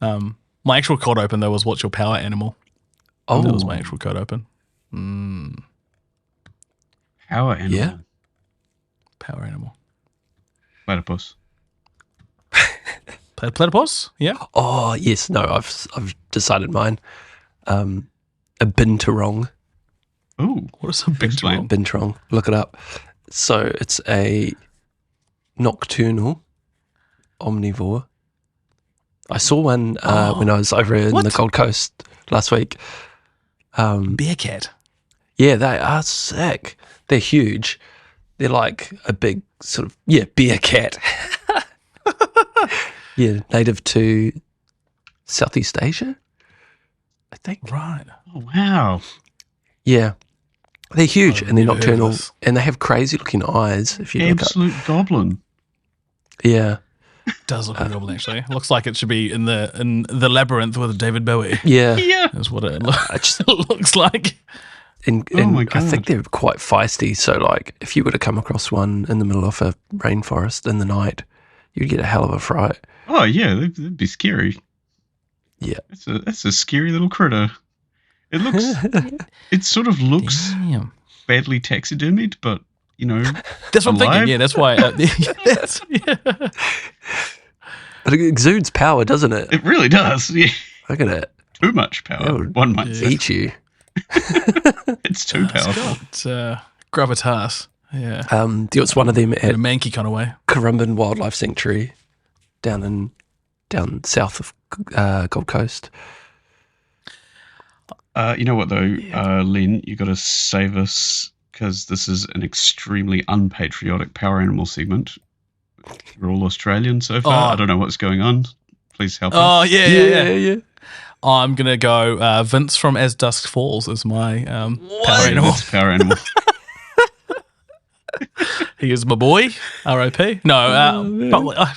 My actual cold open though was what's your power animal? Oh, That was my actual cold open. Power animal. Yeah. Power animal. Platypus. Platypus? Yeah. Oh yes, no, I've decided mine. A Binturong. Ooh. What is a big Explain. drum? Binturong. Look it up. So it's a nocturnal omnivore. I saw one when I was over in What? the Gold Coast last week. Bear cat. Yeah, they are sick. They're huge. They're like a big sort of, bear cat. Yeah, native to Southeast Asia, I think. Right. Oh, wow. Yeah. They're huge and they're never heard of nocturnal this. and they have crazy looking eyes if you look up. Absolute goblin. Yeah. Does look like a goblin actually. Looks like it should be in the labyrinth with David Bowie. Yeah. Yeah. That's what it I just looks like. And Oh my I think God. they're quite feisty. So, like, if you were to come across one in the middle of a rainforest in the night, you'd get a hell of a fright. Oh, yeah, that'd be scary. Yeah. That's a scary little critter. It looks, it sort of looks Damn. badly taxidermied, but, you know, That's what I'm alive? thinking. Yeah, that's why. Yeah. But it exudes power, doesn't it? It really does. Yeah. Look at it. Too much power. That would One might say. Eat you. It's too powerful. It's gravitas. Yeah. It's one of them In at a manky kind of way. Currumbin Wildlife Sanctuary down south of Gold Coast. You know what, though, Len? You got to save us because this is an extremely unpatriotic power animal segment. We're all Australian so far. Oh. I don't know what's going on. Please help Oh, us. yeah. I'm going to go Vince from As Dusk Falls is my power animal. That's power animal. He is my boy. R.I.P. No, probably, I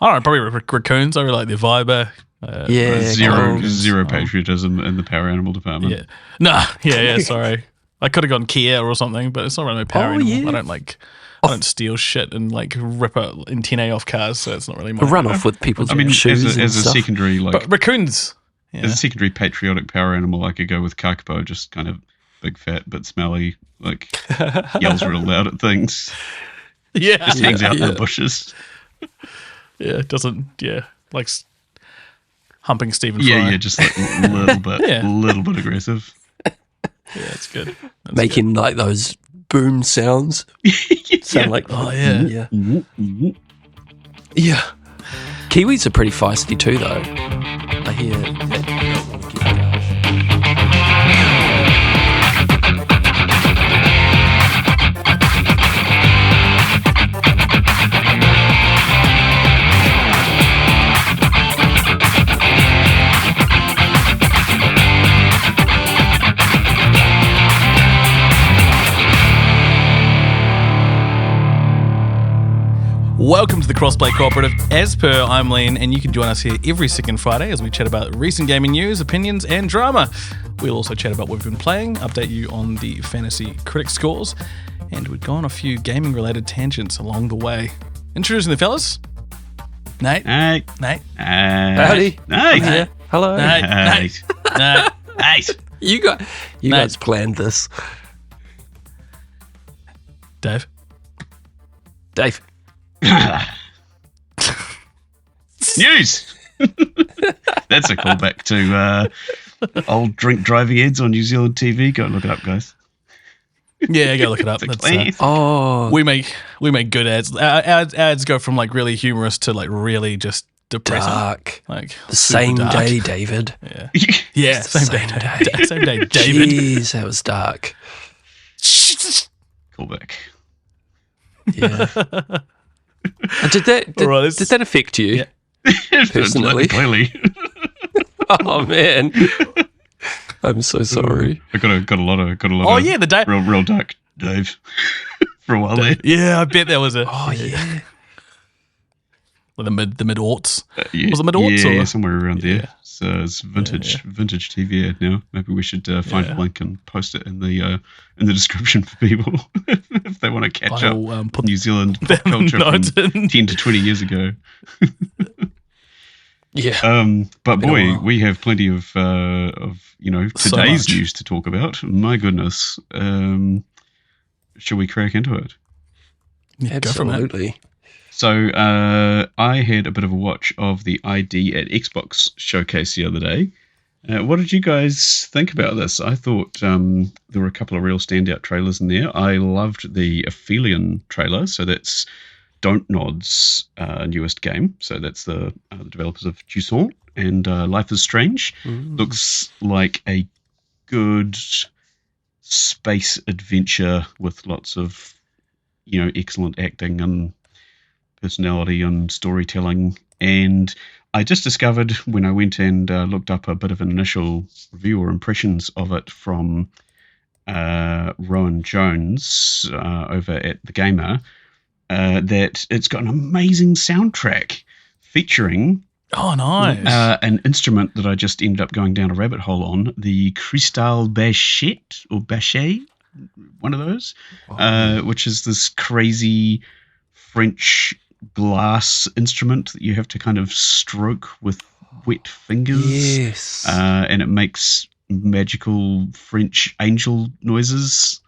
don't know, probably raccoons. I really like their vibe. Zero patriotism in the power animal department. Yeah. Nah, yeah, sorry. I could have gone Kia or something, but it's not really my power animal. yeah. I don't steal shit and like rip out antennae off cars, so it's not really my Run off with people's I mean, shoes as and a stuff. secondary, like But raccoons. Yeah. as a secondary patriotic power animal, I could go with Kakapo, just kind of big, fat, but smelly, like yells real loud at things, Yeah. just hangs out in the bushes. Yeah, it doesn't, like humping Stephen Fry. Yeah, just like a little bit, Yeah. little bit aggressive. Yeah, it's good. That's Making like those boom sounds. Sound like, Oh, yeah. Yeah. Mm-hmm. Yeah. Kiwis are pretty feisty too, though. I hear that you don't want to get harsh. Welcome to the Crossplay Cooperative. As per, I'm Len, and you can join us here every second Friday as we chat about recent gaming news, opinions, and drama. We'll also chat about what we've been playing, update you on the fantasy critic scores, and we've gone a few gaming-related tangents along the way. Introducing the fellas. Nate. Hey, Nate. Howdy. Hey, Yeah. Hello. Nate. Hey. Nate. Nate. Hey. You guys planned this. Dave. Dave. News. That's a callback to old drink driving ads on New Zealand TV. Go and look it up, guys. Yeah, go look it up. It's a That's, class. Oh. we make good ads. Our ads go from like really humorous to like really just depressing. Dark. Like The super same dark. day, David. Yeah. Yeah, same day. Same day, David. Jeez, that was dark. Callback. Yeah. Did that affect you? Yeah. Personally? Clearly. Oh man. I'm so sorry. I got a lot of Oh yeah, the day. real dark Dave for a while there. Yeah, I bet that was a. Oh yeah. Well, the mid aughts. Yeah, Was it mid-aughts Yeah, or- somewhere around Yeah. there. So it's vintage TV ad now. Maybe we should find a link and post it in the description for people if they want to catch up. I'll put New Zealand them pop culture from notes in. 10 to 20 years ago. Yeah. But boy, Wow. we have plenty of So today's much. news to talk about. My goodness. Shall we crack into it? Yeah, go from it. Absolutely. So I had a bit of a watch of the ID at Xbox showcase the other day. What did you guys think about this? I thought there were a couple of real standout trailers in there. I loved the Aphelion trailer. So that's Dontnod's newest game. So that's the developers of Jusant and Life is Strange. Looks like a good space adventure with lots of, excellent acting and personality and storytelling. And I just discovered when I went and looked up a bit of an initial review or impressions of it from Rowan Jones over at The Gamer, that it's got an amazing soundtrack featuring Oh, nice. an instrument that I just ended up going down a rabbit hole on, the Cristal Bachet, or Bachet, one of those, which is this crazy French glass instrument that you have to kind of stroke with wet fingers. Yes. And it makes magical French angel noises.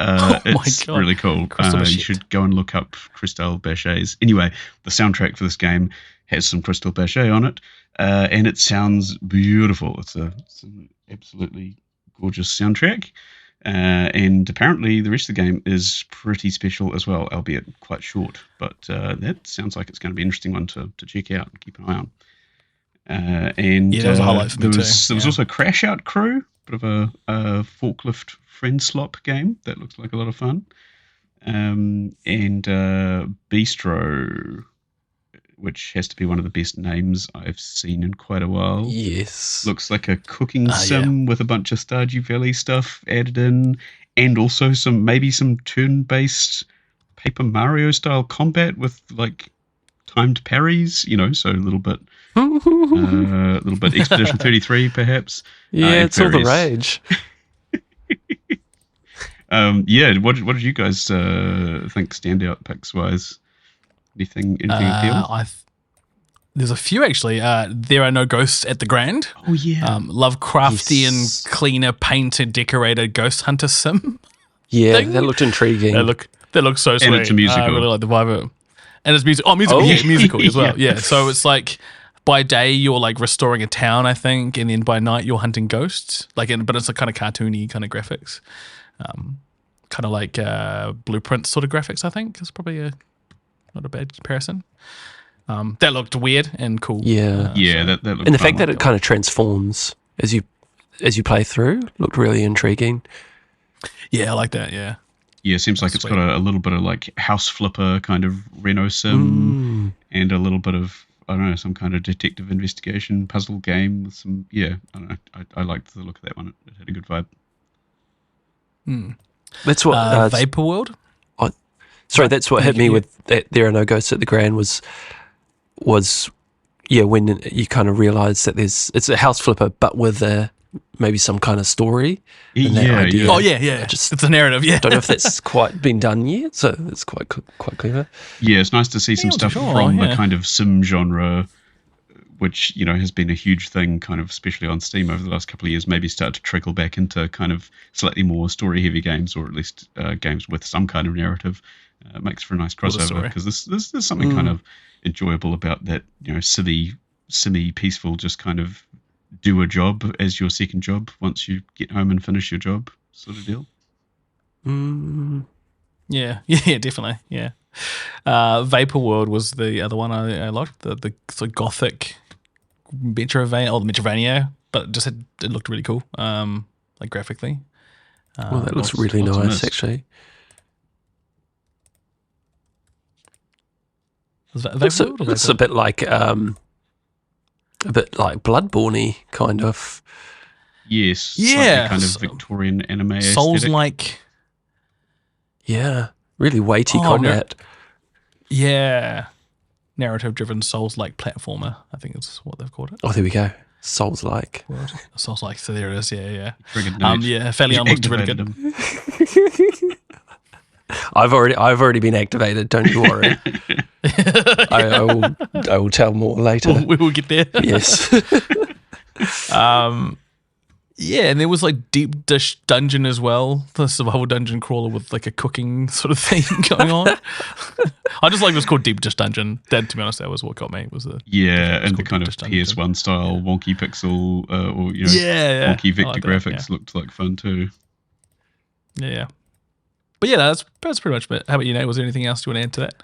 Oh my It's God. really cool. Crystal You Bachet. should go and look up Cristal Bachets. Anyway, the soundtrack for this game has some Cristal Bachet on it, and it sounds beautiful. It's an absolutely gorgeous soundtrack. And apparently the rest of the game is pretty special as well, albeit quite short. But that sounds like it's going to be an interesting one to check out and keep an eye on. And Yeah, that was a highlight for me there too. was also Crash Out Crew, bit of a forklift friend slop game that looks like a lot of fun. And Bistro, which has to be one of the best names I've seen in quite a while. Yes. Looks like a cooking sim with a bunch of Stardew Valley stuff added in, and also maybe some turn-based Paper Mario style combat with like timed parries. So a little bit Expedition 33 perhaps. Yeah, it's all the parries. rage. What did you guys think standout picks wise? Anything appeal? There's a few actually. There Are No Ghosts at the Grand. Oh yeah. Lovecraftian, Yes. cleaner, painted, decorated ghost hunter sim. Yeah, thing. that looked intriguing. That look so sweet. it's a musical. I really like the vibe of it. And it's music. Oh, musical. Oh. Yeah, musical as well. Yeah. Yeah. So it's like by day you're like restoring a town, I think, and then by night you're hunting ghosts. But it's a kind of cartoony kind of graphics, kind of like Blueprint sort of graphics. I think is probably not a bad comparison. That looked weird and cool. Yeah. Yeah, that looked And the fun. fact that it kind of transforms as you play through looked really intriguing. Yeah, I like that. Yeah. Yeah, it seems like it's got a little bit of like House Flipper kind of Reno sim, and a little bit of, I don't know, some kind of detective investigation puzzle game with some, I don't know. I liked the look of that one. It had a good vibe. That's what Vapor World. that's what hit me with that There Are No Ghosts at the Grand was when you kind of realise that it's a house flipper but with maybe some kind of story. And that idea. Oh yeah. Just It's a narrative. Yeah. don't know if that's quite been done yet, so it's quite clever. Yeah, it's nice to see some stuff from the kind of sim genre, which, has been a huge thing kind of especially on Steam over the last couple of years, maybe start to trickle back into kind of slightly more story-heavy games, or at least games with some kind of narrative. It makes for a nice crossover, because there's something kind of enjoyable about that, silly, semi-peaceful, just kind of do a job as your second job once you get home and finish your job sort of deal. Yeah, definitely. Yeah. Vapor World was the other one I liked. The sort of gothic Metrovania, but it looked really cool, like graphically. Well, that looks really lots of nice, mist. actually. Was that Vapor World or It's Vapor? a bit like Bloodborne-y kind of. Yes. Yeah. Slightly kind of Victorian anime Souls aesthetic. like. Yeah, really weighty Oh, combat. Yeah. Narrative driven Souls like platformer, I think is what they've called it. Oh, there we go. Souls-like. Souls like, so there it is. Yeah. Triggered note. Fairly looked really good. Activated them. I've already been activated. Don't you worry. I will tell more later. We will get there. Yes. Yeah, and there was like Deep Dish Dungeon as well, the survival dungeon crawler with like a cooking sort of thing going on. I just like it was called Deep Dish Dungeon. That, to be honest, that was what got me. Was the and the kind of PS1 style wonky pixel or wonky vector graphics looked like fun too. Yeah. But yeah, that's pretty much it. How about you, Nate? Was there anything else you want to add to that?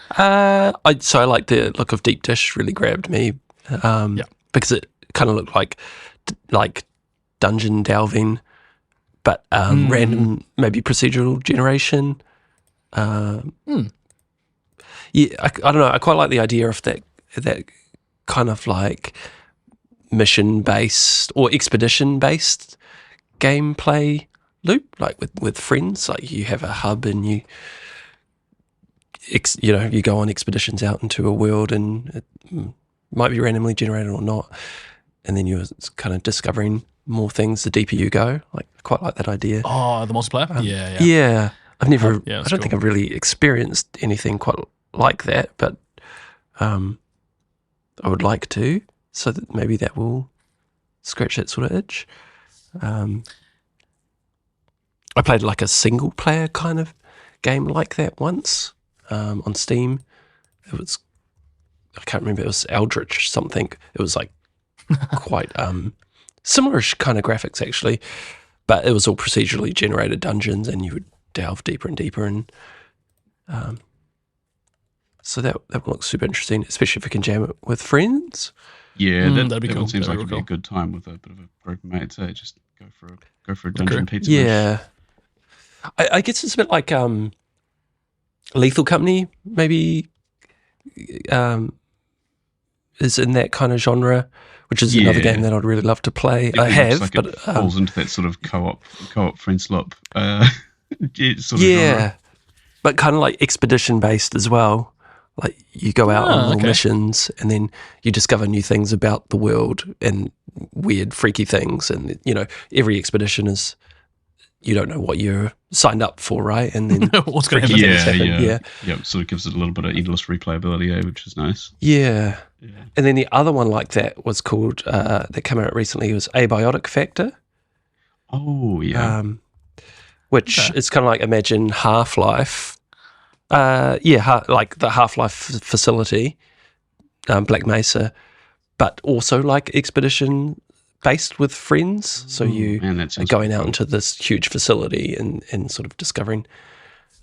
I like the look of Deep Dish. Really grabbed me. Because it kind of looked like dungeon delving, but random, maybe procedural generation. Yeah, I don't know. I quite like the idea of that kind of like mission based or expedition based gameplay loop, like with friends. Like you have a hub and you go on expeditions out into a world, and it might be randomly generated or not, and then you're kind of discovering more things the deeper you go. Like, I quite like that idea. Oh, the multiplayer? Yeah. I've never, I don't think I've really experienced anything quite like that, but I would like to, so that maybe that will scratch that sort of itch. I played like a single player kind of game like that once on Steam. It was, I can't remember, it was Eldritch something. It was like quite similar-ish kind of graphics actually, but it was all procedurally generated dungeons, and you would delve deeper and deeper, and so that one looks super interesting, especially if you can jam it with friends. Yeah, that'd be cool. One seems like it'd be a good time with a bit of a group of mates. Just go for a dungeon pizza. Yeah, I guess it's a bit like Lethal Company, maybe is in that kind of genre, which is another game that I'd really love to play. I have, like, but it falls into that sort of co-op friend slop sort of genre. But kind of like expedition based as well. Like you go out on little missions, and then you discover new things about the world and weird, freaky things. And every expedition is, you don't know what you're signed up for, right? And then what's going to happen? Yeah. Sort of gives it a little bit of endless replayability, which is nice. Yeah. And then the other one like that was called, that came out recently, was Abiotic Factor. Oh, yeah. Which is kind of like, imagine Half-Life. Like the Half-Life facility, Black Mesa, but also like expedition based with friends. So you are going out into this huge facility and sort of discovering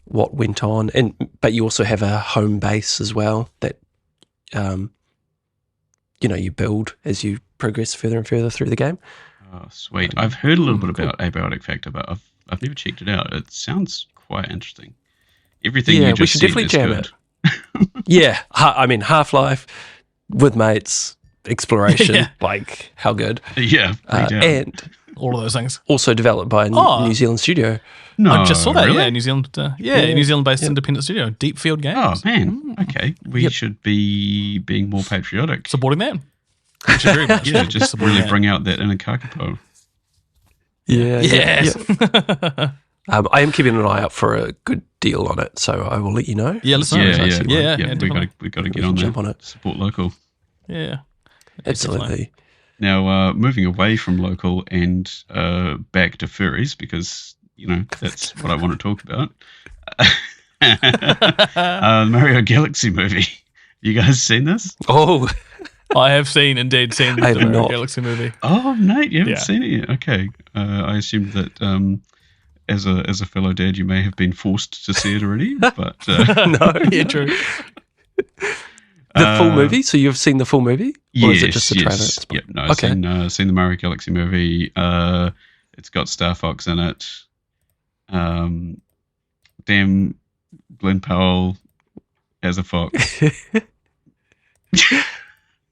what went on, but you also have a home base as well that you build as you progress further and further through the game. Oh, sweet. I've heard a little bit about Abiotic Factor, but I've never checked it out. It sounds quite interesting. Everything you just we should definitely jam good. It. I mean, Half-Life with mates, exploration, like how good. Yeah, and all of those things. Also developed by a New Zealand studio. No, I just saw that. Really? Yeah, New Zealand. New Zealand-based independent studio, Deepfield Games. Oh man, okay. We should be being more patriotic, supporting them. Which is very much. Just really bring out that inner kakapo. Yes. I am keeping an eye out for a good deal on it, so I will let you know. Yeah, let's know. We got to get on that. Jump on it. Support local. Yeah, absolutely. Now, moving away from local and back to furries, because that's what I want to talk about. Mario Galaxy movie. You guys seen this? Oh, I have seen the Mario Galaxy movie. Oh, Nate, you haven't seen it yet? Okay, I assumed that. As a fellow dad, you may have been forced to see it already, but no, true. The full movie. So you've seen the full movie, or is it just the trailer? Yep. No, I've seen the Mario Galaxy movie. It's got Star Fox in it. Damn, Glenn Powell as a fox.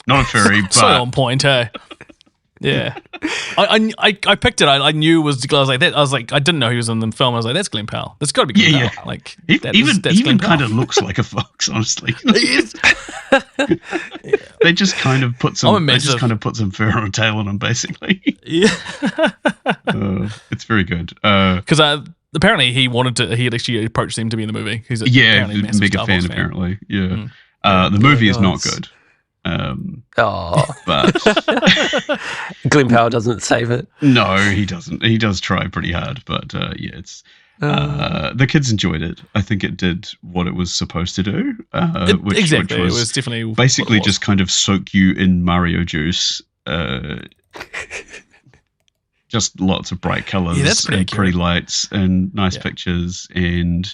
Not a furry, but so on point, hey. Yeah, I picked it. I knew it was. I was like that. I was like, I didn't know he was in the film. I was like, that's Glenn Powell. That's got to be Glenn Powell. Like even kind of looks like a fox. Honestly, they just kind of put some. They just kind of put some fur on a tail on him, basically. Yeah, it's very good. Because apparently he wanted to. He had actually approached him to be in the movie. He's a mega fan apparently. Yeah. The movie is not nice. good. Oh, But Glenn Powell doesn't save it. no, he doesn't. He does try pretty hard, but yeah, it's the kids enjoyed it. I think it did what it was supposed to do, which it was definitely basically what it was. just kind of soak you in Mario juice. Just lots of bright colors that's pretty and pretty lights and nice Yeah. pictures and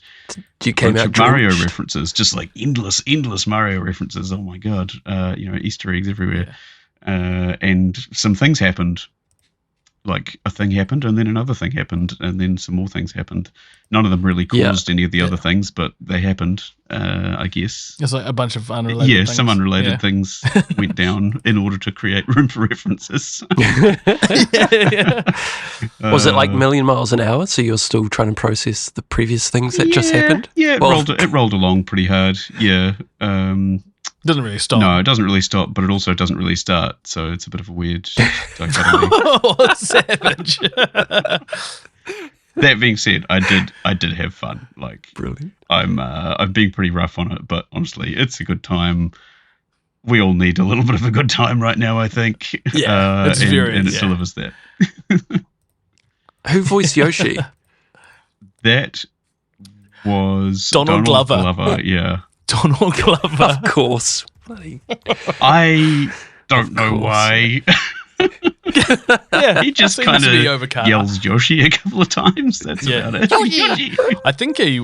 You came bunch out of Mario drenched. references, just like endless Mario references. Oh my god, Easter eggs everywhere, and some things happened. Like a thing happened, and then another thing happened, and then some more things happened. None of them really caused any of the other things, but they happened. I guess. It's like a bunch of unrelated things. Some unrelated Yeah. things went down in order to create room for references. Was it like million miles an hour? So you're still trying to process the previous things that just happened? Yeah, Well, it rolled along pretty hard. Yeah. Doesn't really stop. No, it doesn't really stop, but it also doesn't really start. So it's a bit of a weird dichotomy. Oh, savage. That being said, I did have fun. Like, Brilliant. I'm being pretty rough on it, but honestly, it's a good time. We all need a little bit of a good time right now, I think. Yeah, it's and it delivers that. Who voiced Yoshi? That was Donald Glover. Yeah. Donald Glover. Of course. Bloody- I don't know course. why. Yeah, He just seems kind to be of overcast. yells Yoshi a couple of times. That's Yeah. about it. Yoshi. I think he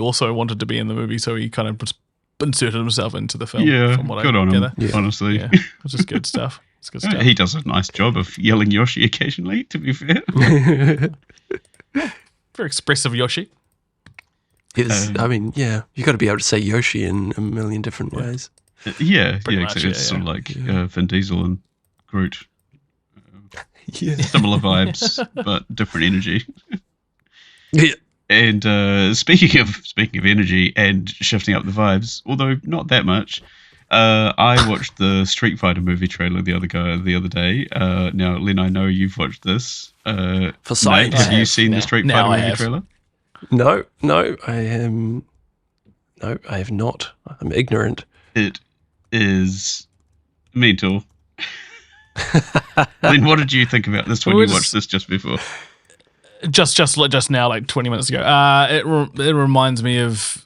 also wanted to be in the movie, so he kind of just inserted himself into the film. Yeah, from what good I on him, gather. Yeah. honestly. Yeah, which is good stuff. It's good stuff. He does a nice job of yelling Yoshi occasionally, to be fair. Very expressive Yoshi. I mean, yeah, you got to be able to say Yoshi in a million different ways. Yeah, Pretty much, exactly. It's yeah, sort of like yeah. Vin Diesel and Groot. Yeah. Similar vibes, but different energy. Yeah. And speaking of energy and shifting up the vibes, although not that much, I watched the Street Fighter movie trailer the other day. Now, Len, I know you've watched this. For science. Nate, have I you have. seen the Now- Street now Fighter I movie have. trailer? No, I am. No, I have not. I'm ignorant. It is mental. Len, what did you think about this when Well, you watched this just before? Just now, like 20 minutes ago. It reminds me of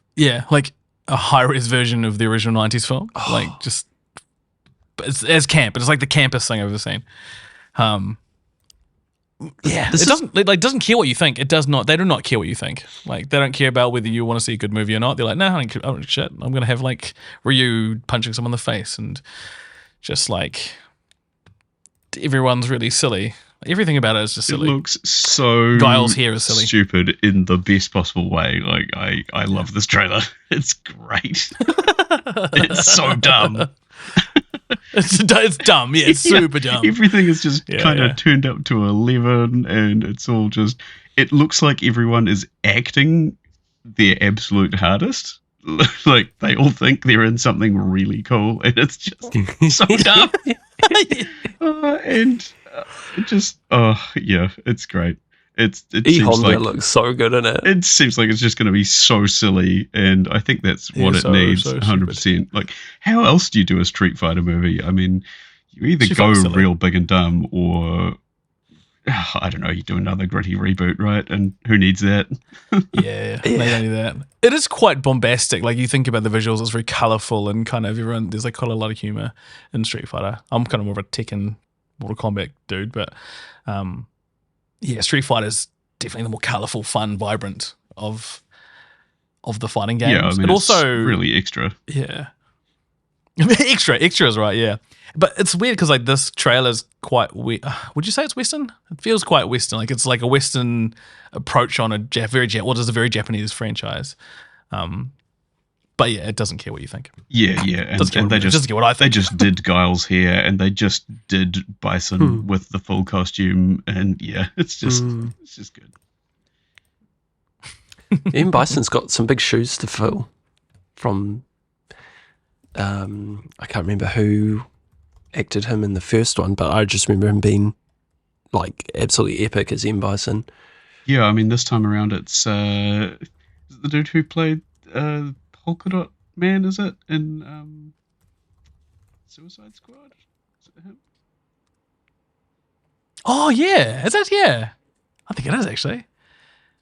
like a high-res version of the original 90s film. Like just, but it's as camp. It's like the campest thing I've ever seen. Yeah, it doesn't care what you think. It does not. They do not care what you think. Like they don't care about whether you want to see a good movie or not. They're like, no, I don't shit. I'm gonna have like Ryu punching someone in the face and just like everyone's really silly. Everything about it is just It silly. looks so Guile's hair is silly. stupid in the best possible way. Like I love this trailer. It's great. It's so dumb. It's dumb. Yeah, it's super dumb. Everything is just Yeah, kind of yeah. turned up to 11, and it's all just. It looks like everyone is acting their absolute hardest. Like they all think they're in something really cool, and it's just so dumb. And it just, it's great. It E seems Honda like looks so good in it. it seems like it's just going to be so silly, and I think that's what it so needs, stupid. 100%. Like, how else do you do a Street Fighter movie? I mean, you either Street go Fighter's silly. real big and dumb, or I don't know, you do another gritty reboot, right? And who needs that? Yeah, they don't do that. It is quite bombastic. Like you think about the visuals, it's very colourful and kind of everyone. There's like quite a lot of humour in Street Fighter. I'm kind of more of a Tekken, Mortal Kombat dude, but Street Fighter is definitely the more colourful, fun, vibrant of the fighting games. Yeah, I mean, it also it's really extra. yeah, extra is right. Yeah, but it's weird because like this trailer's quite weird. Would you say it's Western? It feels quite Western. Like it's like a Western approach on a what is a very Japanese franchise. But yeah, it doesn't care what you think. Yeah, and they doesn't care what I they think. just did Guile's hair, and they just did Bison with the full costume, and yeah, it's just good. Ian Bison's got some big shoes to fill from I can't remember who acted him in the first one, but I just remember him being like absolutely epic as Ian Bison. Yeah, I mean, this time around it's the dude who played Polka Dot man, is it? In Suicide Squad? Is it him? Oh, yeah. Is it? Yeah. I think it is, actually.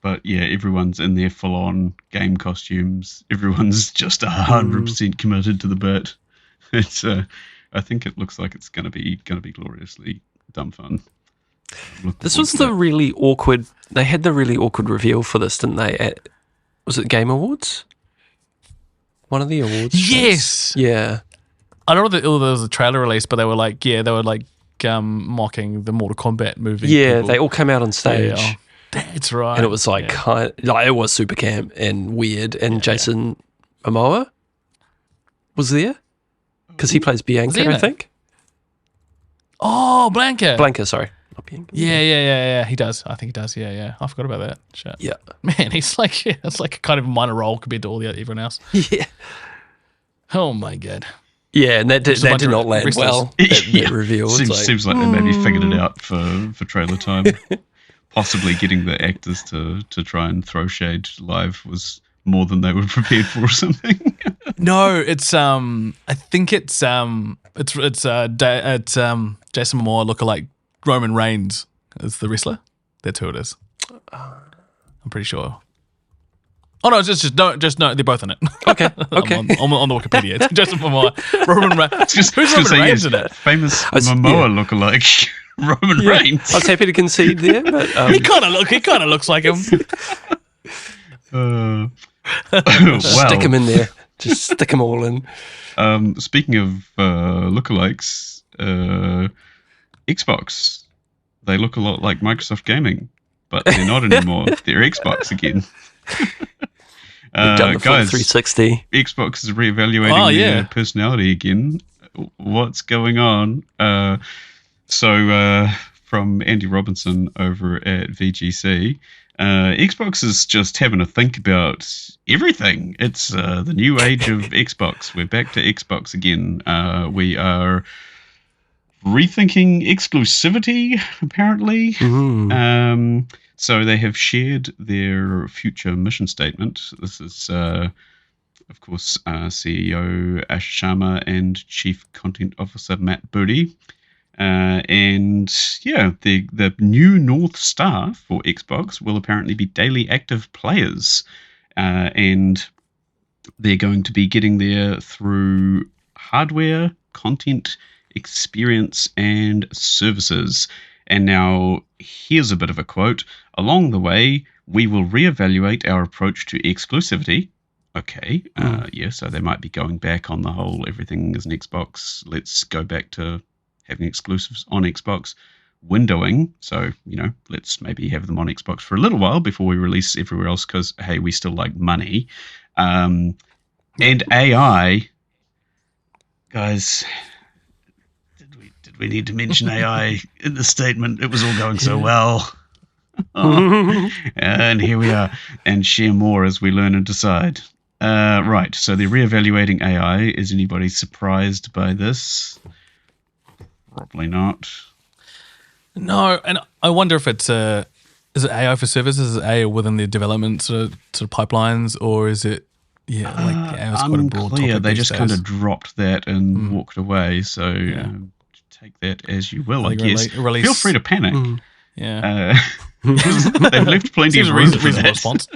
But yeah, everyone's in their full-on game costumes. Everyone's just 100% committed to the bit. It's I think it looks like it's gonna be gloriously dumb fun. This was the really awkward. They had the really awkward reveal for this, didn't they? Was it Game Awards? One of the awards. Yes. Shows? Yeah. I don't know that there was a trailer release, but they were like, mocking the Mortal Kombat movie. Yeah, people. they all came out on stage. Yeah. That's right. And it was like it was super camp and weird. And Jason Momoa was there because he plays Bianca, I think. Oh, Blanca. Blanca, sorry, not Bianca. Yeah. He does. I think he does. Yeah. I forgot about that. Shit. Yeah, man, he's like it's like a kind of minor role compared to everyone else. Yeah. Oh my god. Yeah, and that did not land well. That reveal. Seems like they maybe figured it out for trailer time. Possibly getting the actors to try and throw shade live was more than they were prepared for or something. No, it's I think it's Jason Momoa lookalike Roman Reigns is the wrestler. That's who it is. I'm pretty sure. Oh no, just no. They're both in it. Okay. on the Wikipedia, it's Jason Momoa, Roman Reigns. Who's Roman Reigns in it? Famous Momoa lookalike Roman Reigns. I was happy to concede there, but he kind of looks like him. Stick him in there. Just stick them all in. Speaking of lookalikes, Xbox, they look a lot like Microsoft Gaming, but they're not anymore. They're Xbox again. They've done the full guys, 360. Xbox is reevaluating their personality again. What's going on? So from Andy Robinson over at VGC, Xbox is just having to think about everything. It's the new age of Xbox. We're back to Xbox again. We are rethinking exclusivity, apparently. Mm-hmm. So they have shared their future mission statement. This is, of course, CEO Ash Sharma and Chief Content Officer Matt Booty. And yeah, the new North Star for Xbox will apparently be daily active players. And they're going to be getting there through hardware, content, experience, and services. And now, here's a bit of a quote. Along the way, we will reevaluate our approach to exclusivity. Okay, so they might be going back on the whole everything is an Xbox. Let's go back to having exclusives on Xbox. Windowing, so, let's maybe have them on Xbox for a little while before we release everywhere else because, hey, we still like money. And AI, guys... We need to mention AI in the statement. It was all going so well. And here we are. And share more as we learn and decide. Right, so they're reevaluating AI. Is anybody surprised by this? Probably not. No, and I wonder if it's is it AI for services? Is it AI within the development sort of pipelines, or is it AI's quite a broad topic. They just kind of dropped that and walked away. So take that as you will, I guess. Feel free to panic. Yeah, they've left plenty of room for that. Response.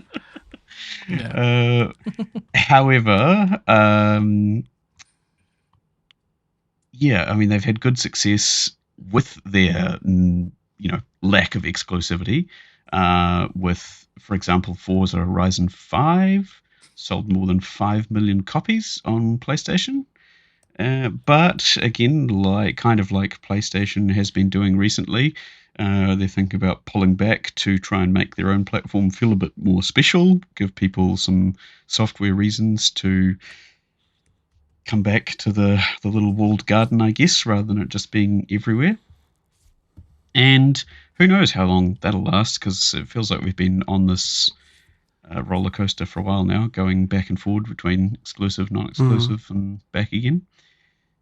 However, I mean, they've had good success with their, lack of exclusivity. With, for example, Forza Horizon 5 sold more than 5 million copies on PlayStation. But again, like PlayStation has been doing recently, they think about pulling back to try and make their own platform feel a bit more special, give people some software reasons to come back to the little walled garden, I guess, rather than it just being everywhere. And who knows how long that'll last, because it feels like we've been on this roller coaster for a while now, going back and forward between exclusive, non-exclusive, and back again.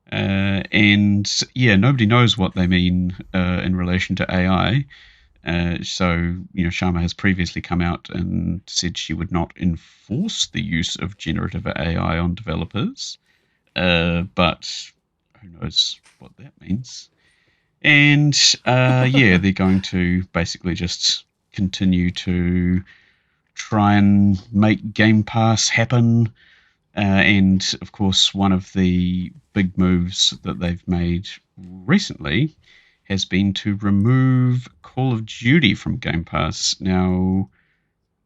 And nobody knows what they mean in relation to AI. So, Sharma has previously come out and said she would not enforce the use of generative AI on developers, but who knows what that means. And they're going to basically just continue to try and make Game Pass happen. And of course, one of the big moves that they've made recently has been to remove Call of Duty from Game Pass. Now,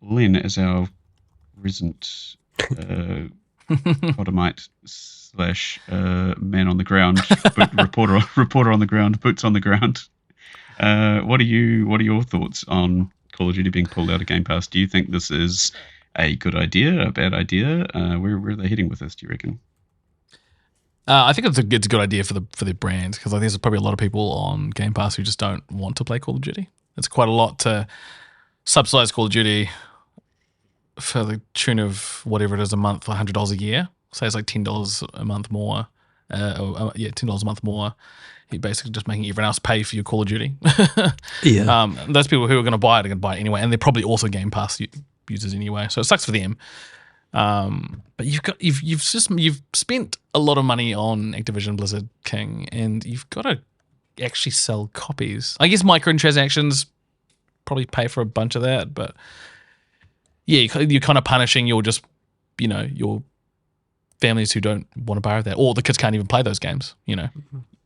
Len, as our resident Potamite / man on the ground, reporter on the ground, boots on the ground. What are your thoughts on Call of Duty being pulled out of Game Pass? Do you think this is a good idea, a bad idea? Where are they heading with this, do you reckon? I think it's a good idea for the brand, because there's probably a lot of people on Game Pass who just don't want to play Call of Duty. It's quite a lot to subsidize Call of Duty for the tune of whatever it is a month, $100 a year. Say it's like $10 a month more. $10 a month more. You're basically just making everyone else pay for your Call of Duty. Yeah. Those people who are going to buy it are going to buy it anyway, and they're probably also Game Pass users anyway. So it sucks for them. But you've spent a lot of money on Activision Blizzard King, and you've got to actually sell copies. I guess microtransactions probably pay for a bunch of that, but yeah, you're kind of punishing your families who don't want to borrow that, or the kids can't even play those games.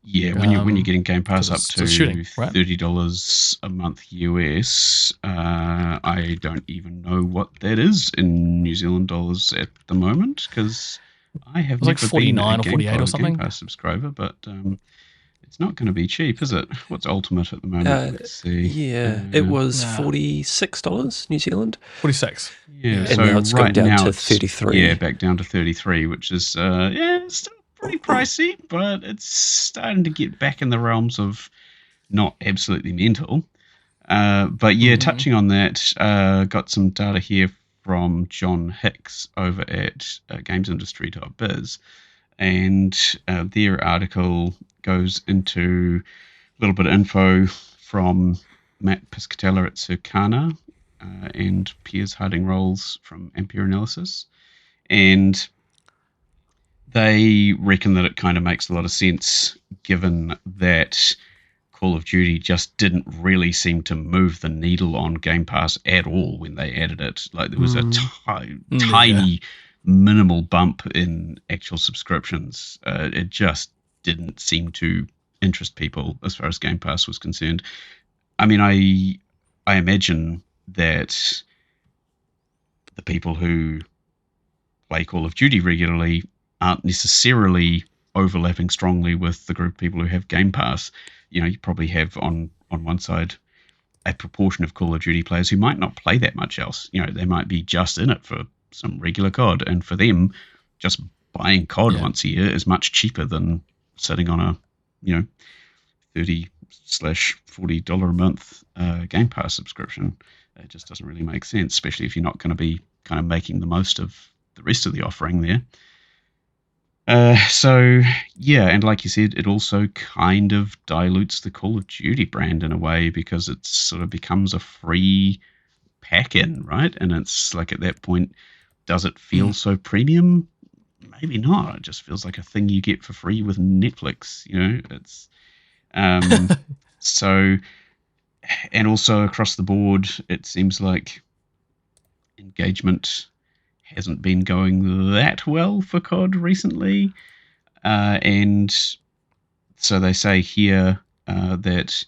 Yeah, when you're getting Game Pass up to shooting, right? $30 a month US, I don't even know what that is in New Zealand dollars at the moment, because I have never like 49 been or 48 or something. Game Pass subscriber, but it's not going to be cheap, is it? What's Ultimate at the moment? Let's see. Yeah, it was $46 New Zealand. 46. Yeah, and so now it's gone right down now to it's 33. Yeah, back down to 33, which is still pretty pricey, but it's starting to get back in the realms of not absolutely mental. But yeah, touching on that, got some data here from John Hicks over at gamesindustry.biz, and their article goes into a little bit of info from Matt Piscatella at Circana and Piers Harding-Rolls from Ampere Analysis, and they reckon that it kind of makes a lot of sense, given that Call of Duty just didn't really seem to move the needle on Game Pass at all when they added it. Like, there was a tiny, minimal bump in actual subscriptions. It just didn't seem to interest people as far as Game Pass was concerned. I mean, I imagine that the people who play Call of Duty regularly aren't necessarily overlapping strongly with the group of people who have Game Pass. You probably have on one side a proportion of Call of Duty players who might not play that much else. They might be just in it for some regular COD, and for them, just buying COD once a year is much cheaper than sitting on a $30/$40 a month Game Pass subscription. It just doesn't really make sense, especially if you're not going to be kind of making the most of the rest of the offering there. And like you said, it also kind of dilutes the Call of Duty brand in a way, because it sort of becomes a free pack-in, right? And it's like, at that point, does it feel so premium? Maybe not. It just feels like a thing you get for free with Netflix. It's so, and also across the board, it seems like engagement hasn't been going that well for COD recently. And so they say here that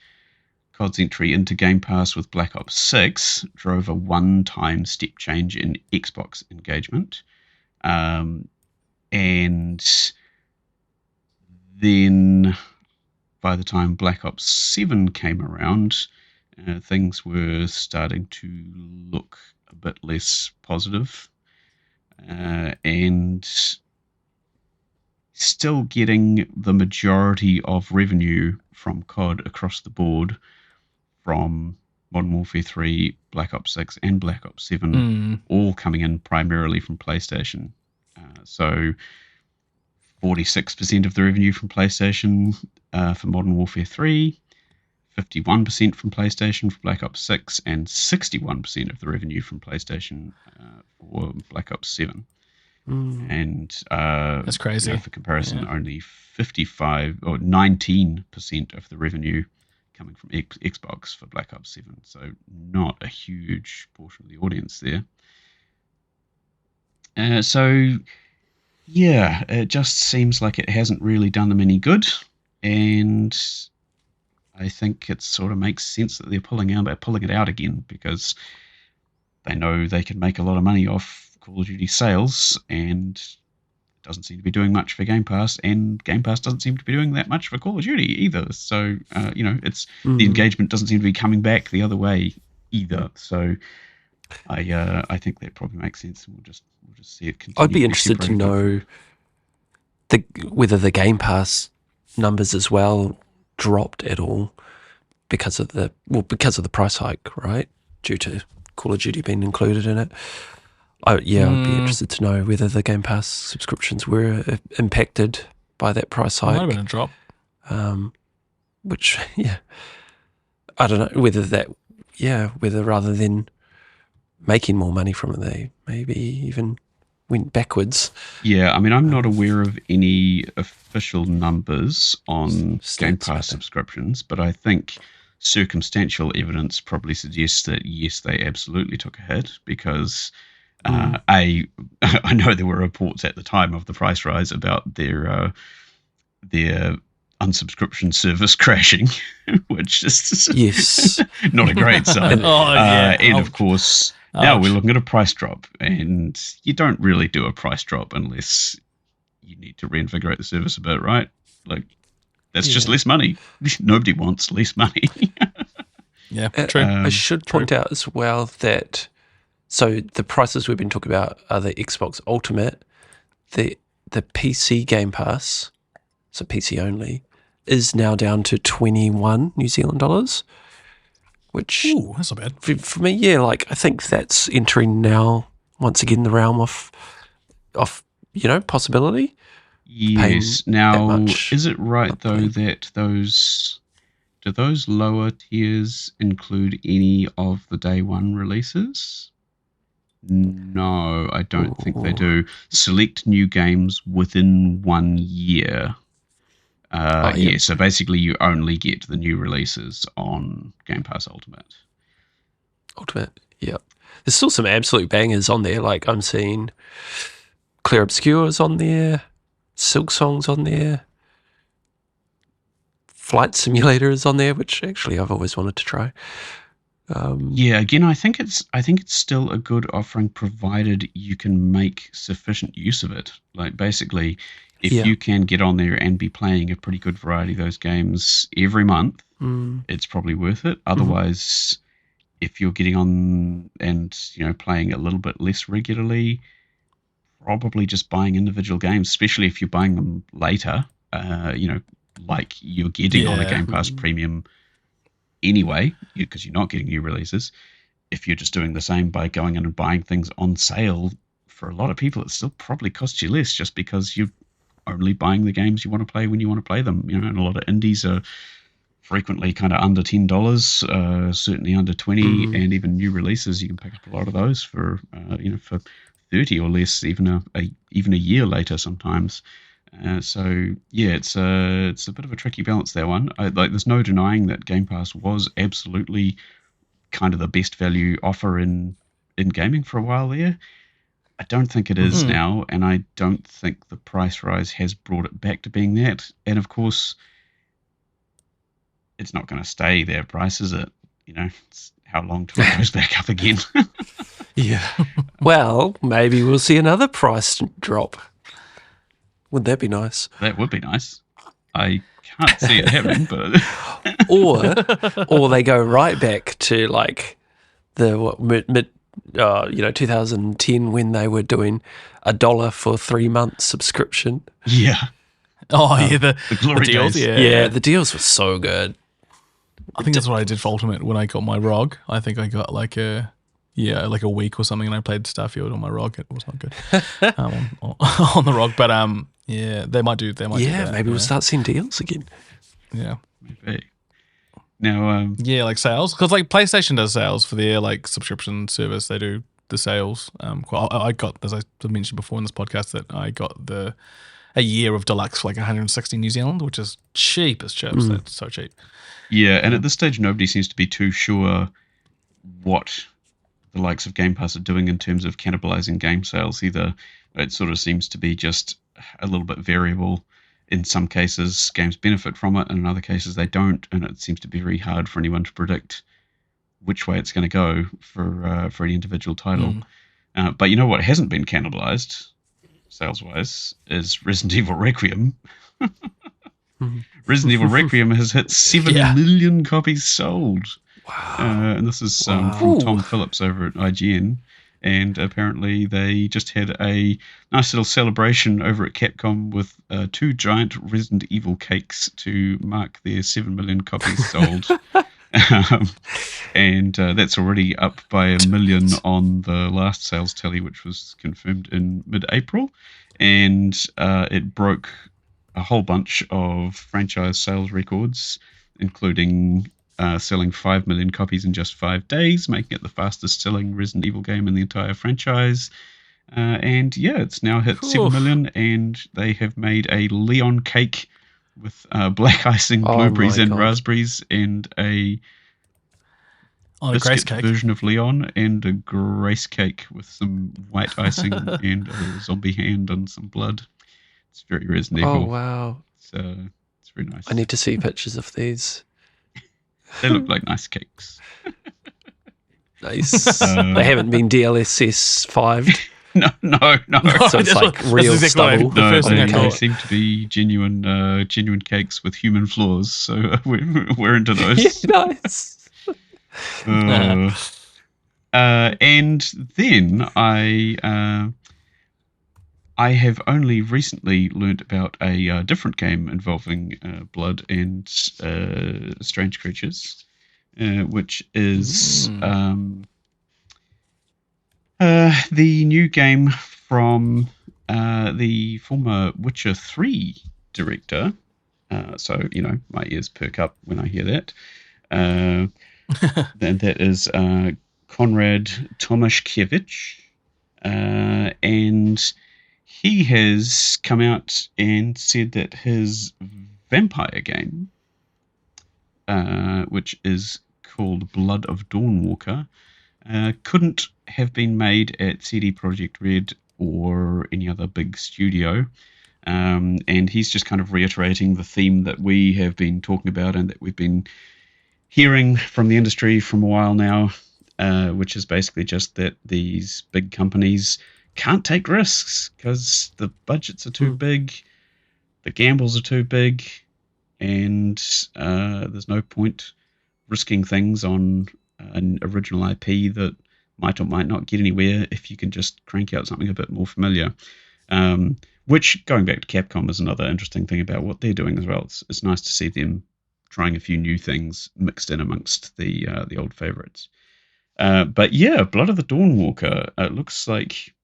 COD's entry into Game Pass with Black Ops 6 drove a one-time step change in Xbox engagement. And then by the time Black Ops 7 came around, things were starting to look a bit less positive. And still getting the majority of revenue from COD across the board from Modern Warfare 3, Black Ops 6, and Black Ops 7, all coming in primarily from PlayStation. So 46% of the revenue from PlayStation for Modern Warfare 3, 51% from PlayStation for Black Ops 6 and 61% of the revenue from PlayStation for Black Ops 7. And that's crazy. For comparison, only 55 or 19% of the revenue coming from Xbox for Black Ops 7. So not a huge portion of the audience there. It just seems like it hasn't really done them any good, and I think it sort of makes sense that they're pulling it out again, because they know they can make a lot of money off Call of Duty sales, and it doesn't seem to be doing much for Game Pass, and Game Pass doesn't seem to be doing that much for Call of Duty either. So it's the engagement doesn't seem to be coming back the other way either. So I think that probably makes sense. We'll just see it continue. I'd be interested to know whether the Game Pass numbers as well dropped at all because of the price hike, right? Due to Call of Duty being included in it. I'd be interested to know whether the Game Pass subscriptions were impacted by that price hike. Might have been a drop. Which, I don't know whether rather than making more money from it, they maybe even went backwards. Yeah, I mean, I'm not aware of any official numbers on Game Pass subscriptions, but I think circumstantial evidence probably suggests that, yes, they absolutely took a hit, because I know there were reports at the time of the price rise about their unsubscription service crashing, which is not a great sign. And of course, now we're looking at a price drop, and you don't really do a price drop unless you need to reinvigorate the service a bit, right? Like, that's just less money. Nobody wants less money. Yeah, true. I should point out as well that so the prices we've been talking about are the Xbox Ultimate, the PC Game Pass, so PC only, is now down to 21 New Zealand dollars, which that's not bad for me. I think that's entering now once again the realm of possibility. Yes. Now, is it right though that do those lower tiers include any of the day one releases? No, I don't think they do. Select new games within 1 year. So basically you only get the new releases on Game Pass Ultimate. Yeah. There's still some absolute bangers on there. Like, I'm seeing Clair Obscur is on there, Silk Song's on there, Flight Simulator is on there, which actually I've always wanted to try. Again, I think it's still a good offering, provided you can make sufficient use of it. Like, basically, if you can get on there and be playing a pretty good variety of those games every month, it's probably worth it. Otherwise, if you're getting on and playing a little bit less regularly, probably just buying individual games, especially if you're buying them later. Like you're getting on a Game Pass Premium anyway, because you're not getting new releases. If you're just doing the same by going in and buying things on sale, for a lot of people, it still probably costs you less, just because you're only buying the games you want to play when you want to play them. And a lot of indies are frequently kind of under $10, certainly under 20, and even new releases, you can pick up a lot of those for for 30 or less, even a year later sometimes. It's a bit of a tricky balance, that one. There's no denying that Game Pass was absolutely kind of the best value offer in gaming for a while there. I don't think it is now, and I don't think the price rise has brought it back to being that. And of course, it's not going to stay their price, is it? It's how long till it goes back up again. Well, maybe we'll see another price drop. Wouldn't that be nice? That would be nice. I can't see it happening, but or they go right back to like the mid 2010, when they were doing $1 for 3 months subscription. Yeah. The glory deals. days. Yeah, the deals were so good. I think that's what I did for Ultimate when I got my ROG. I think I got like a week or something, and I played Starfield on my ROG. It was not good on the ROG, but they might do that. Maybe we'll start seeing deals again. Yeah, maybe. Now, Yeah, like sales, because like PlayStation does sales for their like subscription service. They do the sales. I got, as I mentioned before in this podcast, that I got a year of deluxe for like 160 New Zealand, which is cheap as chips. That's so cheap. yeah, and at this stage, nobody seems to be too sure what the likes of Game Pass are doing in terms of cannibalizing game sales. Either it sort of seems to be just a little bit variable. In some cases, games benefit from it, and in other cases, they don't. And it seems to be very hard for anyone to predict which way it's going to go for any individual title. But you know what hasn't been cannibalized sales-wise is Resident Evil Requiem. Resident Evil Requiem has hit 7 million copies sold. Wow. And this is from Tom Phillips over at IGN. And apparently they just had a nice little celebration over at Capcom with 2 giant Resident Evil cakes to mark their 7 million copies sold. And that's already up by 1 million on the last sales tally, which was confirmed in mid-April. And it broke a whole bunch of franchise sales records, including selling 5 million copies in just 5 days, making it the fastest selling Resident Evil game in the entire franchise. And yeah, it's now hit 7 million, and they have made a Leon cake with black icing, blueberries, and raspberries, and a biscuit version of Leon, and a grace cake with some white icing and a zombie hand and some blood. It's very Resident Evil. Oh, wow. So it's very nice. I need to see pictures of these. They look like nice cakes. Nice. They haven't been DLSS 5'd. No. So it's like real stubble. No, they seem to be genuine cakes with human flaws. So we're into those. Yeah, nice. And then I have only recently learnt about a different game involving blood and strange creatures, which is the new game from the former Witcher 3 director. So, my ears perk up when I hear that. And that is Konrad Tomaszkiewicz. And he has come out and said that his vampire game, which is called Blood of Dawnwalker, couldn't have been made at CD Projekt Red or any other big studio. And he's just kind of reiterating the theme that we have been talking about and that we've been hearing from the industry from a while now, which is basically just that these big companies can't take risks because the budgets are too big, the gambles are too big, and there's no point risking things on an original IP that might or might not get anywhere if you can just crank out something a bit more familiar. Which, going back to Capcom, is another interesting thing about what they're doing as well. It's nice to see them trying a few new things mixed in amongst the old favorites. But yeah, Blood of the Dawnwalker looks like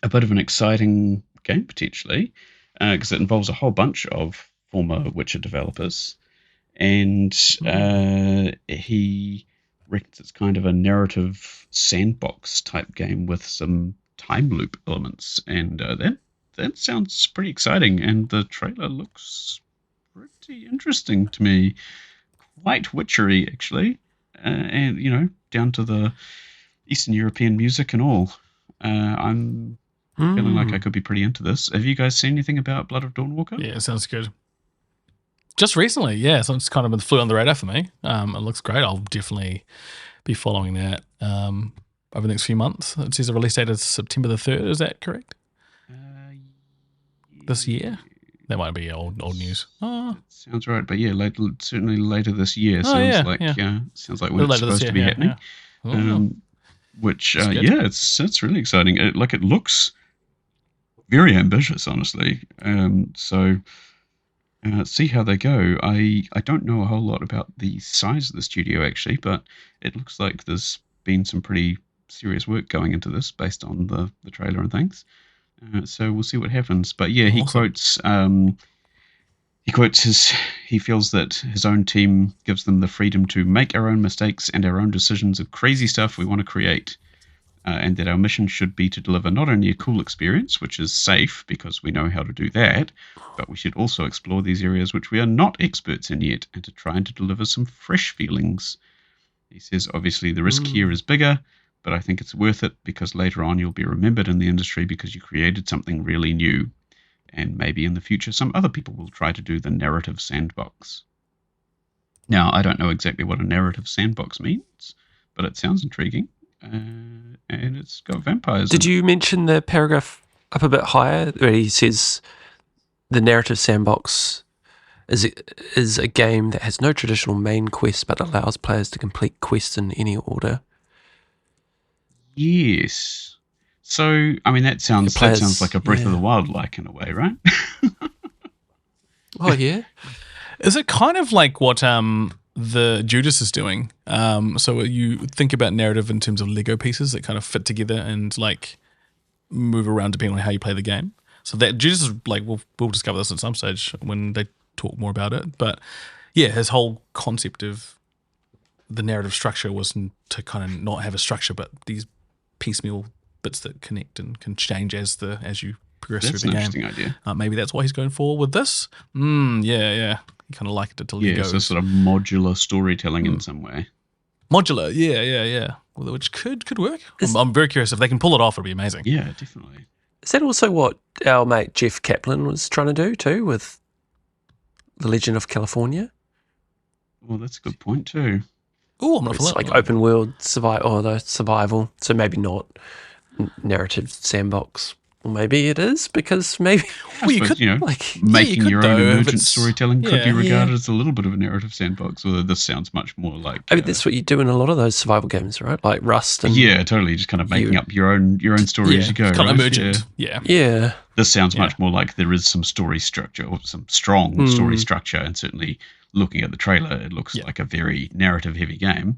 a bit of an exciting game potentially, because it involves a whole bunch of former Witcher developers, and he reckons it's kind of a narrative sandbox type game with some time loop elements, and that sounds pretty exciting, and the trailer looks pretty interesting to me, quite witchery actually, and down to the Eastern European music and all. I'm feeling like I could be pretty into this. Have you guys seen anything about Blood of Dawnwalker? Yeah, it sounds good. Just recently, yeah. So it's kind of flew on the radar for me. It looks great. I'll definitely be following that over the next few months. It says the release date is September the 3rd. Is that correct? This year? That might be old news. Oh. Sounds right, but yeah, certainly later this year. Sounds like when it's supposed to be happening. Yeah. Which it's really exciting. It looks very ambitious, honestly. So see how they go. I don't know a whole lot about the size of the studio actually, but it looks like there's been some pretty serious work going into this based on the trailer and things. So we'll see what happens. But yeah, he quotes He feels that his own team gives them the freedom to make our own mistakes and our own decisions of crazy stuff we want to create. And that our mission should be to deliver not only a cool experience, which is safe because we know how to do that, but we should also explore these areas which we are not experts in yet, and to try and to deliver some fresh feelings. He says, obviously, the risk here is bigger, but I think it's worth it because later on you'll be remembered in the industry because you created something really new. And maybe in the future some other people will try to do the narrative sandbox. Now, I don't know exactly what a narrative sandbox means, but it sounds intriguing. And it's got vampires. Did you mention the paragraph up a bit higher where he says the narrative sandbox is a game that has no traditional main quest but allows players to complete quests in any order? Yes. So, I mean, that sounds like a Breath of the Wild like in a way, right? Oh, yeah. Is it kind of like what the Judas is doing? So you think about narrative in terms of Lego pieces that kind of fit together and like move around depending on how you play the game. So that Judas is like, we'll discover this at some stage when they talk more about it. But yeah, his whole concept of the narrative structure was to kind of not have a structure, but these piecemeal bits that connect and can change as you progress through the game. That's an interesting idea. Maybe that's what he's going for with this. Yeah. He kind of liked it till he goes. So sort of modular storytelling in some way. Modular, yeah. Well, which could work. I'm very curious if they can pull it off. It'd be amazing. Yeah, definitely. Is that also what our mate Jeff Kaplan was trying to do too with The Legend of California? Well, that's a good point too. Oh, I'm not It's like open world survival. So maybe not narrative sandbox. Or maybe it is because maybe making your own emergent storytelling could be regarded as a little bit of a narrative sandbox. Although this sounds much more like I mean, that's what you do in a lot of those survival games, right? Like Rust. And totally. Just kind of making up your own story as you go. Kind of emergent. Yeah. This sounds much more like there is some story structure or some strong story structure, and certainly looking at the trailer, it looks like a very narrative-heavy game.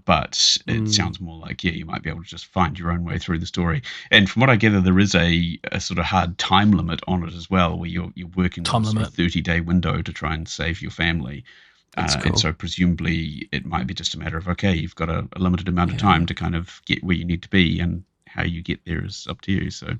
But it sounds more like, you might be able to just find your own way through the story. And from what I gather, there is a sort of hard time limit on it as well, where you're working on a sort of 30-day window to try and save your family. Cool. And so presumably it might be just a matter of, okay, you've got a limited amount of time to kind of get where you need to be, and how you get there is up to you. So,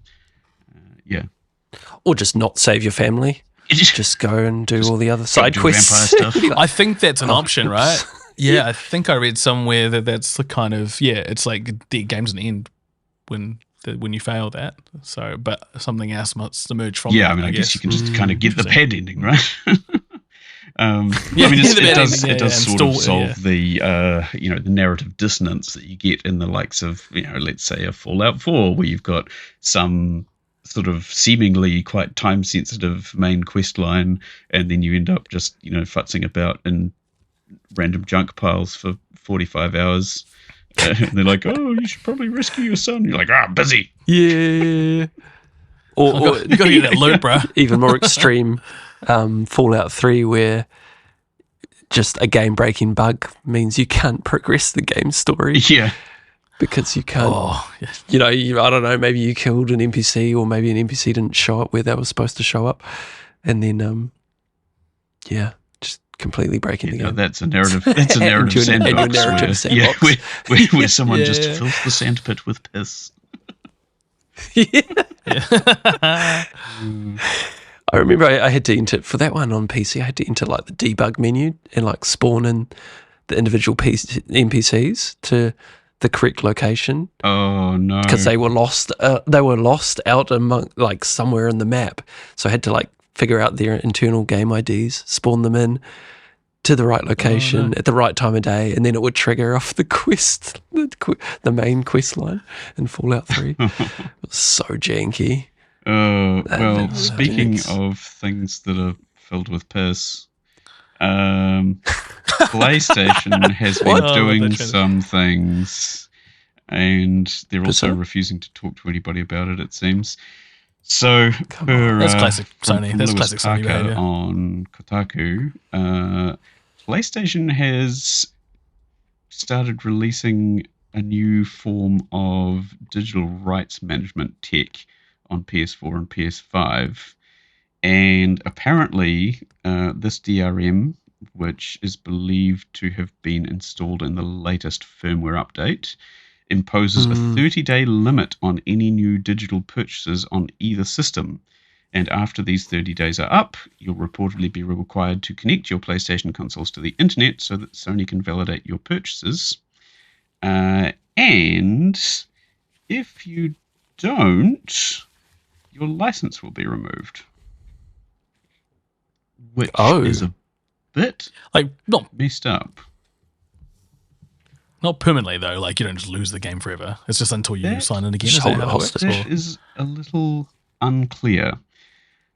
Or just not save your family. Just go and do all the other side quests. Stuff. I think that's an option, right? Yeah, I think I read somewhere that's the kind of it's like the game's an end when you fail that. So, but something else must emerge from. Yeah, I guess you can just kind of get the bad ending, right? It does sort of solve the the narrative dissonance that you get in the likes of let's say a Fallout 4, where you've got some sort of seemingly quite time sensitive main quest line, and then you end up just futzing about in random junk piles for 45 hours. And they're like, oh, you should probably rescue your son. You're like, I'm busy. Yeah. Or you got to get that loot, bro. Even more extreme, Fallout 3, where just a game-breaking bug means you can't progress the game story. Yeah. Because you can't, I don't know, maybe you killed an NPC, or maybe an NPC didn't show up where they were supposed to show up. And then, just completely breaking the game. That's a narrative. That's a narrative sandbox. Where someone just fills the sandpit with piss. I remember I had to enter, for that one on PC, I had to enter like the debug menu and like spawn in the individual NPCs to the correct location. Oh no! Because they were lost. They were lost out among like somewhere in the map. So I had to like figure out their internal game IDs, spawn them in to the right location at the right time of day, and then it would trigger off the quest, the main quest line in Fallout 3. It was so janky. Well, speaking of things that are filled with piss, PlayStation has been doing some things, and they're also refusing to talk to anybody about it, it seems. So, that's classic Sony. That's classic Sony behavior. On Kotaku, PlayStation has started releasing a new form of digital rights management tech on PS4 and PS5, And apparently, this DRM, which is believed to have been installed in the latest firmware update, imposes a 30-day limit on any new digital purchases on either system. And after these 30 days are up, you'll reportedly be required to connect your PlayStation consoles to the internet so that Sony can validate your purchases. And if you don't, your license will be removed. Which is a bit not messed up. Not permanently though. Like you don't just lose the game forever. It's just until you sign in again. Just hold it how that hostage. works? That is a little unclear.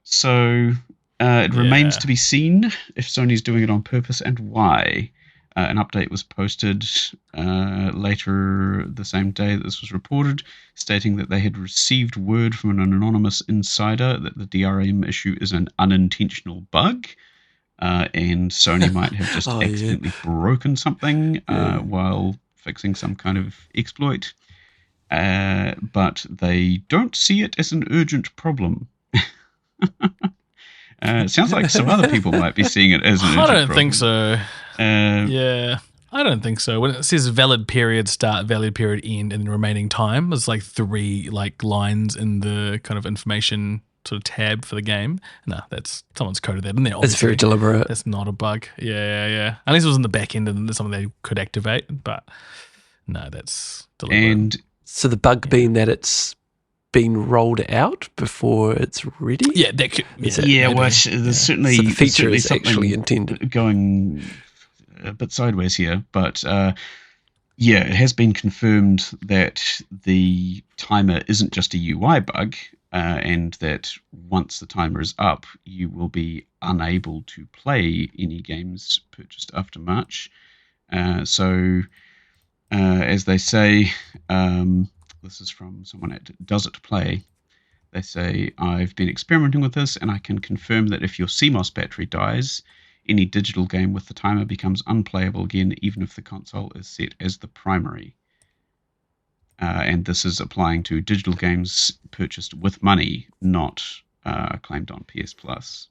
So it remains to be seen if Sony's doing it on purpose and why. An update was posted later the same day that this was reported, stating that they had received word from an anonymous insider that the DRM issue is an unintentional bug, and Sony might have just accidentally broken something while fixing some kind of exploit. But they don't see it as an urgent problem. It sounds like some other people might be seeing it as an urgent problem. I don't think so. I don't think so. When it says valid period start, valid period end, and then remaining time, there's like 3 lines in the kind of information sort of tab for the game. No, that's someone's coded that in there. It's very deliberate. That's not a bug. Yeah. Unless it was in the back end and something they could activate, but no, that's deliberate. And so the bug being that it's been rolled out before it's ready? Yeah, that could. There's certainly so the feature certainly is actually intended going a bit sideways here, but it has been confirmed that the timer isn't just a UI bug, and that once the timer is up, you will be unable to play any games purchased after March. So, as they say, this is from someone at Does It Play. They say, I've been experimenting with this, and I can confirm that if your CMOS battery dies, any digital game with the timer becomes unplayable again, even if the console is set as the primary. And this is applying to digital games purchased with money, not claimed on PS Plus.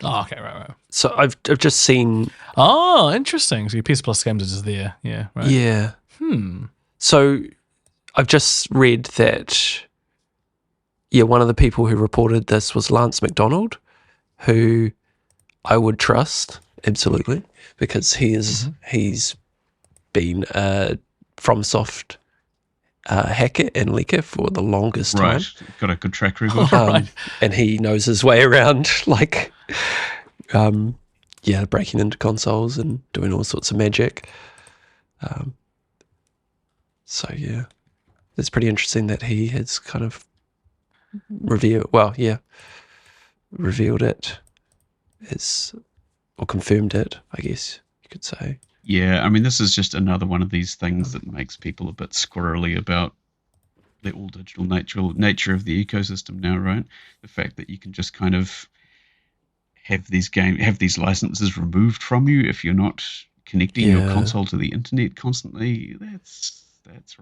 Oh, okay, right. So I've just seen... Oh, interesting. So your PS Plus games are just there. Yeah, right. Yeah. So I've just read that, one of the people who reported this was Lance McDonald, who I would trust, absolutely, because he's been a FromSoft hacker and leaker for the longest time. Right, got a good track record. And he knows his way around, breaking into consoles and doing all sorts of magic. It's pretty interesting that he has kind of revealed it or confirmed it, I guess you could say. Yeah, I mean, this is just another one of these things that makes people a bit squirrely about the all-digital nature of the ecosystem now, right? The fact that you can just kind of have these licenses removed from you if you're not connecting your console to the internet constantly. That's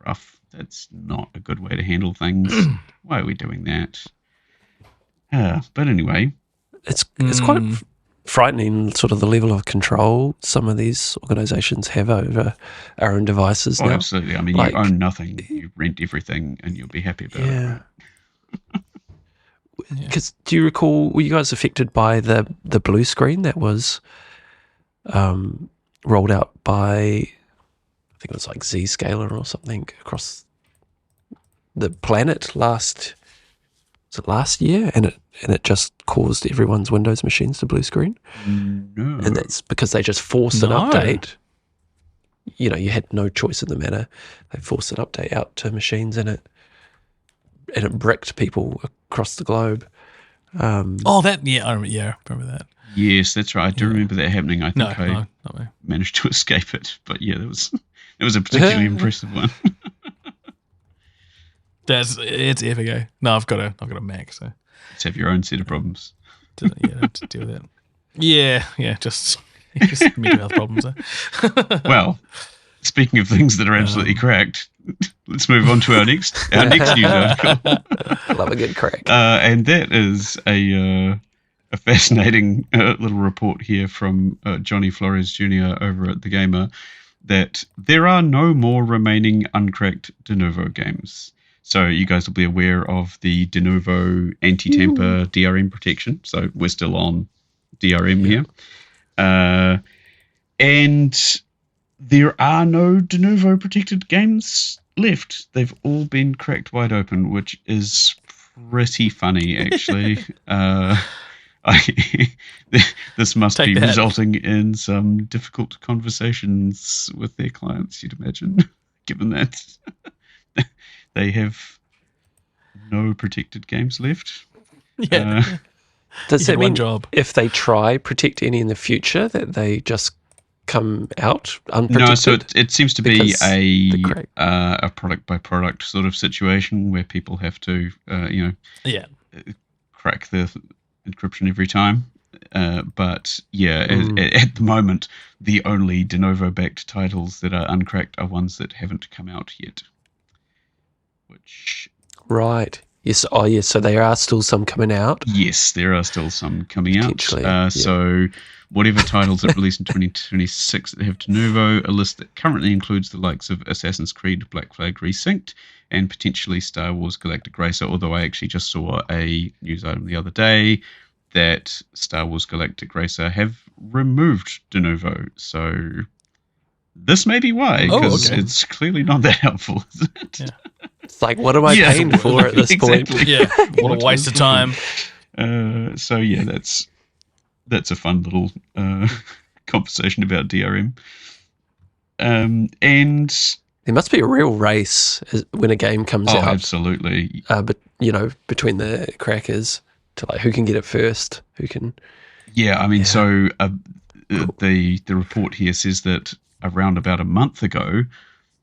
rough. That's not a good way to handle things. Why are we doing that? But anyway, it's quite frightening, sort of the level of control some of these organizations have over our own devices now. Absolutely. I mean, you own nothing. You rent everything and you'll be happy about it. Because do you recall, were you guys affected by the blue screen that was rolled out by, I think it was like Zscaler or something across the planet last year, and it just caused everyone's Windows machines to blue screen? No. And that's because they just forced an update. You had no choice in the matter. They forced an update out to machines, and it bricked people across the globe. I remember that. Yes, that's right. I do remember that happening. I think I not me. managed to escape it, but it was a particularly impressive one. It's epic, eh? No, I've got a Mac, so Let's have your own set of problems. to deal with that. Yeah, just mental health problems. Eh? Well, speaking of things that are absolutely cracked, let's move on to our next news article. Love a good crack. And that is a fascinating little report here from Johnny Flores Jr. over at The Gamer, that there are no more remaining uncracked Denuvo games. So you guys will be aware of the Denuvo anti-tamper DRM protection. So we're still on DRM here. And there are no Denuvo protected games left. They've all been cracked wide open, which is pretty funny, actually. This must be resulting in some difficult conversations with their clients, you'd imagine, given that they have no protected games left. Yeah. Does that mean job. If they try protect any in the future, that they just come out unprotected? No, so it seems to be a product by product sort of situation where people have to, crack the encryption every time. But at the moment, the only Denuvo backed titles that are uncracked are ones that haven't come out yet. Right. Yes. Oh, yes. So there are still some coming out. Yes, there are still some coming out. So whatever titles that released in 2026 that have Denuvo, a list that currently includes the likes of Assassin's Creed Black Flag Resynced and potentially Star Wars Galactic Racer, although I actually just saw a news item the other day that Star Wars Galactic Racer have removed Denuvo. So this may be why, because it's clearly not that helpful, is it? Yeah. It's like, what am I paying for at this point? Yeah, what a waste of time. So yeah, that's a fun little conversation about DRM. And there must be a real race when a game comes out. Oh, absolutely. But between the crackers to like who can get it first, who can. Yeah, I mean, so the report here says that around about a month ago,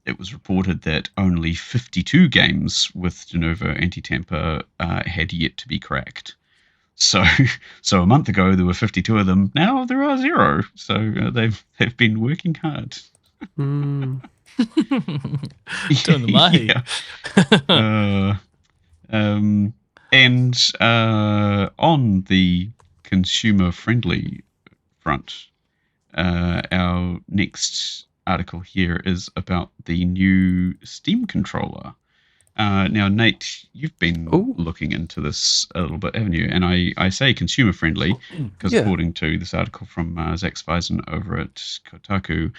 it was reported that only 52 games with Denuvo anti-tamper had yet to be cracked. So a month ago there were 52 of them. Now there are 0. So they've been working hard. Doing the mahi. And on the consumer-friendly front, our next article here is about the new Steam controller. Now, Nate, you've been looking into this a little bit, haven't you? And I say consumer-friendly because according to this article from Zach Speisen over at Kotaku,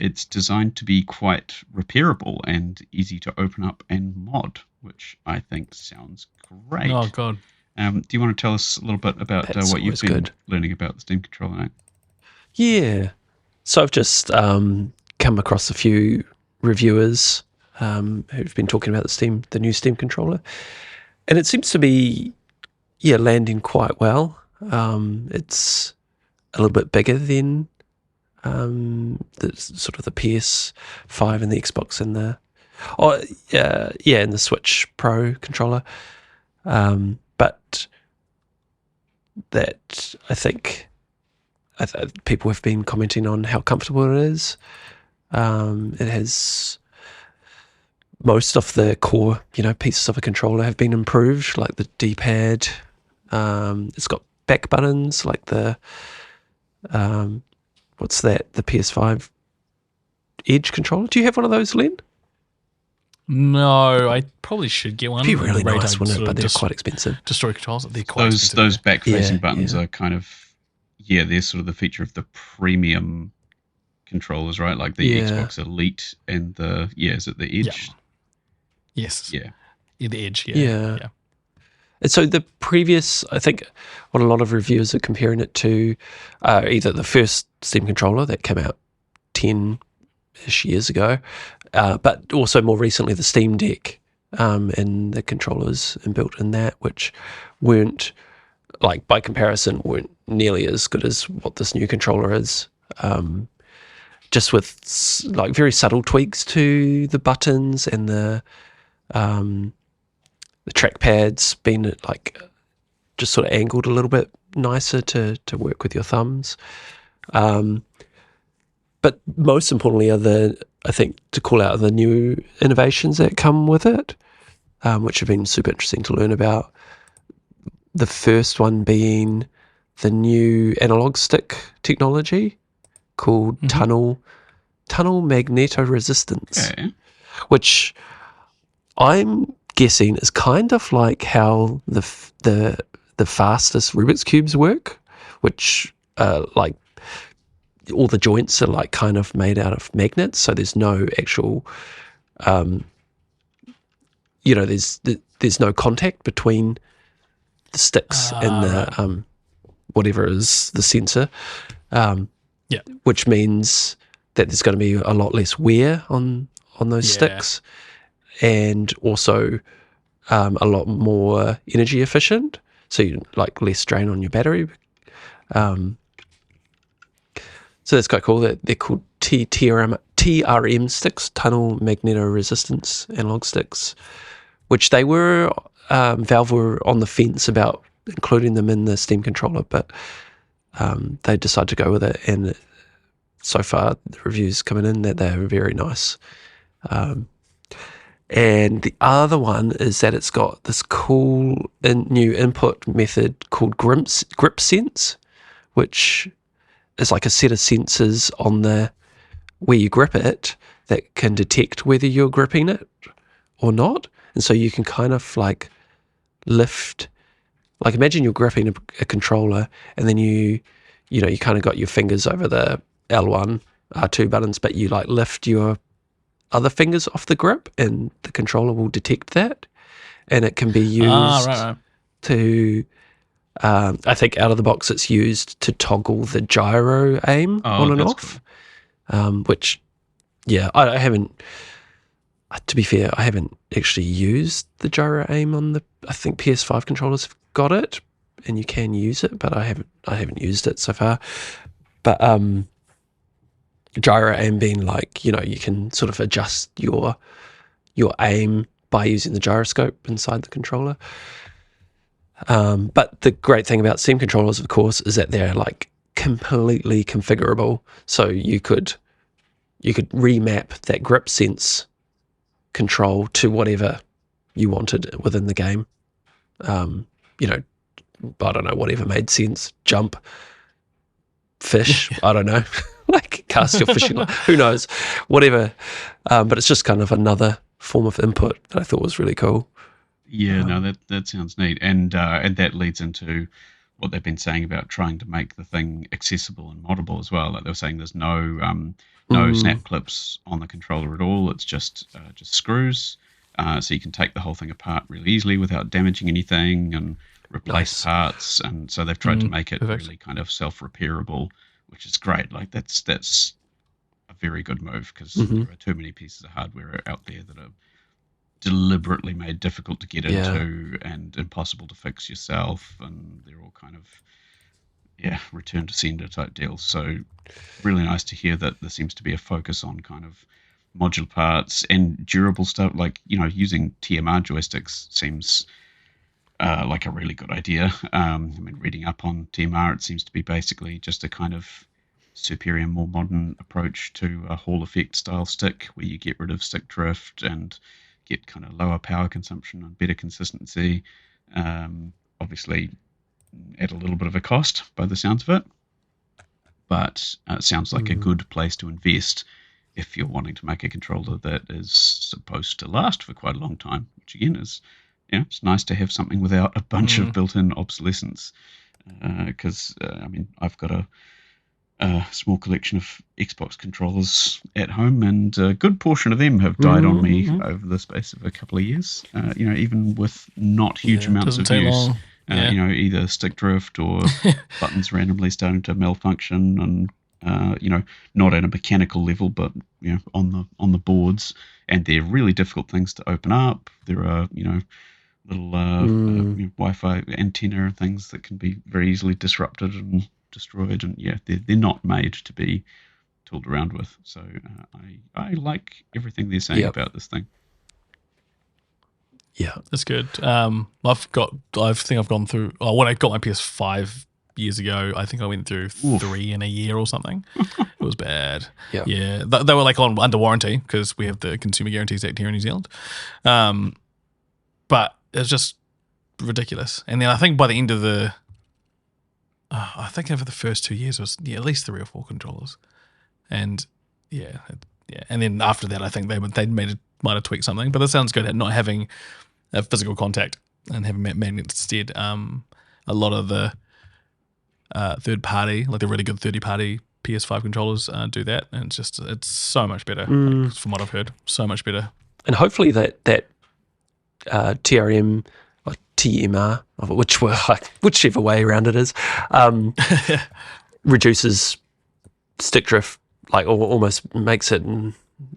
it's designed to be quite repairable and easy to open up and mod, which I think sounds great. Oh, God. Do you want to tell us a little bit about what you've been learning about the Steam controller, Nate? Yeah. So I've just come across a few reviewers who've been talking about the new Steam controller, and it seems to be landing quite well. It's a little bit bigger than the sort of the PS5 and the Xbox and the and the Switch Pro controller, but that I think people have been commenting on how comfortable it is. It has most of the core, pieces of a controller have been improved, like the D-pad. It's got back buttons, like the what's that? The PS5 Edge controller. Do you have one of those, Len? No, I probably should get one. It'd be really nice, wouldn't it? But they're quite expensive. Destroy controls, they're quite expensive. Those back-facing buttons are kind of, they're sort of the feature of the premium controllers, right? Like the Xbox Elite and the, is it the Edge? Yes. Yeah. The Edge, yeah. And so the previous, I think what a lot of reviewers are comparing it to either the first Steam controller that came out 10-ish years ago, but also more recently the Steam Deck and the controllers inbuilt in that, which weren't, like by comparison, weren't nearly as good as what this new controller is. Just with like very subtle tweaks to the buttons and the trackpad's been like just sort of angled a little bit nicer to work with your thumbs. But most importantly are the I think, to call out the new innovations that come with it, which have been super interesting to learn about. The first one being the new analog stick technology called tunnel magnetoresistance, which I'm guessing is kind of like how the fastest Rubik's cubes work, which like all the joints are like kind of made out of magnets, so there's no actual there's no contact between the sticks and the whatever is the sensor, which means that there's going to be a lot less wear on those sticks, and also a lot more energy efficient, so you like less strain on your battery. So that's quite cool. They're called TRM sticks, tunnel magnetoresistance analog sticks, which they were, Valve were on the fence about including them in the Steam controller, but they decided to go with it, and so far the reviews coming in that they're very nice. And the other one is that it's got this cool new input method called grip sense, which is like a set of sensors on the where you grip it that can detect whether you're gripping it or not. And so you can kind of like lift, like imagine you're gripping a controller, and then you kind of got your fingers over the L1, R2 buttons, but you like lift your other fingers off the grip, and the controller will detect that, and it can be used to I think out of the box it's used to toggle the gyro aim on and off, cool. Which I haven't, to be fair, I haven't actually used the gyro aim on the, I think PS5 controllers have got it and you can use it, but I haven't used it so far. But gyro aim being like, you can sort of adjust your aim by using the gyroscope inside the controller. But the great thing about Steam controllers, of course, is that they're like completely configurable. So you could remap that grip sense control to whatever you wanted within the game. I don't know, whatever made sense. Jump, fish, I don't know, like cast your fishing line, who knows, whatever. But it's just kind of another form of input that I thought was really cool. Yeah, no, that sounds neat, and that leads into what they've been saying about trying to make the thing accessible and moddable as well. Like they were saying, there's no snap clips on the controller at all. It's just screws, so you can take the whole thing apart really easily without damaging anything and replace parts. And so they've tried to make it really kind of self-repairable, which is great. Like that's a very good move, because there are too many pieces of hardware out there that are deliberately made difficult to get into and impossible to fix yourself, and they're all kind of return to sender type deals. So really nice to hear that there seems to be a focus on kind of modular parts and durable stuff, like using TMR joysticks seems like a really good idea. I mean, reading up on TMR, it seems to be basically just a kind of superior, more modern approach to a Hall effect style stick, where you get rid of stick drift and get kind of lower power consumption and better consistency. Obviously, at a little bit of a cost by the sounds of it, but it sounds like a good place to invest if you're wanting to make a controller that is supposed to last for quite a long time, which again is, it's nice to have something without a bunch of built-in obsolescence. Because, I mean, I've got a small collection of Xbox controllers at home, and a good portion of them have died on me over the space of a couple of years. Even with not huge amounts of use. Either stick drift or buttons randomly starting to malfunction, and not at a mechanical level, but on the boards, and they're really difficult things to open up. There are little Wi-Fi antenna things that can be very easily disrupted and destroyed, and they're not made to be tooled around with. So I like everything they're saying about this thing. Yeah, that's good. I think I've gone through when I got my PS5 years ago. I think I went through 3 in a year or something. It was bad. Yeah. Yeah. They were like under warranty because we have the Consumer Guarantees Act here in New Zealand. But it was just ridiculous. And then I think by the end of I think over the first 2 years it was at least 3 or 4 controllers. And yeah. And then after that, I think they might have tweaked something. But that sounds good at not having a physical contact and having magnets instead. A lot of the third party, like the really good 30-party PS5 controllers do that, and it's so much better. Like, from what I've heard, so much better. And hopefully that TRM or TMR, whichever way around it is, reduces stick drift, like almost makes it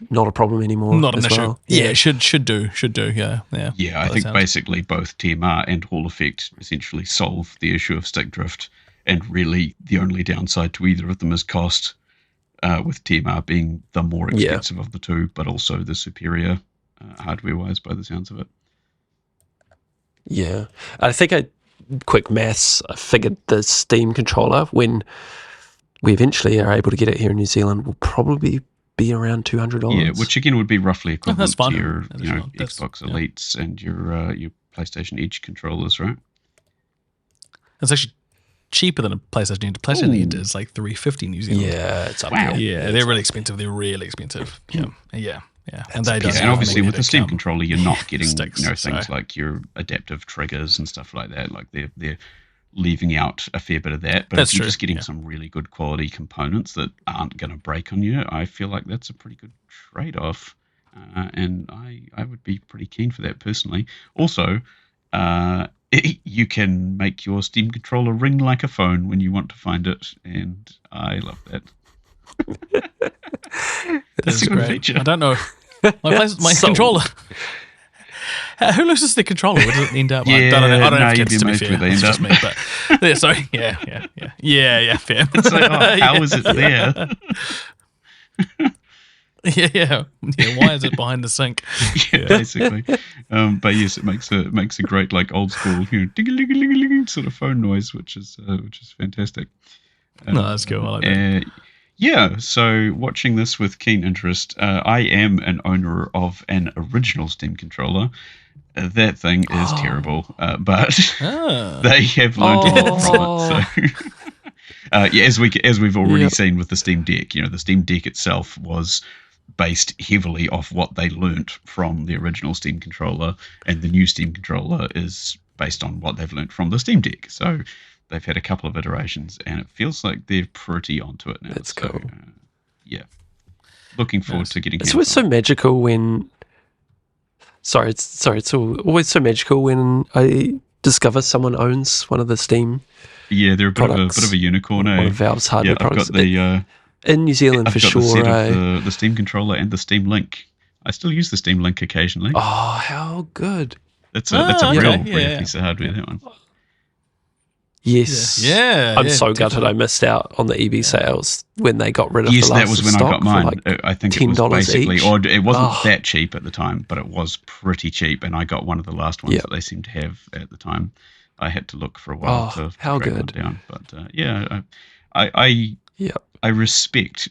not a problem anymore. Not an issue. Well. Yeah, should do. Yeah. Yeah, I think basically both TMR and Hall Effect essentially solve the issue of stick drift, and really the only downside to either of them is cost, with TMR being the more expensive of the two, but also the superior hardware-wise by the sounds of it. Yeah. I think quick maths, I figured the Steam controller, when we eventually are able to get it here in New Zealand, will probably be around $200. Yeah, which again would be roughly equivalent to your That's Xbox Elites and your PlayStation Edge controllers, right? It's actually cheaper than a PlayStation Edge. PlayStation Edge is like $350 New Zealand. Yeah, it's up Wow. there. Yeah, they're really expensive. They're really expensive. Yeah. And they don't. And obviously with the Steam controller, you're not getting sticks, things like your adaptive triggers and stuff like that. Like they're leaving out a fair bit of that. But That's if you're true, just getting some really good quality components that aren't going to break on you, I feel like that's a pretty good trade-off. And I would be pretty keen for that personally. Also, you can make your Steam controller ring like a phone when you want to find it, and I love that. That's a good great. feature. I don't know. My controller. Who loses the controller? Where does it end up? I don't know if kids, to be fair. It's just me. But yeah, sorry. Yeah. Fair. It's like, how is it there? Yeah. Why is it behind the sink? Yeah, basically. But yes, it makes a great like old school, ding-a-ling-a-ling-a-ling sort of phone noise, which is fantastic. No, that's cool. I like that. Yeah, so watching this with keen interest, I am an owner of an original Steam controller. That thing is terrible, but they have learned a lot from it. So, as we've already seen with the Steam Deck, the Steam Deck itself was based heavily off what they learnt from the original Steam controller, and the new Steam controller is based on what they've learnt from the Steam Deck. So they've had a couple of iterations, and it feels like they're pretty onto it now. That's cool. Yeah. Looking forward to getting It's always so magical when... Sorry, it's always so magical when I discover someone owns one of the Steam Yeah, they're a bit products, of a unicorn, one of Valve's hardware products. I've got the... in New Zealand, I've for got sure. the set of the Steam controller and the Steam Link. I still use the Steam Link occasionally. Oh, how good. That's a real piece of hardware, that one. Yes. Yeah. I'm so gutted I missed out on the EB sales when they got rid of the last that was when I got mine. Like I think it was basically, each. or it wasn't that cheap at the time, but it was pretty cheap, and I got one of the last ones that they seemed to have at the time. I had to look for a while to track one down, but I respect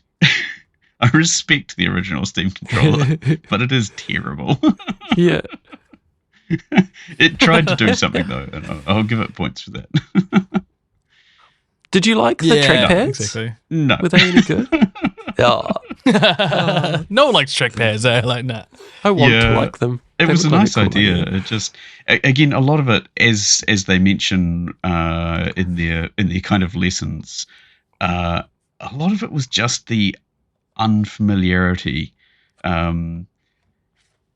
I respect the original Steam controller, but it is terrible. Yeah. It tried to do something though, and I'll give it points for that. Did you like the trackpads? Exactly. No. Were they any good? No one likes trackpads. Like that. I want to like them. It was a nice cool idea. It just, again, a lot of it, as they mention in their kind of lessons, a lot of it was just the unfamiliarity.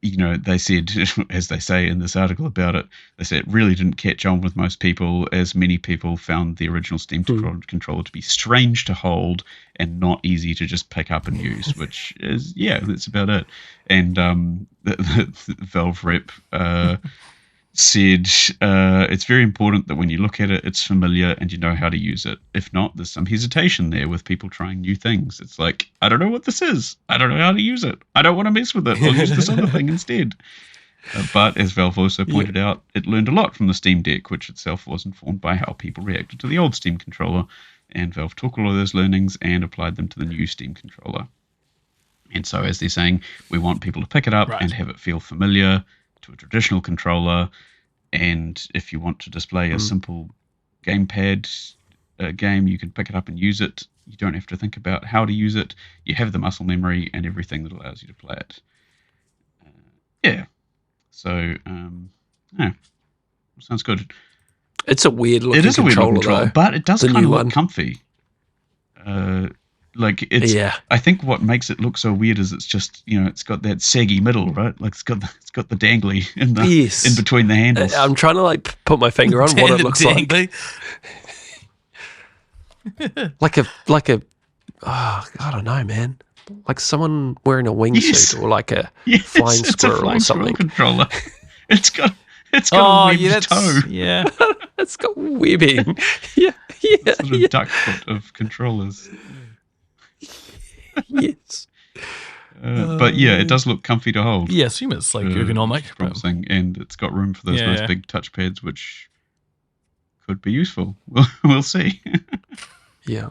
They said, as they say in this article about it, they said it really didn't catch on with most people, as many people found the original Steam controller to be strange to hold and not easy to just pick up and use, which is, that's about it. And the Valve rep said it's very important that when you look at it, it's familiar and you know how to use it. If not, there's some hesitation there with people trying new things. It's like, I don't know what this is. I don't know how to use it. I don't want to mess with it. I'll use this other thing instead. But as Valve also pointed out, it learned a lot from the Steam Deck, which itself was informed by how people reacted to the old Steam controller. And Valve took all of those learnings and applied them to the new Steam controller. And so, as they're saying, we want people to pick it up and have it feel familiar to a traditional controller. And if you want to display a simple gamepad game, you can pick it up and use it. You don't have to think about how to use it. You have the muscle memory and everything that allows you to play it. So, sounds good. It's a weird looking controller. It is a weird looking controller, but it does kind of look comfy. I think what makes it look so weird is it's just, it's got that saggy middle, right? Like it's got the dangly in between the handles. I'm trying to put my finger on what it looks like. like a I don't know, man. Like someone wearing a wingsuit or like a flying squirrel or something. Controller. It's got a webbed toe. Yeah. It's got webbing. Yeah. Sort of duck foot of controllers. Yes. But it does look comfy to hold. Yeah, I assume it's like ergonomic. Promising, and it's got room for those nice big touchpads, which could be useful. We'll see. Yeah.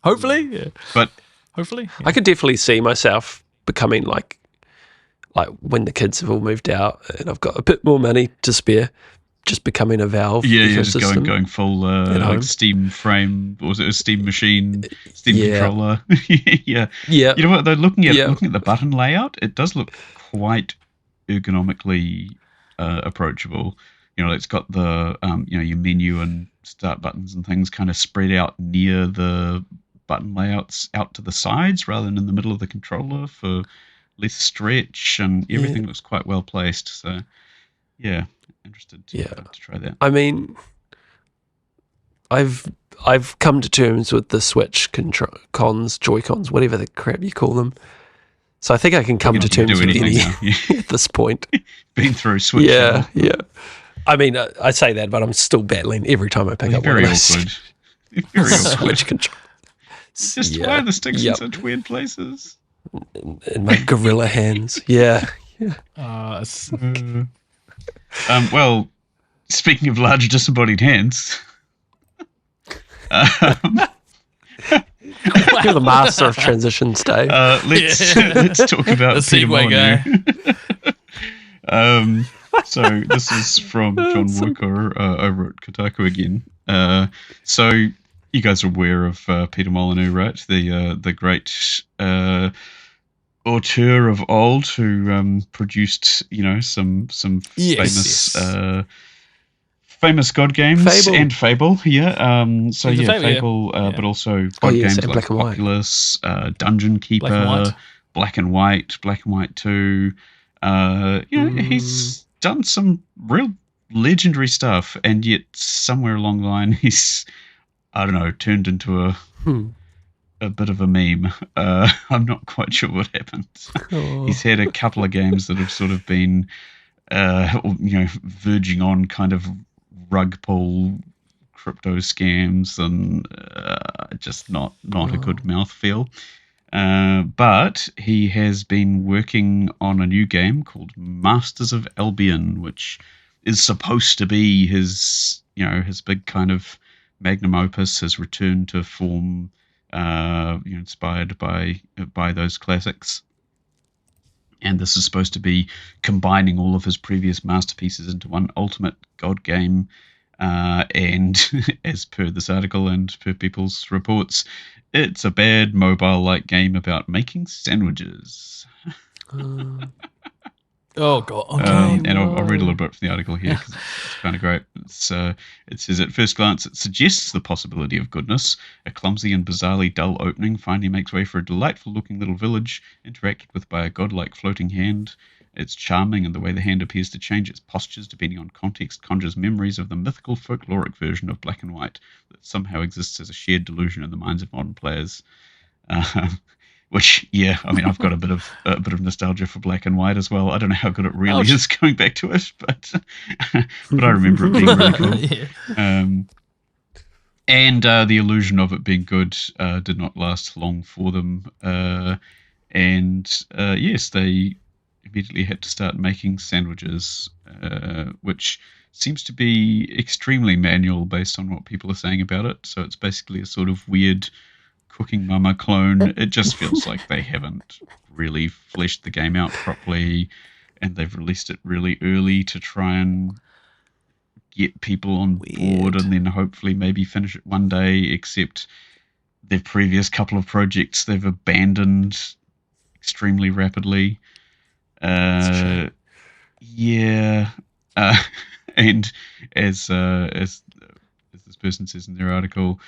Hopefully. Yeah. But hopefully. I could definitely see myself becoming like when the kids have all moved out and I've got a bit more money to spare, just becoming a Valve ecosystem. Just going full like Steam frame, or was it a Steam machine, Steam controller? Yeah. You know what? Though looking at the button layout, it does look quite ergonomically approachable. It's got the your menu and start buttons and things kind of spread out near the button layouts out to the sides rather than in the middle of the controller for less stretch, and everything looks quite well placed. So, interested to try that. I mean, I've come to terms with the Switch Joy-Cons, whatever the crap you call them. So I think I can come to terms with any at this point. Been through Switch. Yeah. I mean, I say that, but I'm still battling every time I pick up one of those. Very awkward. Switch control. Just why are the sticks in such weird places? In my gorilla hands. Yeah. Well, speaking of large disembodied hands, you're the master of transitions, Dave. Let's talk about Peter Molyneux. So this is from Dawnwalker over at Kotaku again. So you guys are aware of Peter Molyneux, right? The great auteur of old who produced some famous God games and Fable. Fable, but also God games like Populous, Dungeon Keeper, Black and White 2. He's done some real legendary stuff, and yet somewhere along the line he's, I don't know, turned into a bit of a meme. I'm not quite sure what happened. He's had a couple of games that have sort of been, verging on kind of rug pull crypto scams and just not a good mouthfeel. But he has been working on a new game called Masters of Albion, which is supposed to be his big kind of magnum opus, his return to form, inspired by those classics. And this is supposed to be combining all of his previous masterpieces into one ultimate God game. And as per this article and per people's reports, it's a bad mobile-like game about making sandwiches. Oh, God. Okay. And I'll read a little bit from the article here because it's kind of great. It says, at first glance, it suggests the possibility of goodness. A clumsy and bizarrely dull opening finally makes way for a delightful-looking little village interacted with by a godlike floating hand. It's charming, and the way the hand appears to change its postures depending on context conjures memories of the mythical folkloric version of Black and White that somehow exists as a shared delusion in the minds of modern players. Which, I've got a bit of nostalgia for Black and White as well. I don't know how good it really is going back to it, but I remember it being really cool. And the illusion of it being good did not last long for them. Yes, they immediately had to start making sandwiches, which seems to be extremely manual based on what people are saying about it. So it's basically a sort of weird Cooking Mama clone. It just feels like they haven't really fleshed the game out properly, and they've released it really early to try and get people on board, and then hopefully maybe finish it one day, except their previous couple of projects they've abandoned extremely rapidly. Yeah. And as this person says in their article,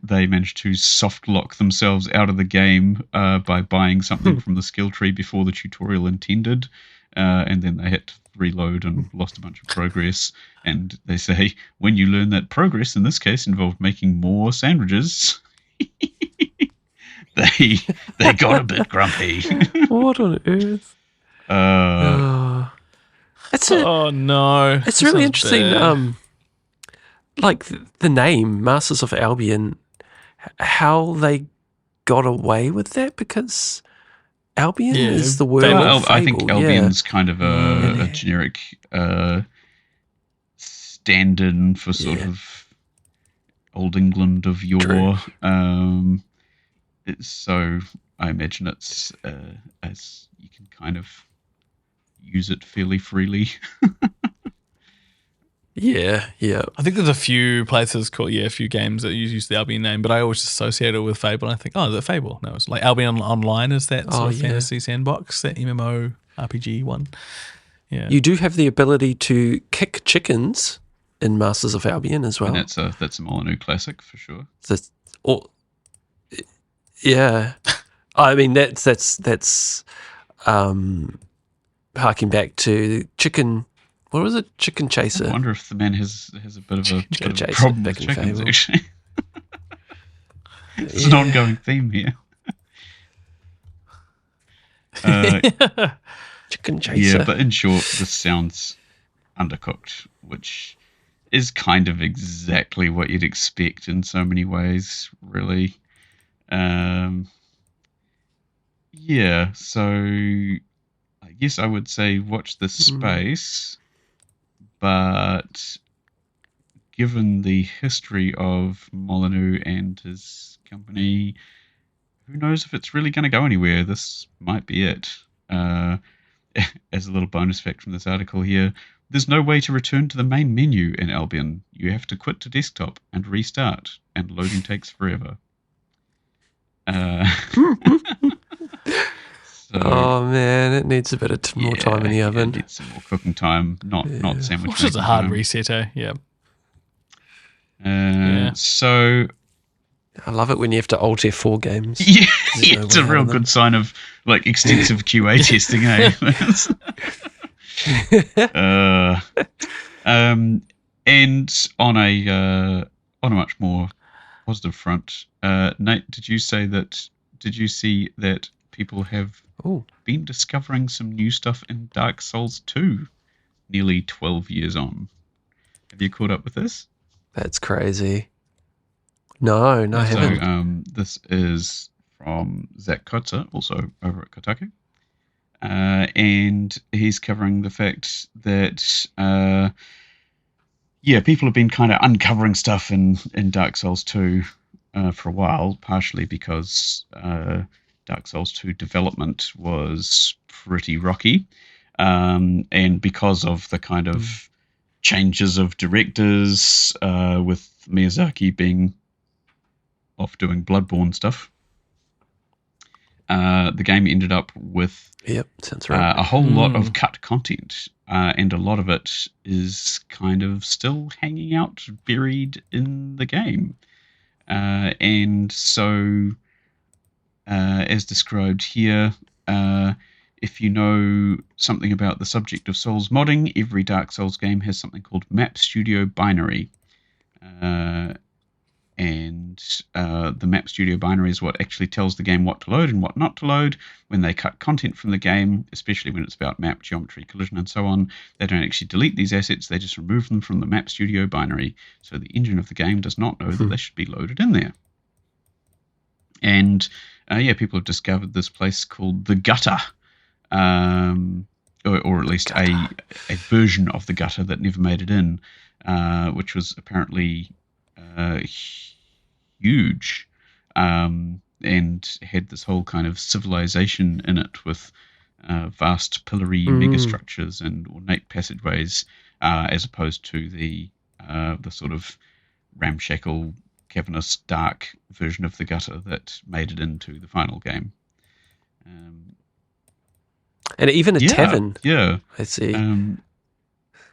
they managed to soft lock themselves out of the game by buying something from the skill tree before the tutorial intended, and then they had to reload and lost a bunch of progress. And they say, when you learn that progress in this case involved making more sandwiches, they got a bit grumpy. What on earth? It's really interesting. Bad. Like the name Masters of Albion, how they got away with that, because Albion is the word. I think Albion's kind of a generic stand-in for sort of Old England of yore. So I imagine it's as you can kind of use it fairly freely. Yeah. I think there's a few places a few games that use the Albion name, but I always associate it with Fable. And I think, is it Fable? No, it's like Albion Online is that sort of fantasy sandbox, that MMO RPG one. Yeah. You do have the ability to kick chickens in Masters of Albion as well. And that's a Molyneux classic for sure. Yeah. I mean, that's harking back to Chicken. What was it? Chicken Chaser. I wonder if the man has a bit of a problem with chickens, actually. It's an ongoing theme here. Chicken Chaser. Yeah, but in short, this sounds undercooked, which is kind of exactly what you'd expect in so many ways, really. So I guess I would say watch this space. But given the history of Molyneux and his company, who knows if it's really going to go anywhere? This might be it. As a little bonus fact from this article here, there's no way to return to the main menu in Albion. You have to quit to desktop and restart, and loading takes forever. Oh man, it needs a bit of more time in the oven. It needs some more cooking time, not sandwich. Which is a hard reset, yeah. So I love it when you have to alt F4 games. Yeah, it's a real good sign of like extensive QA testing, and on a much more positive front, Nate, did you see that people have been discovering some new stuff in Dark Souls 2 nearly 12 years on? Have you caught up with this? That's crazy. No, I haven't. So this is from Zach Kotzer, also over at Kotaku. And he's covering the fact that people have been kind of uncovering stuff in Dark Souls 2 for a while, partially because Dark Souls 2 development was pretty rocky, and because of the kind of changes of directors, with Miyazaki being off doing Bloodborne stuff, the game ended up with sounds right. a whole lot of cut content, and a lot of it is kind of still hanging out, buried in the game. And so, as described here, if you know something about the subject of Souls modding, every Dark Souls game has something called Map Studio Binary. And the Map Studio Binary is what actually tells the game what to load and what not to load. When they cut content from the game, especially when it's about map, geometry, collision, and so on, they don't actually delete these assets, they just remove them from the Map Studio Binary. So the engine of the game does not know that they should be loaded in there. And people have discovered this place called The Gutter, or at least a version of the gutter that never made it in, which was apparently huge, and had this whole kind of civilization in it with vast pillory megastructures and ornate passageways, as opposed to the sort of ramshackle, cavernous, dark version of the gutter that made it into the final game. And even a tavern. Yeah. I see.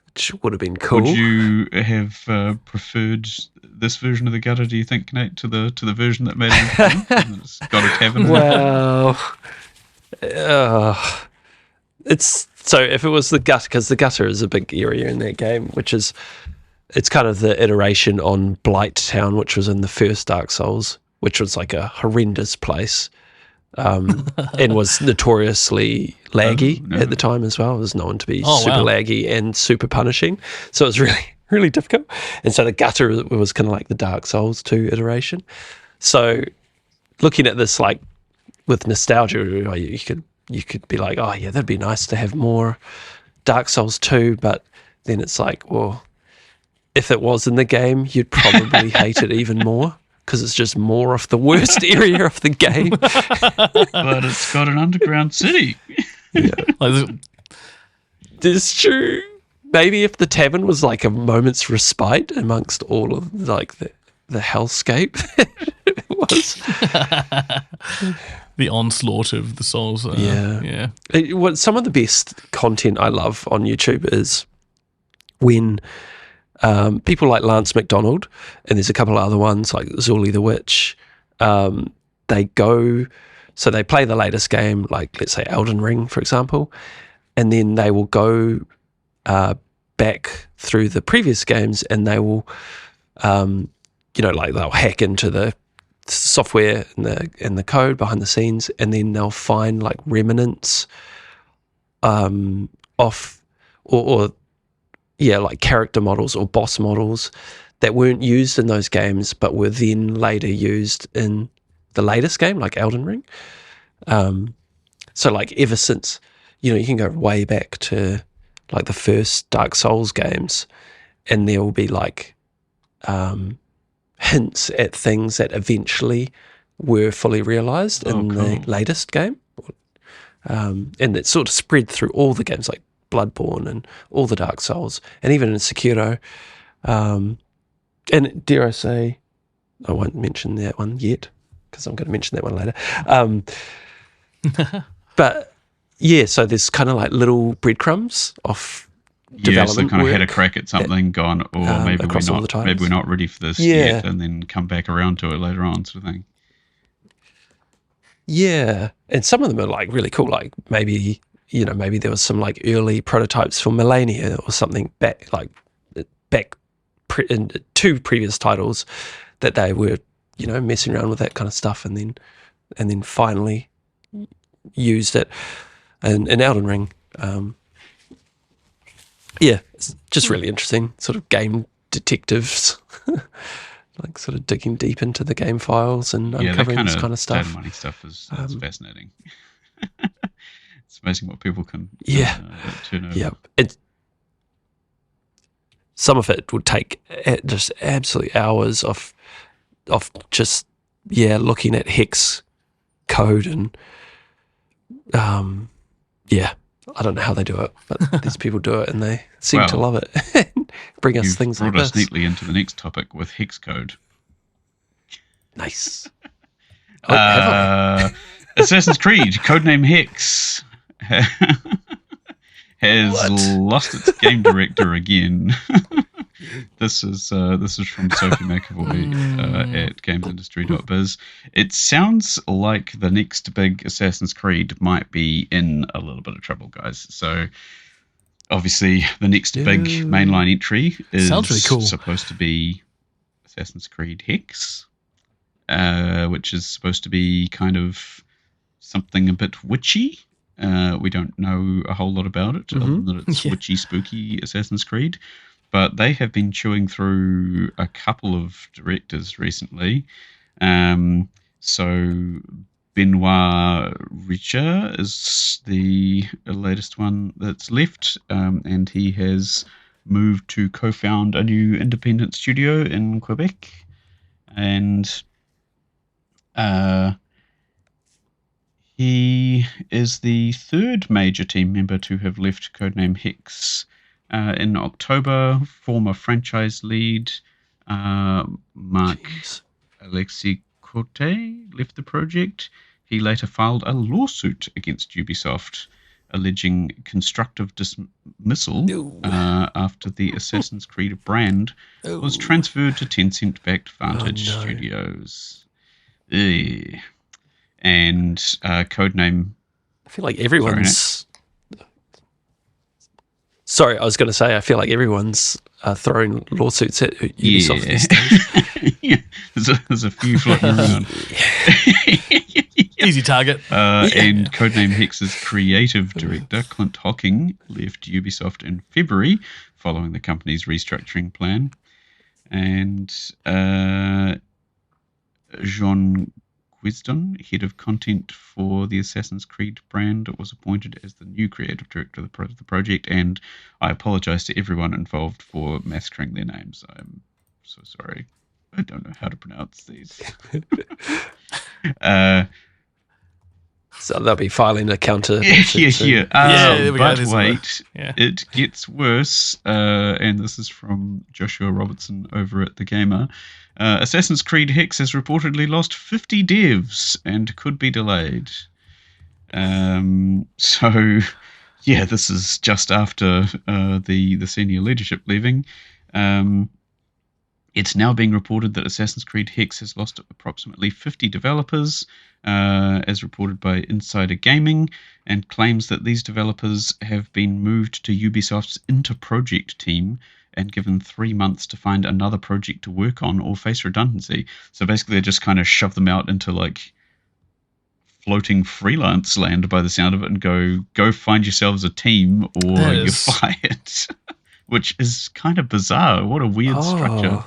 Which would have been cool. Would you have preferred this version of the gutter, do you think, Nate, to the version that made it? It's got a tavern. Well, it's so if it was the gutter, because the gutter is a big area in that game, it's kind of the iteration on Blight Town, which was in the first Dark Souls, which was like a horrendous place. And was notoriously laggy at the time as well. It was known to be super laggy and super punishing. So it was really, really difficult. And so the gutter was kind of like the Dark Souls 2 iteration. So looking at this like with nostalgia, you could be like, oh yeah, that'd be nice to have more Dark Souls 2. But then it's like, well, if it was in the game, you'd probably hate it even more, because it's just more of the worst area of the game. But it's got an underground city. Yeah. It's true. Maybe if the tavern was like a moment's respite amongst all of like the hellscape it was. The onslaught of the souls. Yeah. What some of the best content I love on YouTube is when people like Lance McDonald, and there's a couple of other ones like Zuli the Witch, they play the latest game, like let's say Elden Ring, for example, and then they will go back through the previous games, and they will, like they'll hack into the software and the code behind the scenes, and then they'll find like remnants like character models or boss models that weren't used in those games, but were then later used in the latest game, like Elden Ring. So like ever since, you can go way back to like the first Dark Souls games, and there will be like hints at things that eventually were fully realized in the latest game. And it sort of spread through all the games, like Bloodborne and all the Dark Souls, and even in Sekiro. And dare I say, I won't mention that one yet, because I'm going to mention that one later. But yeah, so there's kind of like little breadcrumbs of development so kind of work had a crack at something, gone, or maybe we're not ready for this yet, and then come back around to it later on, sort of thing. Yeah, and some of them are like really cool, like maybe there was some like early prototypes for Melania or something back in two previous titles that they were, messing around with that kind of stuff, and then finally used it in Elden Ring. It's just really interesting, sort of game detectives, like sort of digging deep into the game files and uncovering this kind of stuff. Data money stuff is fascinating. It's amazing what people can turn over. Yeah. Some of it would take just absolutely hours of just looking at hex code and I don't know how they do it, but these people do it and they seem to love it. Bring us things like this. Brought us neatly into the next topic with hex code. Nice. Assassin's Creed, codename Hex, has lost its game director again. This is from Sophie McAvoy at gamesindustry.biz. It sounds like the next big Assassin's Creed might be in a little bit of trouble, guys. So obviously the next big mainline entry is really cool. Supposed to be Assassin's Creed Hex, which is supposed to be kind of something a bit witchy. We don't know a whole lot about it, other than it's witchy, spooky Assassin's Creed. But they have been chewing through a couple of directors recently. So Benoit Richer is the latest one that's left, and he has moved to co-found a new independent studio in Quebec, and he is the third major team member to have left Codename Hex. In October, former franchise lead Marc Alexis Cote left the project. He later filed a lawsuit against Ubisoft, alleging constructive dismissal after the Assassin's Creed brand was transferred to Tencent-backed Vantage Studios. And Codename... I feel like everyone's... Sorry, I was going to say, I feel like everyone's throwing lawsuits at Ubisoft these days. Yeah, there's a few floating around. Easy target. And Codename Hex's creative director, Clint Hocking, left Ubisoft in February following the company's restructuring plan. And Jean Guisdon, head of content for the Assassin's Creed brand, was appointed as the new creative director of the project, and I apologize to everyone involved for massacring their names. I'm so sorry. I don't know how to pronounce these. So they'll be filing a counter. But wait, it gets worse. And this is from Joshua Robertson over at The Gamer. Assassin's Creed Hex has reportedly lost 50 devs and could be delayed. So, yeah, this is just after the senior leadership leaving. It's now being reported that Assassin's Creed Hex has lost approximately 50 developers, as reported by Insider Gaming, and claims that these developers have been moved to Ubisoft's inter-project team and given 3 months to find another project to work on or face redundancy. So basically they just kind of shove them out into like floating freelance land by the sound of it and go find yourselves a team or you're fired. Which is kind of bizarre. What a weird structure.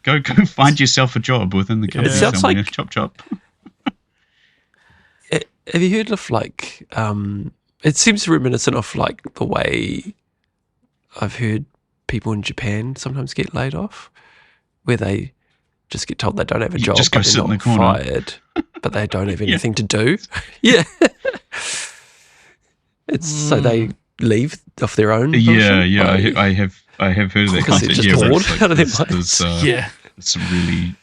Go find yourself a job within the company. It sounds somewhere. like Chop chop. Have you heard of like it seems reminiscent of like the way I've heard people in Japan sometimes get laid off, where they just get told they don't have a job, just go but sit they're in the not corner. fired, but they don't have anything to do. Yeah. It's so they leave off their own. Yeah. I have heard of that because they're concept. just bored Like out of their there's minds. some really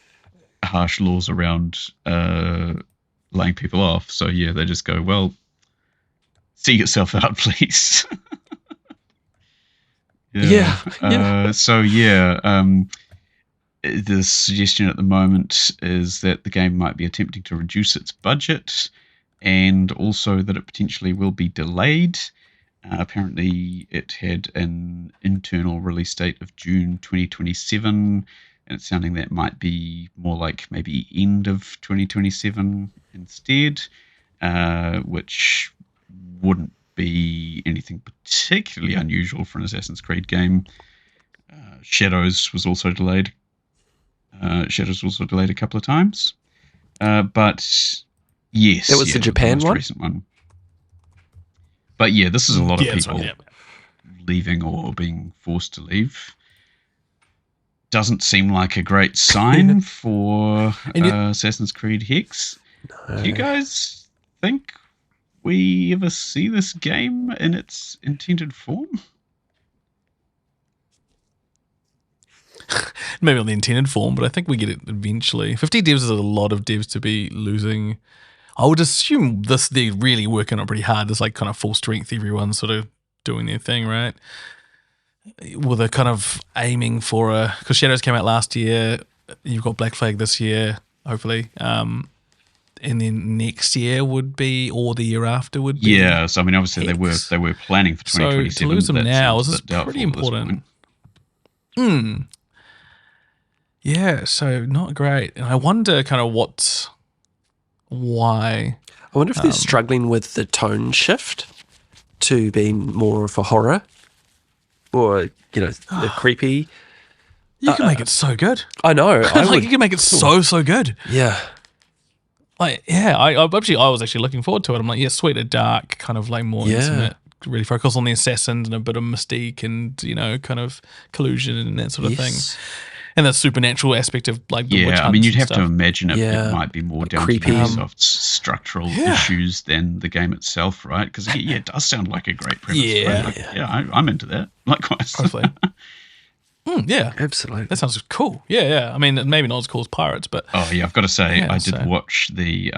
harsh laws around laying people off. So yeah, they just go, well, see yourself out, please. The suggestion at the moment is that the game might be attempting to reduce its budget, and also that it potentially will be delayed. Apparently, it had an internal release date of June 2027, and it's sounding that might be more like maybe end of 2027 instead, which wouldn't be anything particularly unusual for an Assassin's Creed game. Shadows was also delayed. Shadows was also delayed a couple of times. But yes. That was the Japan most one? recent one. But yeah, this is a lot of people leaving or being forced to leave. Doesn't seem like a great sign for Assassin's Creed Hex. No. Do you guys think we ever see this game in its intended form? Maybe on the intended form, but I think we get it eventually. 50 devs is a lot of devs to be losing. I would assume they're really working on it pretty hard. It's like kind of full strength, everyone's sort of doing their thing, right? Well, they're kind of aiming for because Shadows came out last year. You've got Black Flag this year, hopefully. And then next year would be, or the year after would be. Yeah, so I mean, obviously Hex. they were planning for 2027. So to lose them now is pretty important. Yeah, so not great. And I wonder kind of why. I wonder if they're struggling with the tone shift to being more of a horror or, the creepy. You can make it so good. I know. You can make it so good. Yeah. like, yeah, I was actually looking forward to it. I'm like, yeah, sweet, a dark kind of like more intimate, really focus on the assassins and a bit of mystique and kind of collusion and that sort of thing. And the supernatural aspect of like the witch hunts. I mean, you'd have stuff. to imagine it might be more down creepy. to Ubisoft's structural issues than the game itself, right? Because it does sound like a great premise. Right? I'm into that. Likewise. Hopefully. Yeah, absolutely. That sounds cool. Yeah. I mean, maybe not as cool as Pirates, but I've got to say, I did watch the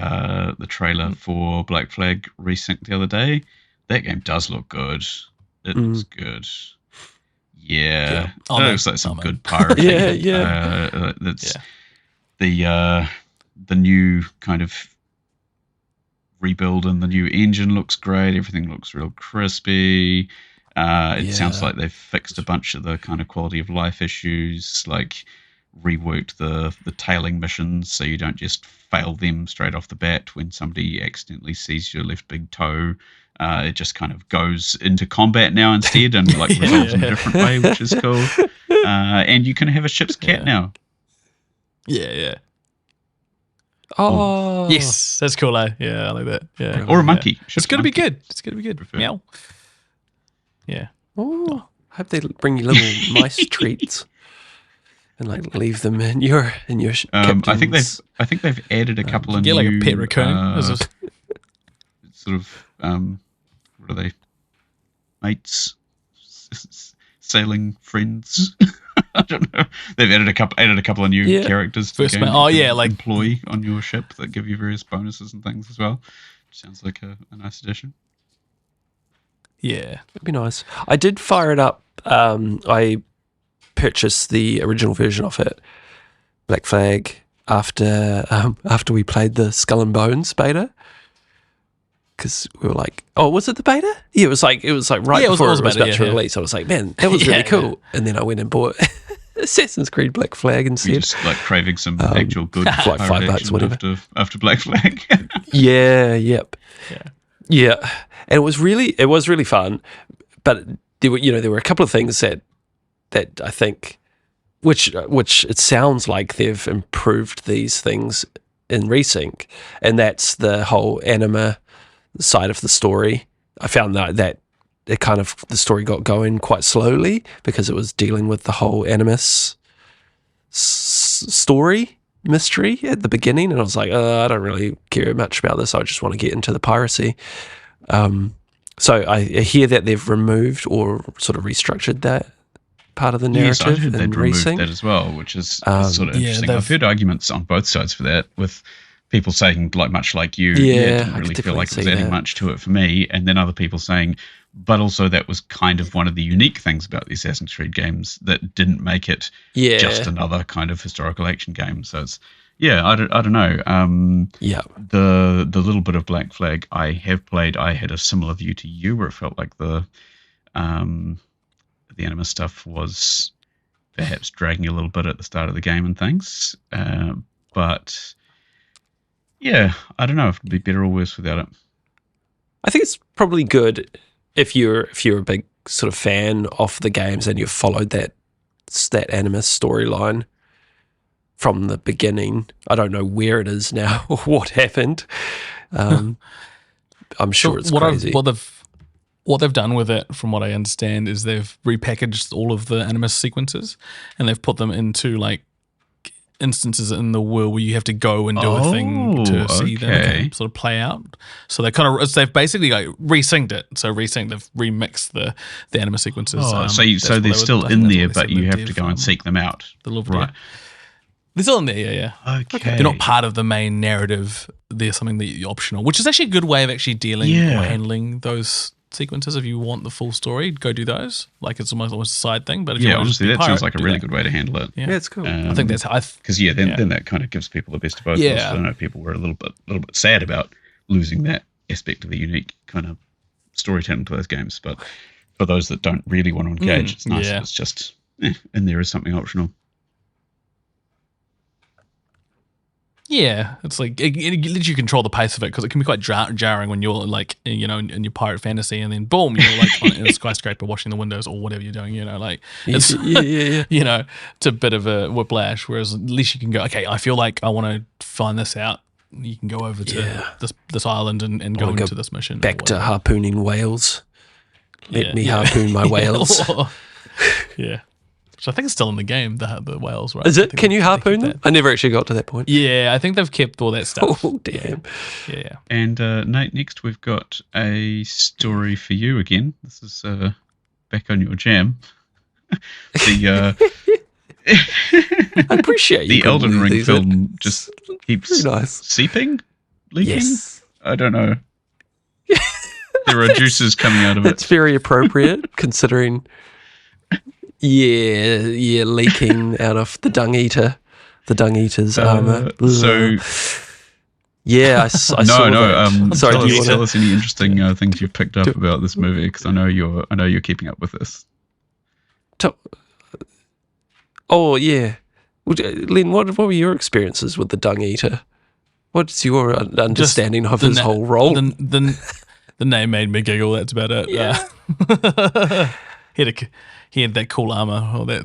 trailer for Black Flag Resync the other day. That game does look good. It looks good. Yeah. It looks like some good pirating. That's the new kind of rebuild and the new engine looks great. Everything looks real crispy. It sounds like they've fixed a bunch of the kind of quality of life issues, like reworked the tailing missions so you don't just fail them straight off the bat when somebody accidentally sees your left big toe. It just kind of goes into combat now instead and like resolves in a different way, which is cool. And you can have a ship's cat now. Yeah. Oh, yes, that's cool. Yeah, I like that. Yeah, or a monkey. It's gonna be good. It's gonna be good. Prefer. Meow. Yeah. Oh, I hope they bring you little mice treats and like leave them in your I think they've added a couple of get new like a pet raccoon. sort of what are they? Mates, sailing friends. I don't know. They've added a couple of new characters to the game. Like employee on your ship that give you various bonuses and things as well. Sounds like a nice addition. Yeah, it'd be nice. I did fire it up. I purchased the original version of it, Black Flag, after we played the Skull and Bones beta. Because we were like, oh, was it the beta? Yeah, it was like right before it was about to release. I was like, man, that was really cool. And then I went and bought Assassin's Creed Black Flag instead. You're just like craving some actual good like $5, whatever. After Black Flag. Yeah. And it was really fun. But there were a couple of things that I think, which it sounds like they've improved these things in Resync, and that's the whole anima side of the story. I found that it kind of, the story got going quite slowly because it was dealing with the whole animus story mystery at the beginning, and I was like, I don't really care much about this. I just want to get into the piracy. So I hear that they've removed or sort of restructured that part of the narrative. Yes, I heard they'd removed that as well, which is sort of interesting. I've heard arguments on both sides for that, with people saying, like, much like you, it didn't really feel like it was adding much to it for me, and then other people saying, but also that was kind of one of the unique things about the Assassin's Creed games that didn't make it just another kind of historical action game. So it's, I don't know. The little bit of Black Flag I have played, I had a similar view to you, where it felt like the anima stuff was perhaps dragging a little bit at the start of the game and things. But yeah, I don't know if it'd be better or worse without it. I think it's probably good if you're a big sort of fan of the games and you've followed that Animus storyline from the beginning. I don't know where it is now or what happened. I'm sure it's crazy. What they've done with it, from what I understand, is they've repackaged all of the Animus sequences and they've put them into like instances in the world where you have to go and do a thing to see them sort of play out. So they've basically like resynced it. So they've remixed the Animus sequences. So they're still in there, but you have to go and seek them out. Right. They're still in there, yeah. Okay. They're not part of the main narrative. They're something that you're optional, which is actually a good way of actually dealing or handling those sequences. If you want the full story, go do those. Like it's almost a side thing. But if you honestly, that sounds like a really good way to handle it. Yeah, it's cool. I think that's how. Because then that kind of gives people the best of both worlds. I know people were a little bit sad about losing that aspect of the unique kind of storytelling to those games. But for those that don't really want to engage, it's nice. It's just in there is something optional. Yeah, it's like it lets you control the pace of it, because it can be quite jarring when you're like, in your pirate fantasy, and then boom, you're like in a skyscraper washing the windows or whatever you're doing. It's it's a bit of a whiplash. Whereas at least you can go, okay, I feel like I want to find this out you can go over to this island and go into this mission. Back to harpooning whales. Let me harpoon my whales. Yeah. Which I think is still in the game, the whales, right? Is it? Can you harpoon them? I never actually got to that point. Yeah, I think they've kept all that stuff. Oh, damn. Yeah. And Nate, next we've got a story for you again. This is back on your jam. I appreciate you. The Elden Ring film just keeps leaking? Yes. I don't know. There are juices coming out of it. That's very appropriate, considering, leaking out of the dung eater's armor. So, I saw that. Sorry, can you tell us any interesting things you've picked up about this movie? Because I know you're keeping up with this. Oh yeah, Len, what were your experiences with the dung eater? What's your understanding of his whole role? The name made me giggle. That's about it. Yeah. He had that cool armor, or that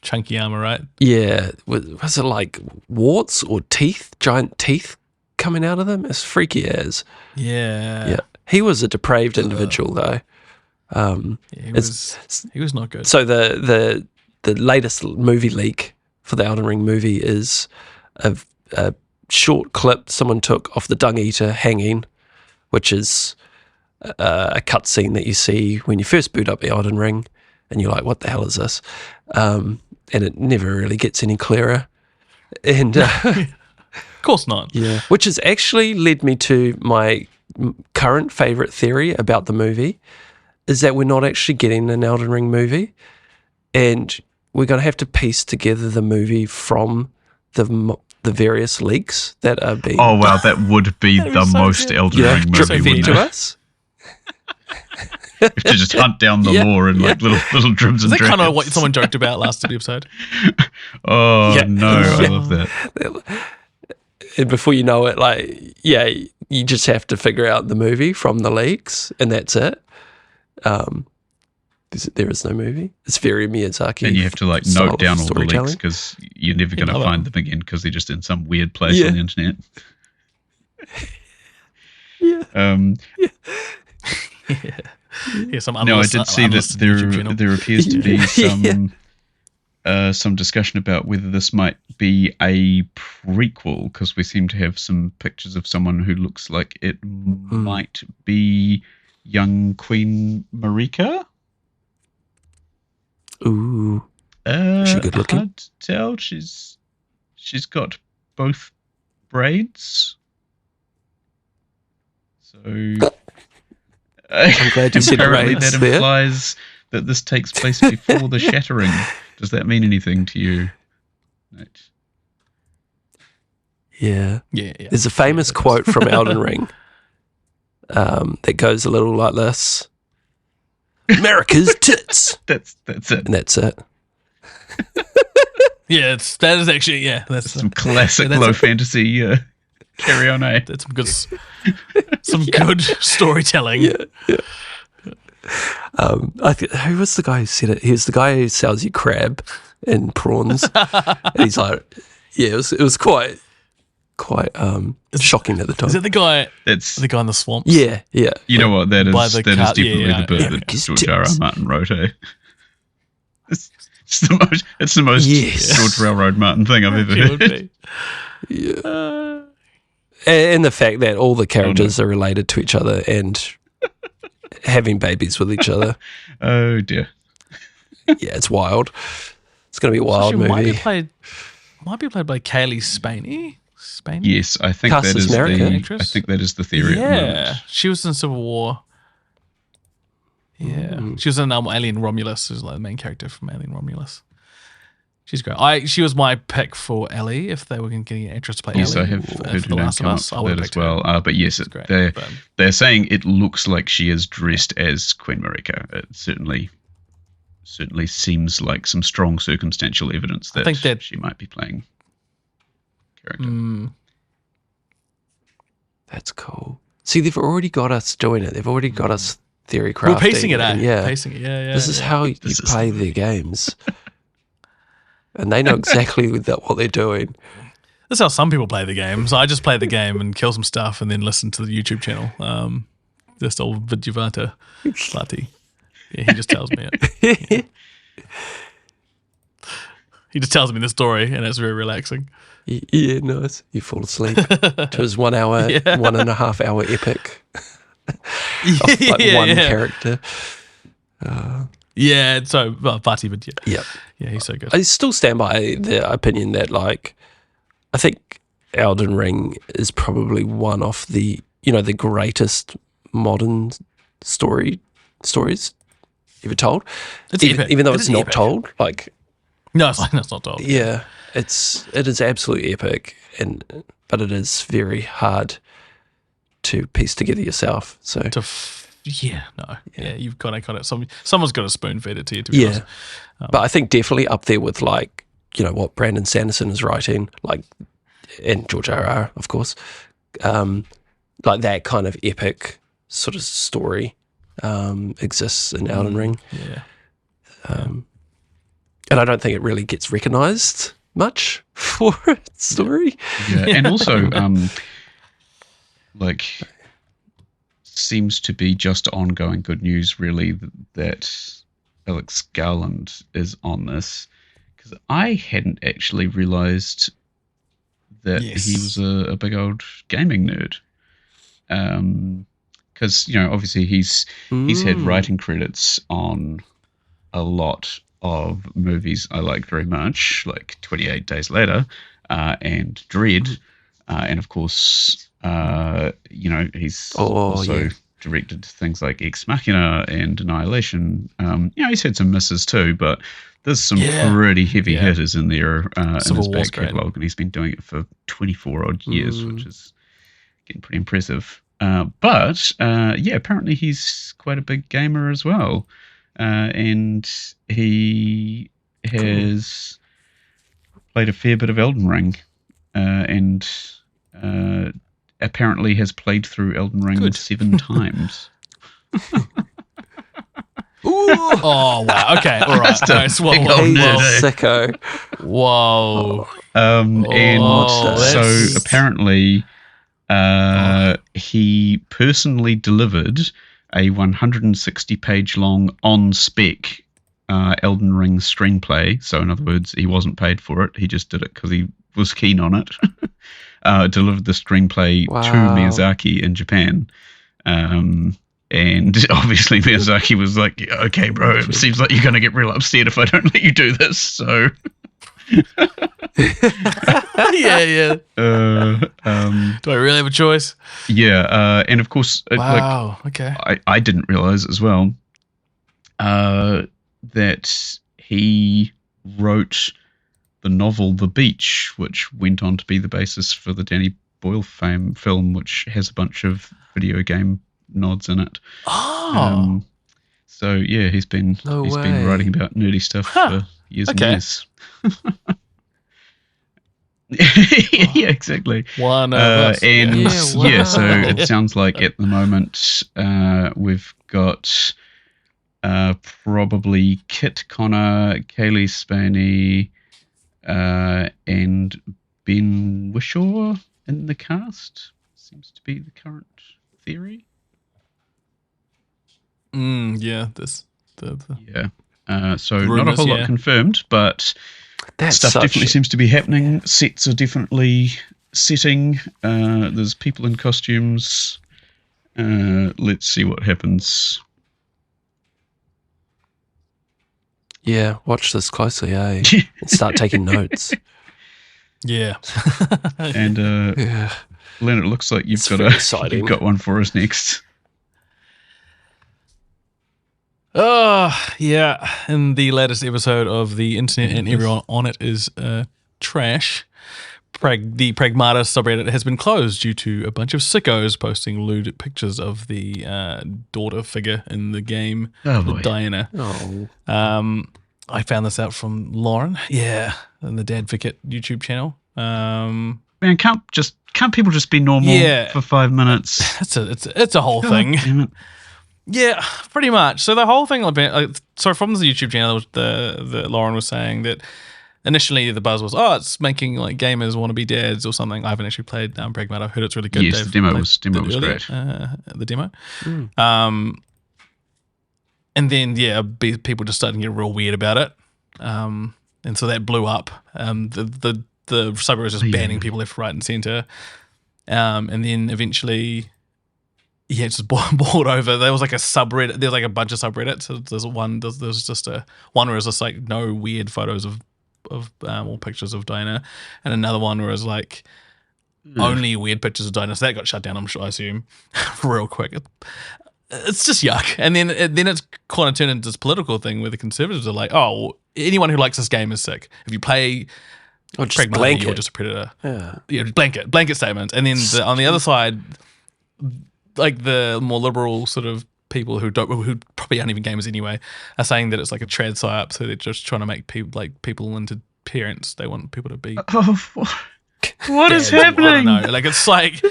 chunky armor, right? Yeah. Was it like warts or teeth, giant teeth coming out of them? It's freaky as. Yeah. Yeah. He was a depraved individual, though. He was not good. So the latest movie leak for the Elden Ring movie is a short clip someone took off the dung eater hanging, which is a cutscene that you see when you first boot up the Elden Ring, and you're like, "What the hell is this?" And it never really gets any clearer. And of course not. Yeah, which has actually led me to my current favorite theory about the movie, is that we're not actually getting an Elden Ring movie, and we're going to have to piece together the movie from the various leaks that are being. Oh wow, that would be the most Elden Ring movie, wouldn't to it? us. You have to just hunt down the lore and like little dribs and dragons. Is that kind of what someone joked about last episode? Oh no, I love that. And before you know it, you just have to figure out the movie from the leaks, and that's it. There is no movie. It's very Miyazaki. And you have to like note down all the leaks because you're never going to find them again because they're just in some weird place on the internet. No, I did see that there appears to be some discussion about whether this might be a prequel, because we seem to have some pictures of someone who looks like it might be young Queen Marika. Ooh, is she good looking? Hard to tell. She's got both braids. So I'm glad you said braids. That implies that this takes place before the shattering. Does that mean anything to you, Nate? Yeah. There's a famous quote from Elden Ring that goes a little like this: "America's tits." That's it. And that's it. That is actually that's some classic low fantasy carry on. That's some good storytelling. Who was the guy who said it? He was the guy who sells you crab and prawns. And he's like, it was quite shocking at the time. Is it the guy? It's the guy in the swamp. Yeah. You know what? That is definitely the bit that George R. R. Martin wrote. It's the most George R. R. Martin thing I've ever heard. Yeah. And the fact that all the characters are related to each other and having babies with each other. Oh dear. Yeah, it's wild. It's going to be a wild movie. Might be played by Kaylee Spaney. Yes, I think that is American. I think that is the theory. Yeah, she was in Civil War. Yeah, she was in Alien Romulus. Who's like the main character from Alien Romulus. She's great. She was my pick for Ellie if they were getting an actress to play Ellie. Yes, I have heard her name come up for that as well. But yes, great, they're saying it looks like she is dressed as Queen Marika. It certainly seems like some strong circumstantial evidence that she might be playing character. That's cool. See, they've already got us doing it. They've already got us theory crafting. We're pacing it, Yeah. Pacing it, yeah. This is how you play their games. And they know exactly what they're doing. That's how some people play the game. So I just play the game and kill some stuff and then listen to the YouTube channel. This old Vidyavata Lati. Yeah, he just tells me it. Yeah. He just tells me the story, and it's very relaxing. Yeah, nice. You fall asleep to his 1 hour, 1.5 hour epic of one character. Yeah, so Vati, but yeah, he's so good. I still stand by the opinion that, like, I think Elden Ring is probably one of the the greatest modern stories ever told. It's even though it's not epic. Told, like. No, it's not told. Yeah, it is absolutely epic, but it is very hard to piece together yourself. So you've got to kind of someone's got to spoon feed it to you. To be honest. But I think definitely up there with, like, what Brandon Sanderson is writing, like, and George R.R. of course, like that kind of epic sort of story exists in Elden Ring. Yeah. And I don't think it really gets recognised much for its story. Yeah, and also, like, seems to be just ongoing good news, really, that Alex Garland is on this, because I hadn't actually realised that he was a big old gaming nerd. Because obviously he's had writing credits on a lot of movies I like very much, like 28 Days Later and Dread, and of course he's also directed things like Ex Machina and Annihilation. He's had some misses too, but there's some pretty heavy hitters in there in his back catalogue, and he's been doing it for 24 odd years, which is getting pretty impressive. But apparently he's quite a big gamer as well. And he has played a fair bit of Elden Ring, and apparently has played through Elden Ring 7 times. Ooh. Oh, wow. Okay, all right. He's sicko. Whoa. And so apparently he personally delivered a 160-page long on-spec Elden Ring screenplay. So in other words, he wasn't paid for it. He just did it because he was keen on it. Delivered the screenplay to Miyazaki in Japan. And obviously Miyazaki was like, okay, bro, it seems like you're going to get real upset if I don't let you do this. So... yeah. Do I really have a choice? Yeah, and of course, okay. I didn't realize as well that he wrote the novel The Beach, which went on to be the basis for the Danny Boyle film, which has a bunch of video game nods in it. Oh. So yeah, he's been writing about nerdy stuff for years and years. Yeah, exactly. One of us. So it sounds like at the moment we've got probably Kit Connor, Kaylee Spaney, and Ben Whishaw in the cast. Seems to be the current theory. So rumors, not a whole lot confirmed, but stuff definitely seems to be happening. Sets are definitely setting. There's people in costumes. Let's see what happens. Yeah, watch this closely, eh? And start taking notes. Yeah. And Len, it looks like you've got one for us next. Oh, yeah. In the latest episode of the internet and everyone on it is trash, the Pragmata subreddit has been closed due to a bunch of sickos posting lewd pictures of the daughter figure in the game, Diana. Oh. I found this out from Lauren, in the Dadvocate YouTube channel. Man, can't people just be normal for 5 minutes? It's a whole thing. Damn it. Yeah, pretty much. So the whole thing, from the YouTube channel, the Lauren was saying that initially the buzz was, oh, it's making like gamers want to be dads or something. I haven't actually played Pragmata. I've heard it's really good. Yes, the demo was earlier, great. The demo. And then, people just started to get real weird about it. And so that blew up. The subreddit was just banning people left, right, and center. And then eventually, it's just boiled over. There was like a subreddit. There's like a bunch of subreddits. So there's just one where it's just like no weird photos of or pictures of Diana, and another one where it's like only weird pictures of Diana. So that got shut down, I assume, real quick. It's just yuck. And then it's kind of turned into this political thing where the conservatives are like, oh, anyone who likes this game is sick. If you play Pragmata, you're just a predator. Yeah, blanket statements. And then on the other side, like the more liberal sort of people who probably aren't even gamers anyway, are saying that it's like a trad psyop, so they're just trying to make people into parents. They want people to be. What is happening? I don't know. Like it's like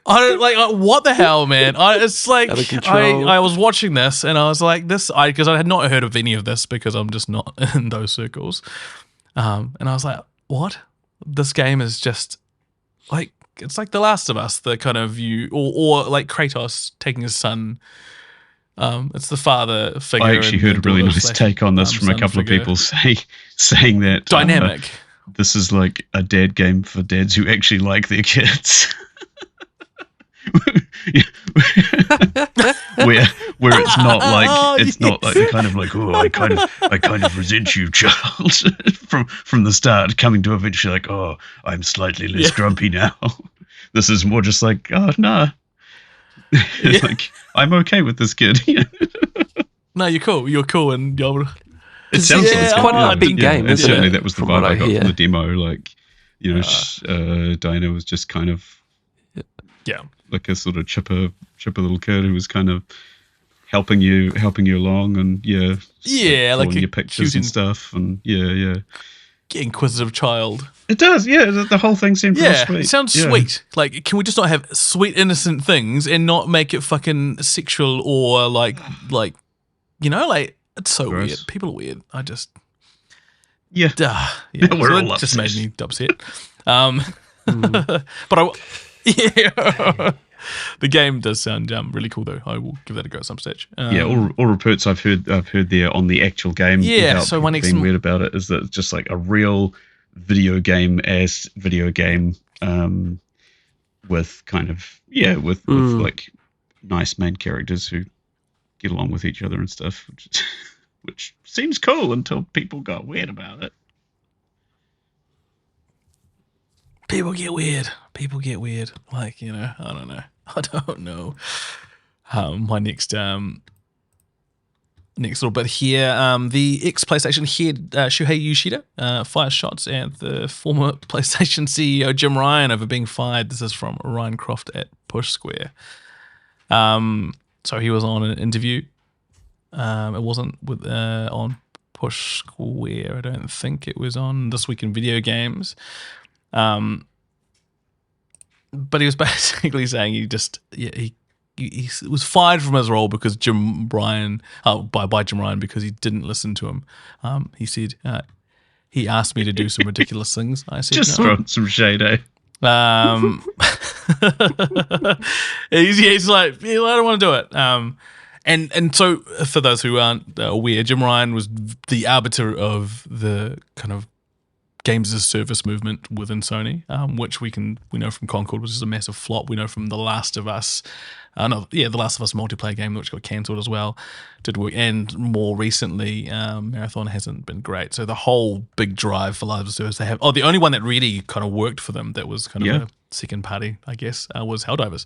I don't like what the hell, man. It's like I was watching this and I was like because I had not heard of any of this because I'm just not in those circles. And I was like, what? This game is just like it's like The Last of Us, the kind of view, or like Kratos taking his son. It's the father figure. I actually heard a really nice take on this from a couple of people saying that dynamic. This is like a dad game for dads who actually like their kids. where it's not like not like kind of like, oh, I kind of resent you, child, from the start, coming to eventually like, oh, I'm slightly less grumpy now. This is more just like, oh no, like I'm okay with this kid. No, you're cool, and you're. It sounds like it's quite a big game, and isn't certainly it? That was the From vibe what I I got hear. from the demo. Like, Diana was just kind of like a sort of chipper little kid who was kind of helping you along, and like your pictures and stuff, and inquisitive child. It does, the whole thing seemed pretty sweet. It sounds sweet. Like, can we just not have sweet innocent things and not make it fucking sexual or like it's so Gross. weird. People are weird. I just we're so all it just upset. made me upset. But the game does sound really cool though. I will give that a go at some stage. All reports I've heard there on the actual game. So my next being weird about it is that it's just like a real video game with kind of with like nice main characters who get along with each other and stuff, which seems cool until people got weird about it. People get weird. Like, I don't know. My next little bit here. The ex-PlayStation head, Shuhei Yoshida, fires shots at the former PlayStation CEO, Jim Ryan, over being fired. This is from Ryan Croft at Push Square. So he was on an interview. It wasn't on Push Square. I don't think it was on This Week in Video Games. But he was basically saying he was fired from his role because by Jim Ryan because he didn't listen to him. He said he asked me to do some ridiculous things. I said just no. throwing some shade, eh? He's like, I don't want to do it. And so for those who aren't aware, Jim Ryan was the arbiter of the kind of games as a service movement within Sony, which we know from Concord, which is a massive flop. We know from The Last of Us, The Last of Us multiplayer game, which got cancelled as well, did work. And more recently, Marathon hasn't been great. So the whole big drive for live service they have, the only one that really kind of worked for them that was kind of a second party, I guess, was Helldivers.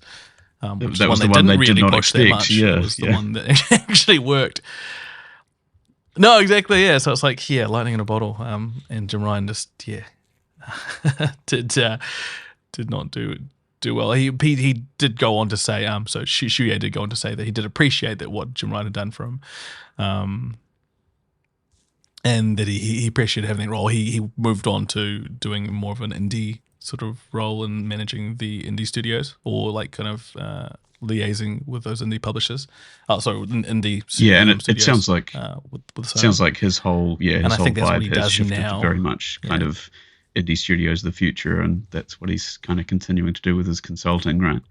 Which that was the one they didn't did really not push that expect. much. Yeah, It was the one that actually worked. No, exactly. Yeah, so it's like lightning in a bottle. And Jim Ryan just did not do well. He did go on to say so Shuhei did go on to say that he did appreciate that what Jim Ryan had done for him, and that he appreciated having that role. He moved on to doing more of an indie sort of role in managing the indie studios, or like kind of liaising with those indie publishers. Indie and studios, it sounds like with Sony. sounds like his whole And I whole think that's what vibe he has does shifted now. to very much kind of indie studios of the future, and that's what he's kind of continuing to do with his consulting, right?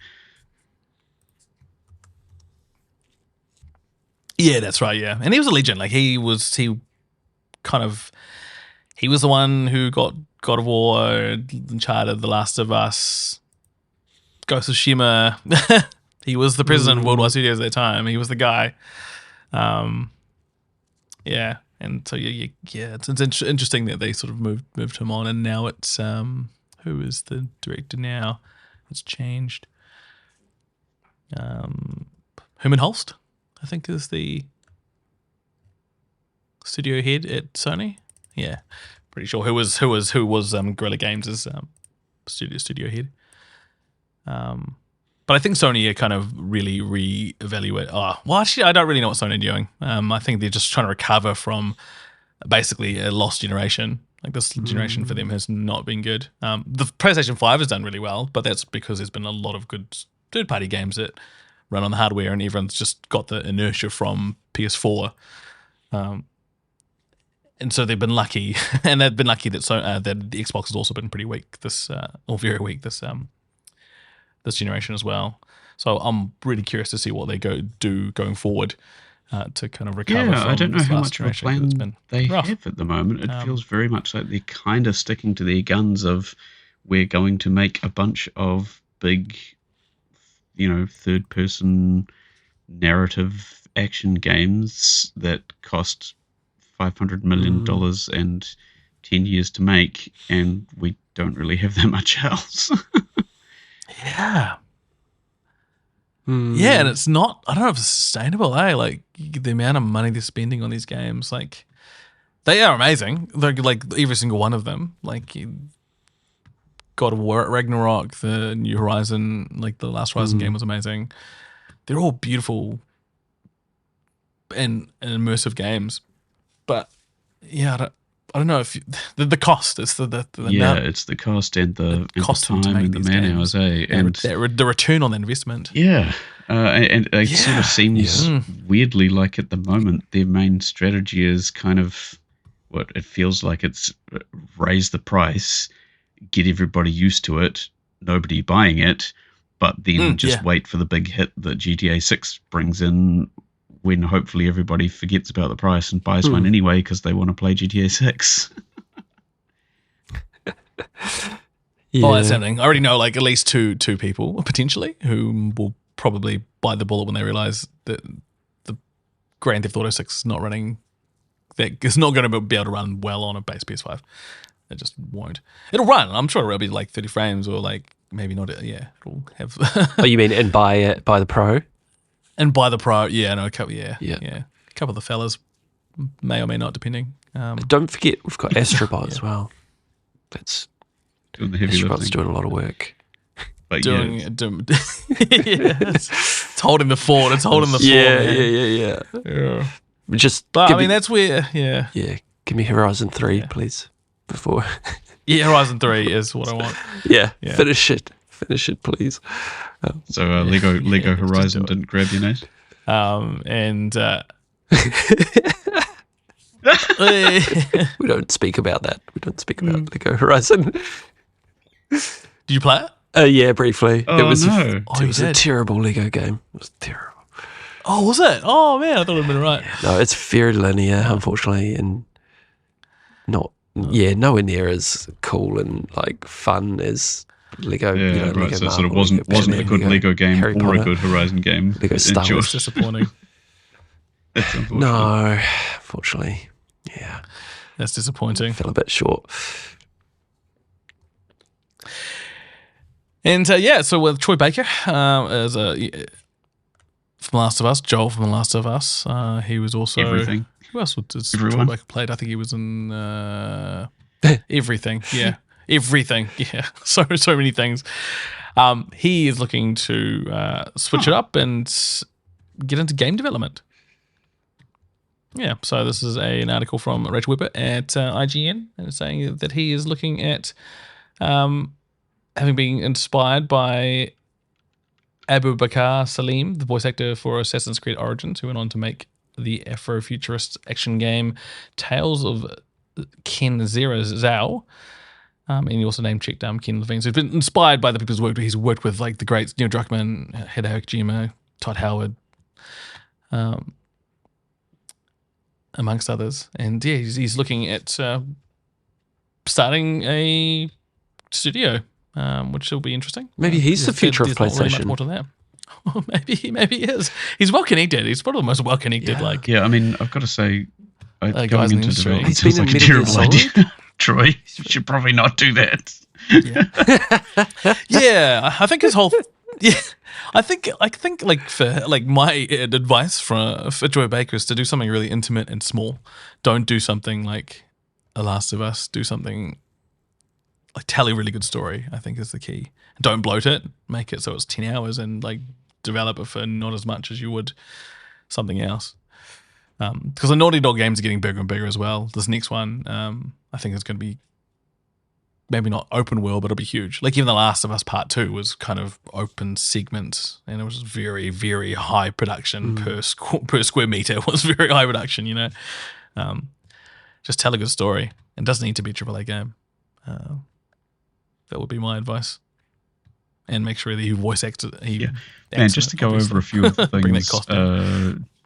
Yeah, that's right. Yeah, and he was a legend. Like he was the one who got God of War, Uncharted, The Last of Us, Ghost of Tsushima. He was the president of Worldwide Studios at that time. He was the guy. Yeah, and so it's interesting that they sort of moved him on, and now it's who is the director now? It's changed. Herman Holst, I think, is the studio head at Sony. Yeah, pretty sure who was Guerrilla Games' studio head. But I think Sony are kind of really re-evaluate. Actually, I don't really know what Sony are doing. I think they're just trying to recover from basically a lost generation. Like this generation for them has not been good. The PlayStation 5 has done really well, but that's because there's been a lot of good third-party games that run on the hardware, and everyone's just got the inertia from PS4. And so they've been lucky, and they've been lucky that that the Xbox has also been pretty weak or very weak this generation as well. So I'm really curious to see what they do going forward to kind of recover. Yeah, I don't know how much of a plan they rough. have at the moment. It feels very much like they're kind of sticking to their guns of we're going to make a bunch of big, third-person narrative action games that cost $500 million and 10 years to make, and we don't really have that much else. Yeah. Yeah, and it's not, I don't know if it's sustainable, Like, the amount of money they're spending on these games, like, they are amazing. Like every single one of them. Like, God of War, Ragnarok, the New Horizon, like, the last Horizon game was amazing. They're all beautiful and immersive games. But, yeah, I don't know if the cost is the it's the cost and the time and the man hours, and the return on the investment. Yeah, and it sort of seems weirdly like at the moment their main strategy is kind of what it feels like. It's raise the price, get everybody used to it, nobody buying it, but then just wait for the big hit that GTA 6 brings in, when hopefully everybody forgets about the price and buys one anyway because they want to play GTA 6. Oh, that's happening. I already know like at least two people potentially who will probably bite the bullet when they realize that the Grand Theft Auto 6 is not running. That it's not going to be able to run well on a base PS5. It just won't. It'll run. I'm sure it'll be like 30 frames or like maybe not. Yeah, it'll have. Oh, you mean and buy the Pro? And by the Pro, a couple, a couple of the fellas may or may not, depending. Don't forget, we've got Astrobot as well. That's doing the heavy Astrobot's lifting. doing a lot of work. But it's holding the fort. It's holding the fort. Yeah. That's where, Yeah, give me Horizon 3, please, before. Yeah, Horizon 3 is what I want. Yeah. Finish it, please. So Lego Horizon didn't grab your nose? We don't speak about that. We don't speak about Lego Horizon. Did you play it? Yeah, briefly. Oh, no. It was a terrible Lego game. It was terrible. Oh, was it? Oh, man, I thought it had been right. No, it's very linear, unfortunately, and nowhere near as cool and like fun as Lego. Yeah, right. Lego So it Marvel, sort of wasn't a good Lego game Harry or Potter, a good Horizon game. Lego Star Wars. It's disappointing. That's unfortunate. No, unfortunately, yeah, That's disappointing. fell a bit short. And so with Troy Baker as from Last of Us, Joel from The Last of Us, he was also Everything. Who else was Everyone? Troy Baker played? I think he was in Everything. Yeah, Everything. Yeah, so many things. He is looking to switch it up and get into game development. Yeah, so this is an article from Rachel Weber at IGN, and it's saying that he is looking at having been inspired by Abu Bakr Salim, the voice actor for Assassin's Creed Origins, who went on to make the Afrofuturist action game Tales of Ken Zero Zhao. And he also name-checked Ken Levine. So he's been inspired by the people he's worked with, like the greats Neil Druckmann, Hideo Kojima, Todd Howard, amongst others. And yeah, he's looking at starting a studio, which will be interesting. Maybe he's the future of there's not really PlayStation. much more to that. Maybe he is. He's well connected. He's probably the most well connected. Yeah, I mean, I've got to say, guys going in the into industry. development He's sounds been like in a Metal Gear terrible Solid. idea. Troy, you should probably not do that. Yeah, I think his whole. Yeah, I think like for like my advice for Joy Baker is to do something really intimate and small. Don't do something like The Last of Us. Do something like tell a really good story. I think is the key. Don't bloat it. Make it so it's 10 hours and like develop it for not as much as you would something else. Because the Naughty Dog games are getting bigger and bigger as well. This next one, I think it's going to be maybe not open world, but it'll be huge. Like even The Last of Us Part 2 was kind of open segments, and it was very, very high production per square meter. It was very high production, you know. Just tell a good story. It doesn't need to be a AAA game. That would be my advice. And make sure that you voice act. And just to go over a few of the things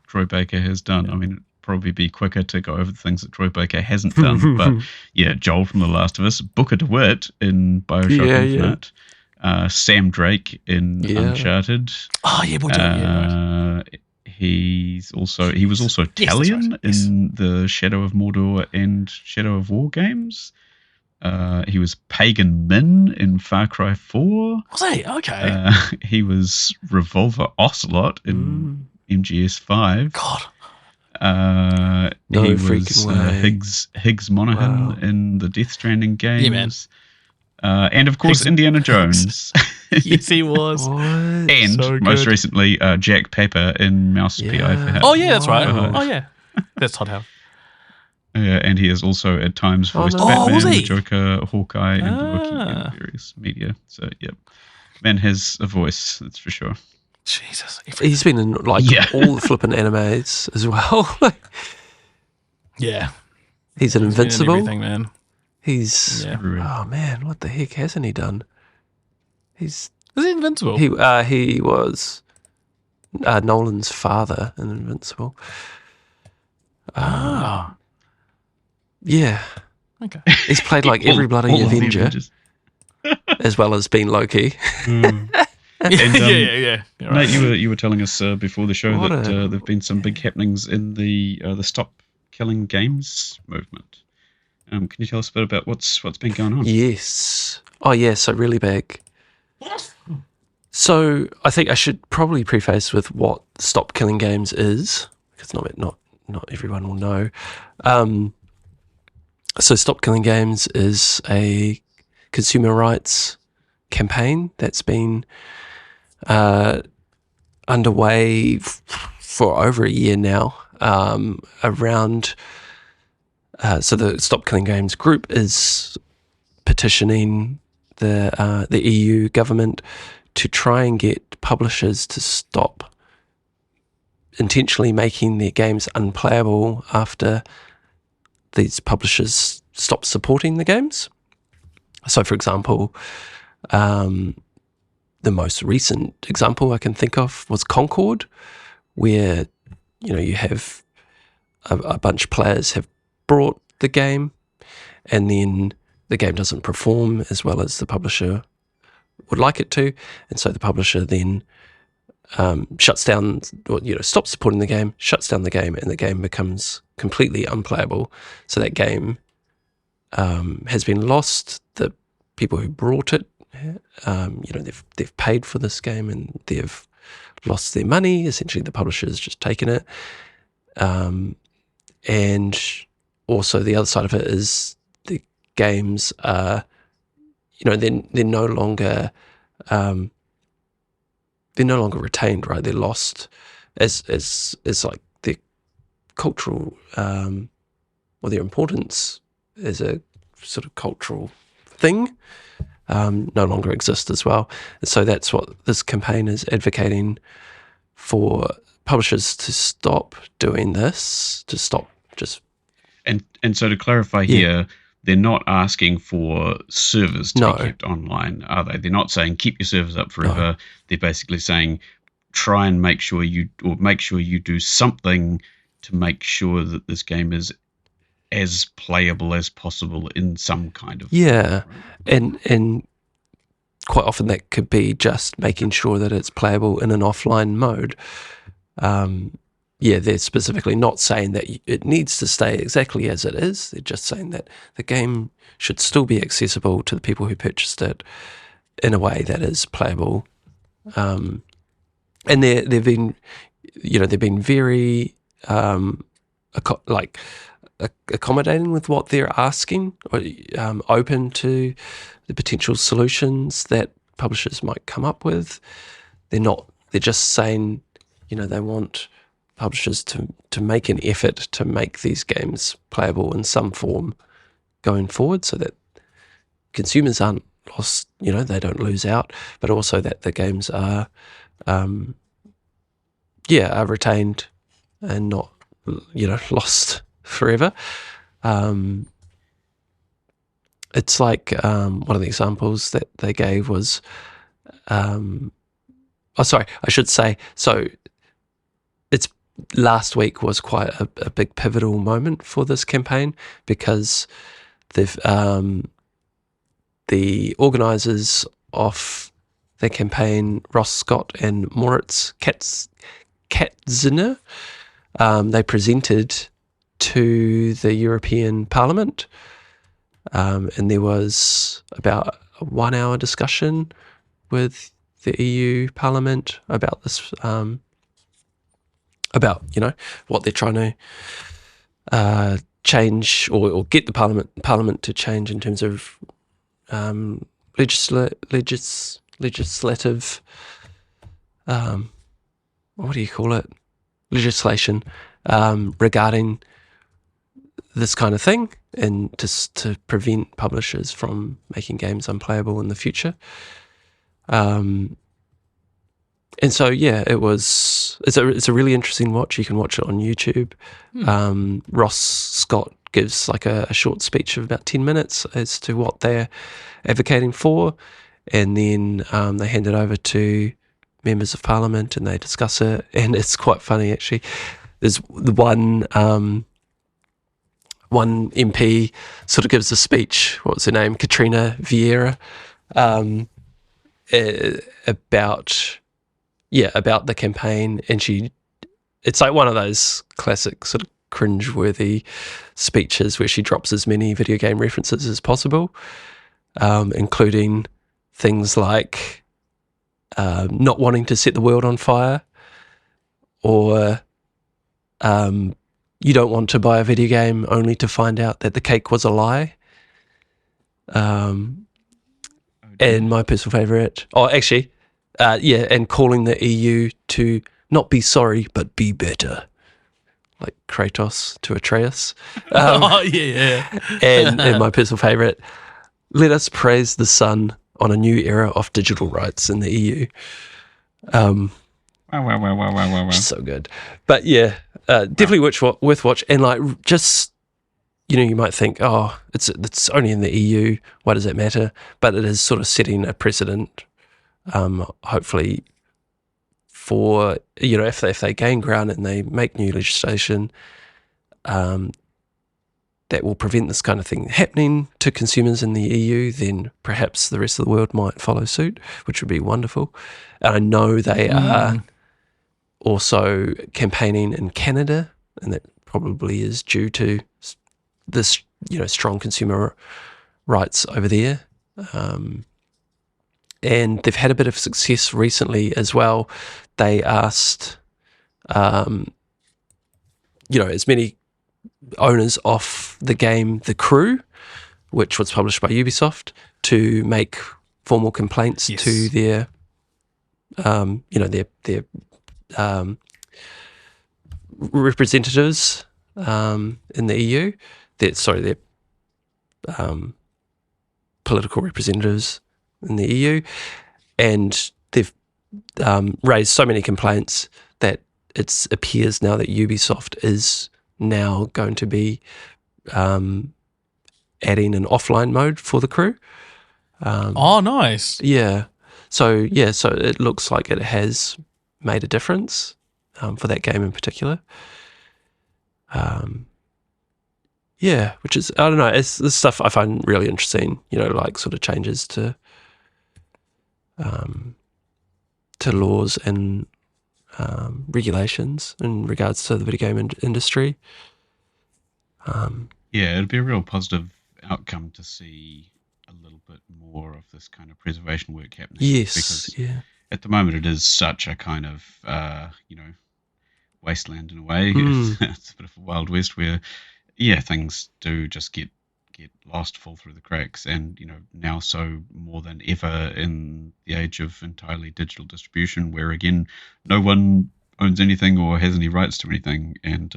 Troy Baker has done. I mean, it'd probably be quicker to go over the things that Troy Baker hasn't done. But yeah, Joel from The Last of Us, Booker DeWitt in Bioshock Infinite, Sam Drake in Uncharted. Oh yeah, boy, right. He was also Talion in the Shadow of Mordor and Shadow of War games. He was Pagan Min in Far Cry 4. Was he? Okay. He was Revolver Ocelot in MGS 5. God. No he freaking was way. Higgs Monaghan in the Death Stranding games. Yeah, man. And of course, Indiana Jones. Yes, he was. And So most good. recently, Jack Paper in Mouse PI for Help. Oh yeah, that's right. Wow. Oh yeah, that's Todd Howard. And he has also at times voiced no. Batman, was he? the Joker, Hawkeye, and Loki in various media. So, yep. Man has a voice, that's for sure. Jesus. He's been in like all the flipping animes as well. Yeah. He's an He's been in Invincible. everything, man. He's Yeah. oh man, what the heck hasn't he done? Is he invincible? He was Nolan's father in Invincible. Yeah, Okay. he's played like every bloody all of the Avenger, Avengers. as well as being Loki. And, yeah. You're right. Mate, you were telling us before the show What that a- there've been some big happenings in the Stop Killing Games movement. Can you tell us a bit about what's been going on? Yes. Oh yeah, so really big. So I think I should probably preface with what Stop Killing Games is, because not everyone will know. So Stop Killing Games is a consumer rights campaign that's been underway for over a year now. Around so the Stop Killing Games group is petitioning the EU government to try and get publishers to stop intentionally making their games unplayable after these publishers stop supporting the games. So, for example, the most recent example I can think of was Concord, where you have a bunch of players have bought the game, and then the game doesn't perform as well as the publisher would like it to, and so the publisher then shuts down, or stops supporting the game, shuts down the game, and the game becomes completely unplayable. So that game has been lost. The people who brought it, they've paid for this game and they've lost their money. Essentially, the publisher's just taken it. And also the other side of it is the games are, they're no longer retained, right? They're lost as like their cultural or their importance as a sort of cultural thing no longer exist as well. So that's what this campaign is advocating for publishers to stop doing this, to stop just... And so to clarify here, they're not asking for servers to be kept online, are they? They're not saying keep your servers up forever. No. They're basically saying try and make sure you do something to make sure that this game is as playable as possible in some kind of form, right? And quite often that could be just making sure that it's playable in an offline mode. They're specifically not saying that it needs to stay exactly as it is. They're just saying that the game should still be accessible to the people who purchased it in a way that is playable. And they've been very accommodating with what they're asking, or open to the potential solutions that publishers might come up with. They're just saying, they want publishers to make an effort to make these games playable in some form going forward, so that consumers aren't lost, they don't lose out, but also that the games are retained and not, lost forever. It's like one of the examples that they gave was, it's last week was quite a big pivotal moment for this campaign, because they've the organisers of the campaign, Ross Scott and Moritz Katziner, they presented to the European Parliament, and there was about a 1 hour discussion with the EU Parliament about this, about what they're trying to change or get the Parliament to change in terms of legislative, what do you call it? Legislation regarding this kind of thing, and to prevent publishers from making games unplayable in the future. And so it's a really interesting watch. You can watch it on YouTube. Ross Scott gives like a short speech of about 10 minutes as to what they're advocating for, and then they hand it over to members of Parliament and they discuss it, and it's quite funny actually. There's the one MP sort of gives a speech, what's her name, Katrina Vieira, about the campaign, and it's like one of those classic sort of cringe-worthy speeches where she drops as many video game references as possible, including things like not wanting to set the world on fire, or you don't want to buy a video game only to find out that the cake was a lie. And my personal favourite, and calling the EU to not be sorry but be better, like Kratos to Atreus. And my personal favourite, let us praise the sun on a new era of digital rights in the EU. Wow. So good. But definitely worth watch. And like, just, you might think, oh, it's only in the EU, why does that matter? But it is sort of setting a precedent, hopefully, for, if they gain ground and they make new legislation that will prevent this kind of thing happening to consumers in the EU, then perhaps the rest of the world might follow suit, which would be wonderful. And I know they are also campaigning in Canada, and that probably is due to this, strong consumer rights over there. And they've had a bit of success recently as well. They asked, as many owners of the game The Crew, which was published by Ubisoft, to make formal complaints to their, their representatives in the EU. Their political representatives in the EU, and they've raised so many complaints that it appears now that Ubisoft is now going to be adding an offline mode for the crew. Oh, nice. Yeah. So it looks like it has made a difference for that game in particular. Yeah, which is, I don't know, it's this stuff I find really interesting, like sort of changes to laws and regulations in regards to the video game industry. Yeah, it'd be a real positive outcome to see a little bit more of this kind of preservation work happening. Yes, because yeah. at the moment it is such a kind of, wasteland in a way. Mm. It's a bit of a Wild West where, yeah, things do just get lost, fall through the cracks, and now so more than ever in the age of entirely digital distribution, where again no one owns anything or has any rights to anything, and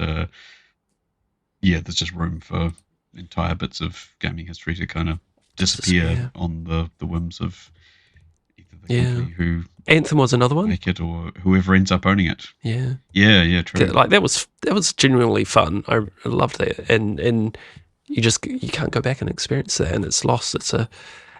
there's just room for entire bits of gaming history to kind of disappear on the whims of either the company who Anthem was another one. make it or whoever ends up owning it. Yeah, True. like that was genuinely fun. I loved that, and you can't go back and experience that, and it's lost. And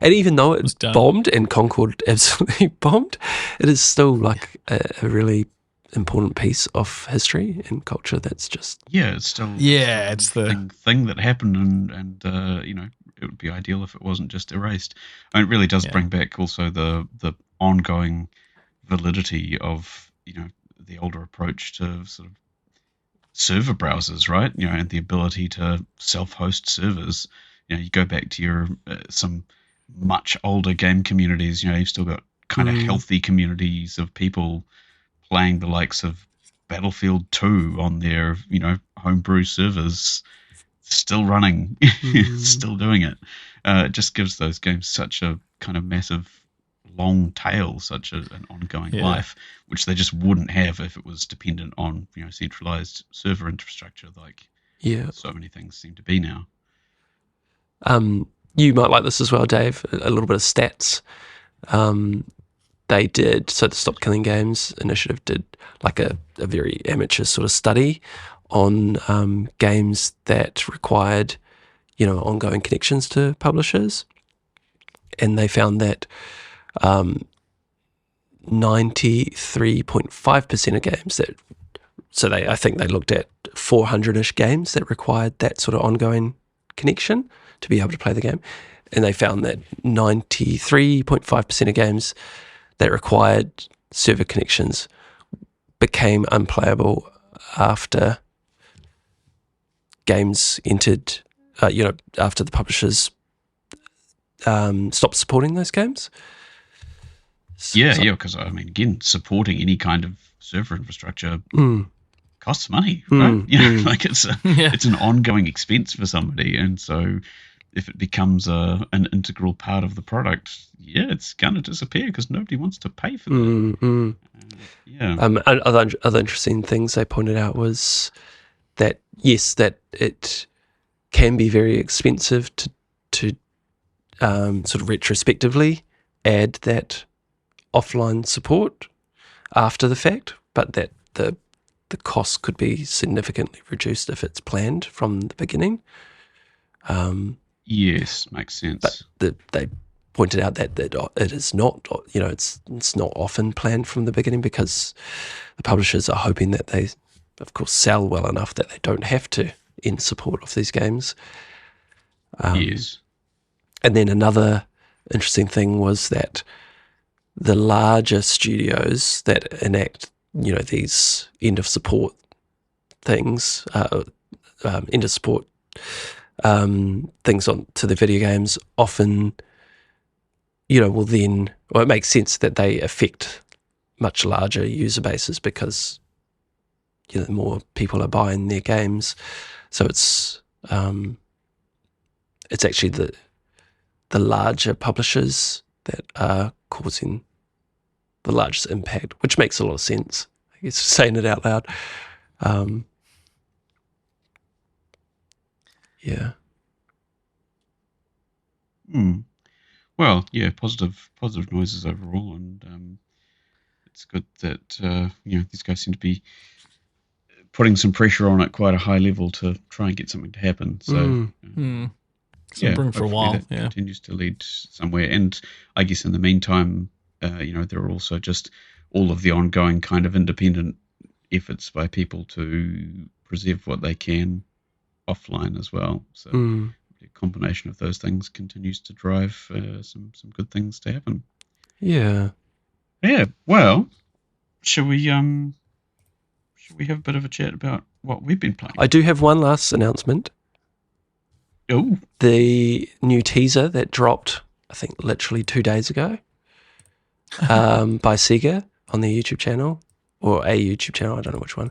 even though it bombed and Concord absolutely bombed, it is still like a really important piece of history and culture. That's just it's still it's the thing that happened, and it would be ideal if it wasn't just erased. I mean, it really does bring back also the ongoing validity of the older approach to sort of server browsers, right? And the ability to self-host servers. You go back to your some much older game communities. You've still got kind of healthy communities of people playing the likes of Battlefield 2 on their homebrew servers, still running, still doing it. It just gives those games such a kind of massive long tail, such an ongoing life, which they just wouldn't have if it was dependent on centralized server infrastructure, like so many things seem to be now. You might like this as well, Dave. A little bit of stats. They did, so the Stop Killing Games initiative did like a very amateur sort of study on games that required ongoing connections to publishers, and they found that 93.5% of games I think they looked at 400-ish games that required that sort of ongoing connection to be able to play the game, and they found that 93.5% of games that required server connections became unplayable after games entered, after the publishers stopped supporting those games. Because I mean, again, supporting any kind of server infrastructure costs money, right? Like it's an ongoing expense for somebody, and so if it becomes an integral part of the product, it's going to disappear because nobody wants to pay for that. Other interesting things they pointed out was that that it can be very expensive to sort of retrospectively add that offline support after the fact, but that the cost could be significantly reduced if it's planned from the beginning. Yes, makes sense. But they pointed out that it is not, it's not often planned from the beginning because the publishers are hoping that they, of course, sell well enough that they don't have to end support of these games. Yes. And then another interesting thing was that the larger studios that enact, these end of support things, end of support things on to the video games often, it makes sense that they affect much larger user bases because more people are buying their games, so it's actually the larger publishers that are causing the largest impact, which makes a lot of sense, I guess, saying it out loud. well, yeah, positive noises overall, and it's good that these guys seem to be putting some pressure on at quite a high level to try and get something to happen. So. Some brewing for a while. That continues to lead somewhere. And I guess in the meantime, there are also just all of the ongoing kind of independent efforts by people to preserve what they can offline as well. So the combination of those things continues to drive some good things to happen. Yeah. Yeah. Well, should we have a bit of a chat about what we've been playing? I do have one last announcement. Oh. The new teaser that dropped, I think, literally 2 days ago by Sega on their YouTube channel, or a YouTube channel, I don't know which one.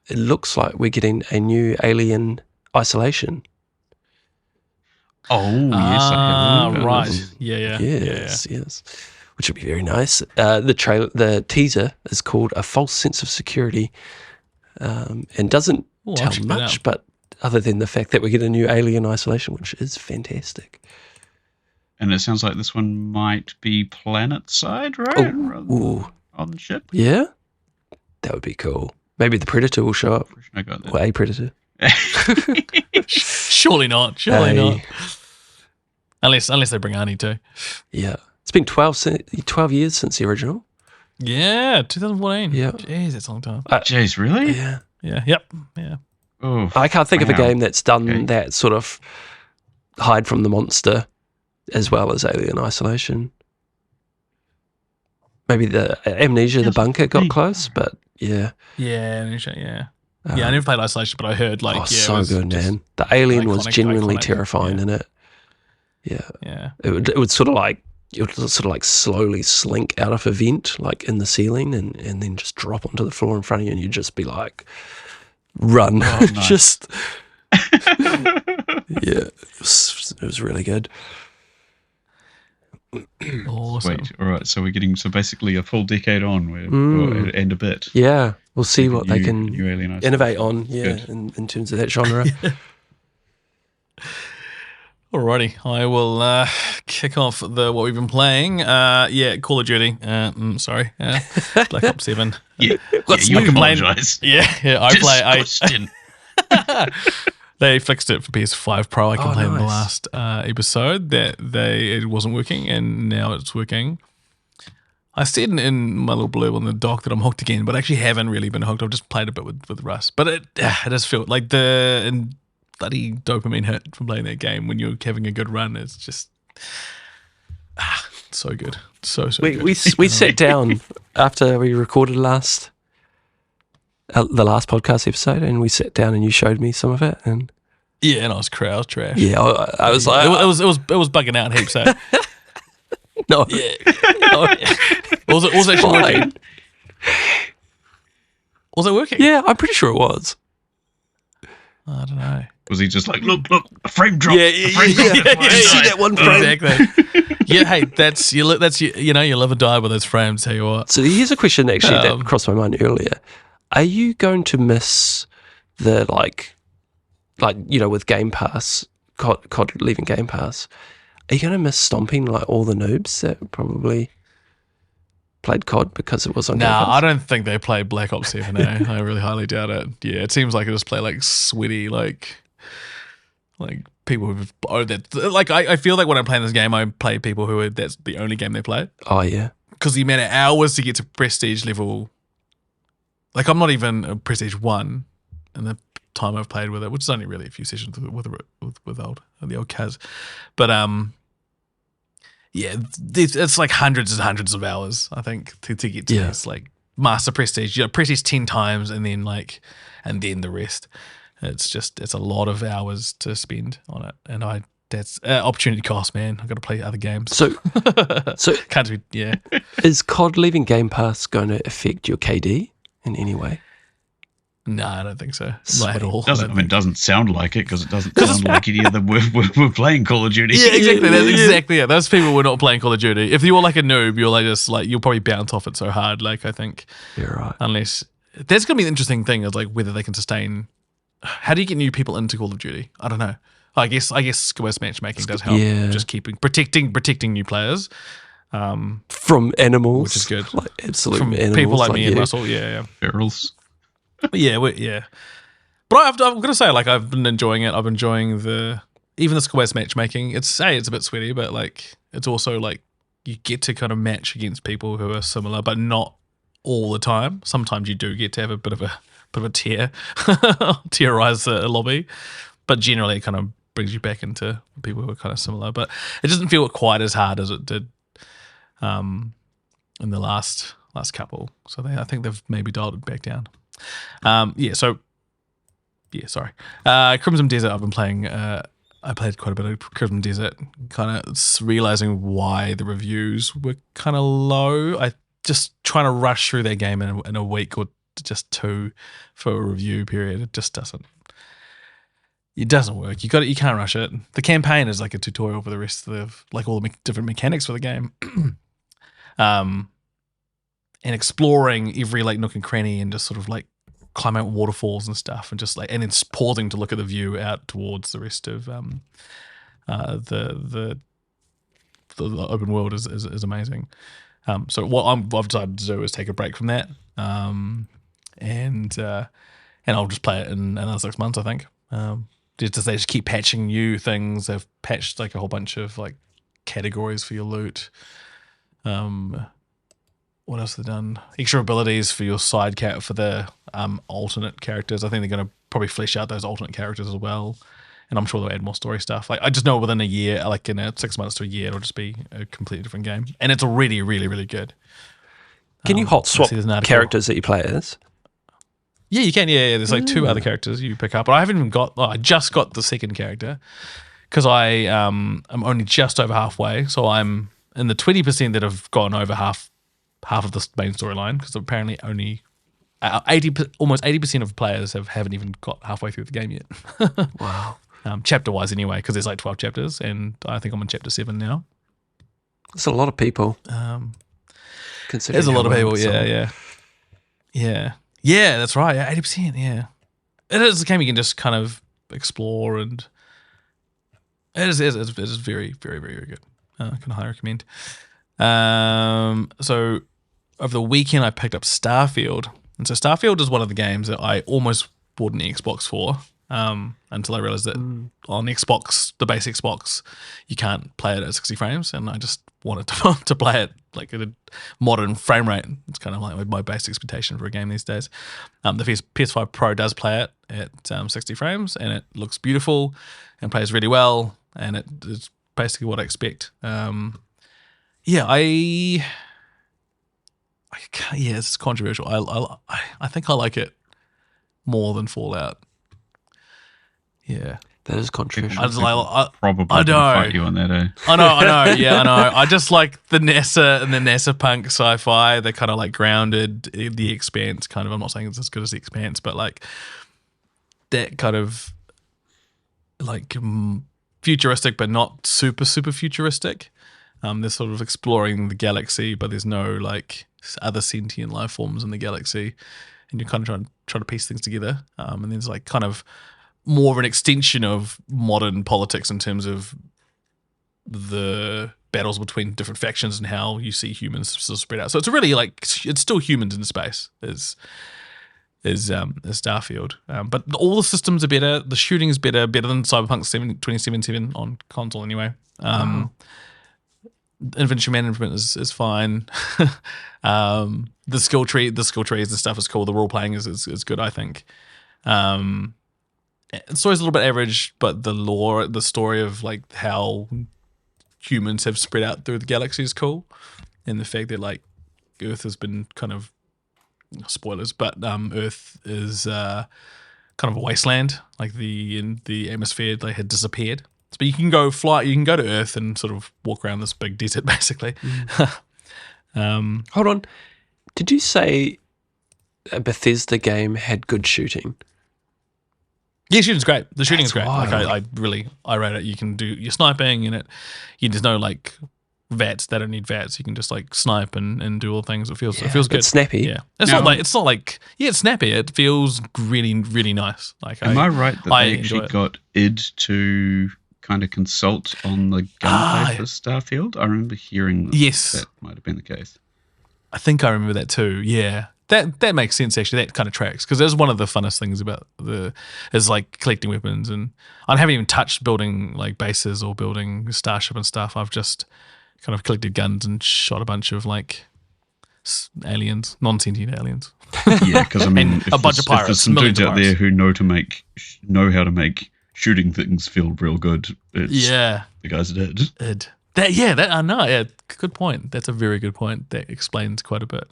It looks like we're getting a new Alien Isolation. Oh, yes. I have right. Yeah. Yes. Which would be very nice. The teaser is called A False Sense of Security and doesn't tell much, but other than the fact that we get a new Alien Isolation, which is fantastic. And it sounds like this one might be planet side, right? Ooh. On the ship? Yeah? That would be cool. Maybe the Predator will show up. I got that. Or a Predator. Surely not. Surely not. Unless they bring Arnie too. Yeah. It's been 12 years since the original. Yeah, 2014. Yeah. Jeez, that's a long time. Jeez, really? Yeah. Yeah. Yep. Yeah. Oh, I can't think of a game that's done that sort of hide from the monster as well as Alien Isolation. Maybe the Amnesia, the bunker got close, but yeah. Yeah, yeah. I never played Isolation, but I heard so good, man. The alien was genuinely terrifying in it. Yeah. Yeah. It would sort of like slowly slink out of a vent, like in the ceiling, and then just drop onto the floor in front of you, and you'd just be like, run. Oh, nice. Just yeah, it was really good. Awesome. Wait, all right. So we're getting basically a full decade on, and a bit. Yeah, we'll see what they can innovate on. Yeah, Good. in terms of that genre. Alrighty, I will kick off what we've been playing. Call of Duty. Sorry, Black Ops 7. You can apologise. They fixed it for PS5 Pro. I complained in the nice. last episode that it wasn't working, and now it's working. I said in my little blurb on the doc that I'm hooked again, but I actually haven't really been hooked. I've just played a bit with Russ, but it does feel like the bloody dopamine hit from playing that game when you're having a good run. It's just so good, so good. We sat down after we recorded the last podcast episode, and we sat down and you showed me some of it, and and I was trash. Yeah, I was like, it was bugging out heaps. So. No, Was it actually working? Was it working? Yeah, I'm pretty sure it was. I don't know. Was he just like, look, a frame drop? Yeah. You see that one frame? Exactly. Yeah, hey, that's you live or die with those frames. Tell you what. So here's a question actually that crossed my mind earlier. Are you going to miss the like with Game Pass, COD leaving Game Pass? Are you going to miss stomping like all the noobs that probably played COD because it was on Game Pass? I don't think they play Black Ops 7. I really highly doubt it. Yeah, it seems like they just play like sweaty, like people who've that. Like I feel like when I'm playing this game, I play people that's the only game they play. Oh yeah, because the amount of hours to get to prestige level. Like I'm not even a prestige 1 in the time I've played with it, which is only really a few sessions with the old Kaz, but it's like hundreds and hundreds of hours I think to get to this like master prestige. Prestige 10 times and then the rest. It's a lot of hours to spend on it, and that's opportunity cost, man. I've got to play other games. So can't do. Yeah. Is COD leaving Game Pass going to affect your KD in any way? No, I don't think so. Not at all. It doesn't sound like it because it doesn't sound like any of them we're playing Call of Duty. Yeah, exactly. That's exactly it. Those people were not playing Call of Duty. If you were like a noob, you'll probably bounce off it so hard. Like I think, you're right. Unless that's gonna be the interesting thing is like whether they can sustain how do you get new people into Call of Duty? I don't know. I guess squares matchmaking does help. Yeah. Just protecting new players. From animals, which is good. Like absolute From animals, people like me and you. Russell. Yeah. Ferals. Yeah. But I've got to say, like, I've been enjoying it. I've been enjoying even the squares matchmaking. It's a bit sweaty, but like it's also like you get to kind of match against people who are similar, but not all the time. Sometimes you do get to have a bit of a terrorize the lobby, but generally it kind of brings you back into people who are kind of similar. But it doesn't feel quite as hard as it did in the last couple. So I think they've maybe dialed it back down. Sorry. Crimson Desert, I've been playing. I played quite a bit of Crimson Desert, kind of realizing why the reviews were kind of low. I just trying to rush through that game in a week or just two for a review period. It just doesn't. It doesn't work. You can't rush it. The campaign is like a tutorial for the rest of all the different mechanics for the game, and exploring every like nook and cranny and just sort of like climb out waterfalls and stuff, and just like and then pausing to look at the view out towards the rest of the open world is amazing. So what I've decided to do is take a break from that, and I'll just play it in another 6 months, I think. They just keep patching new things. They've patched like a whole bunch of like categories for your loot. What else have they done? Extra abilities for your for the alternate characters. I think they're going to probably flesh out those alternate characters as well. And I'm sure they'll add more story stuff. Like I just know within a year, like in 6 months to a year, it'll just be a completely different game. And it's already really, really good. Can you hot swap characters that you play as? Yeah, you can. Yeah. There's like two other characters you pick up. But I haven't even got. I just got the second character because I'm only just over halfway. So I'm in the 20% that have gone over half of the main storyline, because apparently only almost 80% of players haven't even got halfway through the game yet. Wow. Chapter wise, anyway, because there's like 12 chapters, and I think I'm on chapter 7 now. There's a lot of people. There's a lot of people. Yeah. That's right. Yeah, 80%. Yeah, it is a game you can just kind of explore, and it is very, very, very, very good. Can highly recommend. So over the weekend I picked up Starfield, and so Starfield is one of the games that I almost bought an Xbox for, until I realized that on Xbox, the base Xbox, you can't play it at 60 frames, and I just wanted to play it like at a modern frame rate. It's kind of like my base expectation for a game these days. The PS5 Pro does play it at 60 frames, and it looks beautiful and plays really well, and it is basically what I expect. It's controversial. I think I like it more than Fallout. Yeah, that is controversial. Probably I know. Fight you on that, eh? I know. Yeah, I know. I just like the NASA and the NASA punk sci-fi. They're kind of like grounded. The Expanse, kind of. I'm not saying it's as good as the Expanse, but like that kind of like futuristic, but not super futuristic. They're sort of exploring the galaxy, but there's no like other sentient life forms in the galaxy, and you're kind of trying to piece things together. And there's like kind of more of an extension of modern politics in terms of the battles between different factions and how you see humans sort of spread out. So it's really like it's still humans in space. Is Starfield, but all the systems are better. The shooting is better than Cyberpunk 2077 on console anyway. Inventory management is fine. The skill trees and stuff is cool. The role playing is good, I think. The story's a little bit average, but the story of like how humans have spread out through the galaxy is cool, and the fact that like Earth has been kind of spoilers, but Earth is kind of a wasteland. Like the atmosphere they had disappeared. But you can go to Earth and sort of walk around this big desert, basically. Hold on. Did you say a Bethesda game had good shooting? Yeah, shooting's great. The shooting is great. Wild. Like I rate it. You can do your sniping in it. There's no like VATs. They don't need VATs. You can just like snipe and do all things. It feels good. It's snappy. Yeah, it's not like it's snappy. It feels really, really nice. Like, Am I right that I they enjoy actually it. got id to kind of consult on the gunplay for Starfield? I remember hearing Yes. that might have been the case. I think I remember that too. Yeah, that makes sense actually. That kind of tracks because that's one of the funnest things about is like collecting weapons. And I haven't even touched building like bases or building starship and stuff. I've just kind of collected guns and shot a bunch of like aliens, non-sentient aliens. Yeah, because I mean, And a bunch of if there's pirates, some millions dudes of out there pirates. who know how to make shooting things feel real good, it's Yeah, the guys that did. that I know. Yeah, good point. That's a very good point. That explains quite a bit.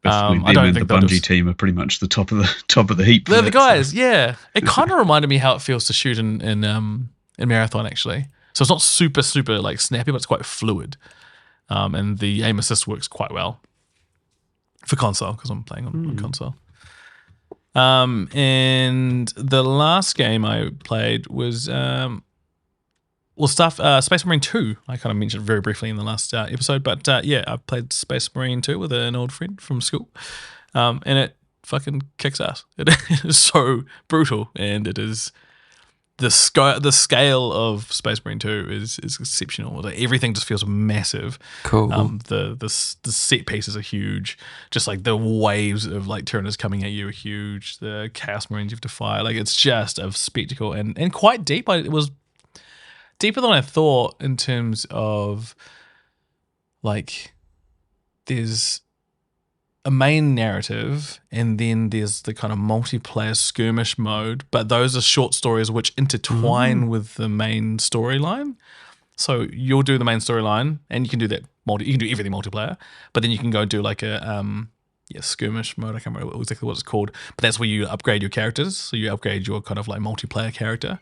Basically, I don't them and the think they'll Bungie just- team are pretty much the top of the heap. for They're the that, so- guys, yeah. It kind of reminded me how it feels to shoot in Marathon, actually. So it's not super, super like snappy, but it's quite fluid. And the aim assist works quite well for console because I'm playing on console. And the last game I played was Space Marine 2. I kind of mentioned it very briefly in the last episode, but yeah, I played Space Marine 2 with an old friend from school, and it fucking kicks ass. It is so brutal, and it is the scale of Space Marine 2 is exceptional. Like, everything just feels massive. Cool. The set pieces are huge. Just like the waves of like Tyranids coming at you are huge. The Chaos Marines you have to fight, like it's just a spectacle and quite deep. It was deeper than I thought in terms of like there's a main narrative and then there's the kind of multiplayer skirmish mode, but those are short stories which intertwine with the main storyline. So you'll do the main storyline and you can do that you can do everything multiplayer, but then you can go do like a skirmish mode. I can't remember exactly what it's called, but that's where you upgrade your characters. So you upgrade your kind of like multiplayer character,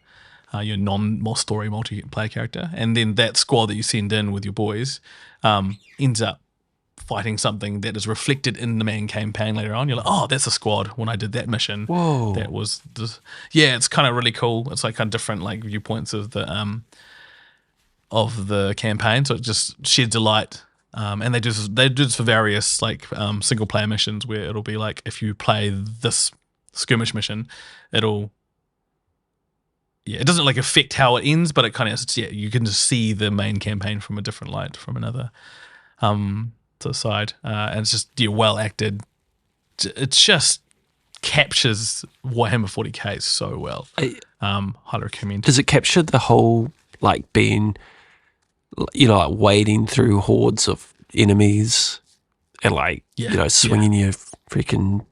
your more story multiplayer character, and then that squad that you send in with your boys ends up fighting something that is reflected in the main campaign later on. You're like, oh, that's a squad when I did that mission. Whoa. That was it's kind of really cool. It's like kind of different like viewpoints of the campaign, so it just sheds a light. And they do this for various like single player missions where it'll be like if you play this skirmish mission, it doesn't like affect how it ends, but it kind of you can just see the main campaign from a different light from another to the side, and it's just well acted. It just captures Warhammer 40k so well. Highly recommend. Does it capture the whole like being, like wading through hordes of enemies and like swinging your freaking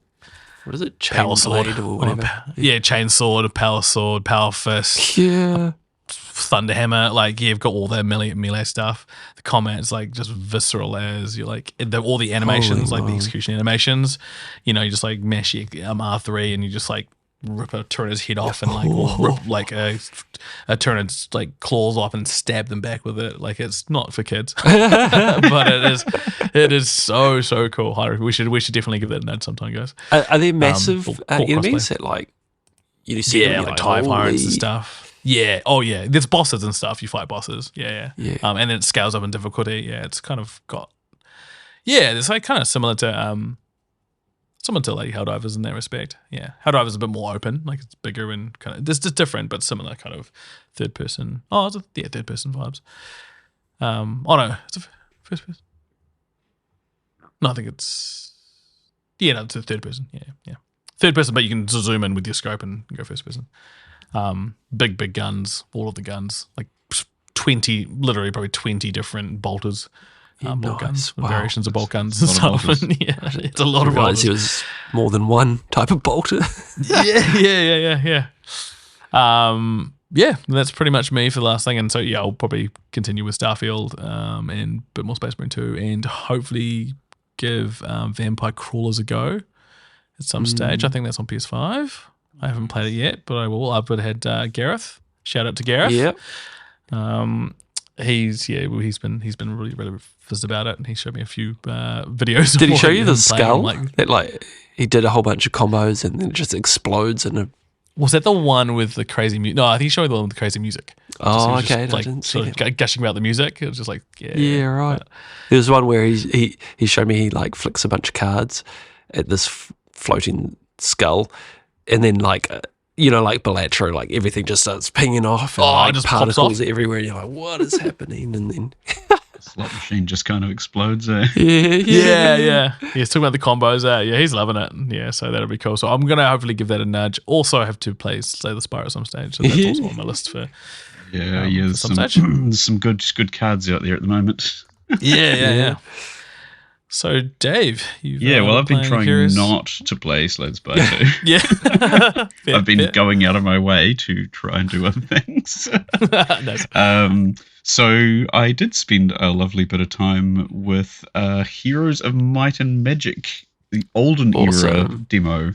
what is it, Power sword blade or whatever? Chain sword, power sword, power fist, Yeah. thunderhammer. Like you've got all the melee stuff. The combat is like just visceral as you're like all the animations, Holy like the moly. execution animations. You just like mash your R3 and you just like rip a Tyranid's head off and like or rip like a Tyranid's like claws off and stab them back with it. Like it's not for kids, but it is so cool. We should definitely give that a nod sometime, guys. Are there massive for enemies crossplay. that like you see? them, Yeah, you're like TIE pirates and holy- stuff. Yeah. Oh, yeah. There's bosses and stuff. You fight bosses. Yeah. Yeah. And then it scales up in difficulty. Yeah. It's kind of got. Yeah. It's like kind of similar to like Helldivers in that respect. Yeah. Helldivers is a bit more open. Like it's bigger and kind of. It's just different, but similar kind of third person. Oh, third person vibes. Oh no, it's a first person. No, I think it's. Yeah, no, it's a third person. Yeah. Third person, but you can zoom in with your scope and go first person. Big guns, all of the guns, like 20, literally probably 20 different bolters, bolt nice. guns, Wow. variations of bolt guns and It's a lot of stuff. bolters. And, yeah, it's a lot I of realised bolters. there was more than one type of bolter. Yeah. That's pretty much me for the last thing. And so, I'll probably continue with Starfield and a bit more Space Marine 2 and hopefully give Vampire Crawlers a go at some stage. I think that's on PS5. I haven't played it yet, but I will. I've had Gareth. Shout out to Gareth. Yeah. He's been really fizzed about it, and he showed me a few videos. Did he of show you him the playing, skull? like- That like he did a whole bunch of combos and then it just explodes in a. Was that the one with the crazy music? No, I think he showed me the one with the crazy music. Oh, He was okay. I like didn't see sort that. of gushing about the music. It was just like, Yeah, right. There was one where he showed me he like flicks a bunch of cards at this floating skull, and then like like Balatro, like everything just starts pinging off and like just pops particles off. everywhere. And you're like, what is happening? And then The slot machine just kind of explodes. Yeah. He's talking about the combos. Yeah, he's loving it. Yeah, so that'll be cool. So I'm gonna hopefully give that a nudge. Also, I have to play Slay the Spire at some stage, so that's also on my list for. There's some stage. some good cards out there at the moment. Yeah. So Dave, you've I've been trying Heroes. not to play Slay the Spire 2. Yeah, I've been going out of my way to try and do other things. Nice. So I did spend a lovely bit of time with Heroes of Might and Magic, the Olden era demo.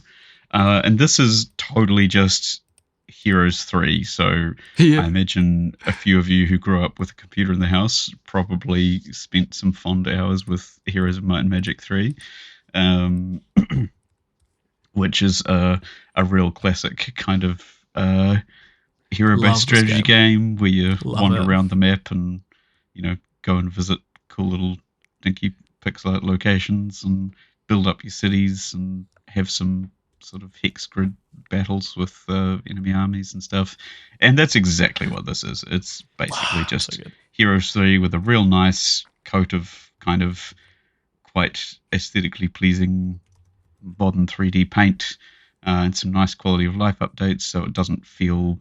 And this is totally just Heroes 3. So I imagine a few of you who grew up with a computer in the house probably spent some fond hours with Heroes of Might and Magic 3, which is a real classic kind of hero-based strategy game where you wander around the map and go and visit cool little dinky pixel art locations and build up your cities and have some sort of hex grid battles with enemy armies and stuff. And that's exactly what this is. It's basically just so Heroes 3 with a real nice coat of kind of quite aesthetically pleasing modern 3D paint and some nice quality of life updates, so it doesn't feel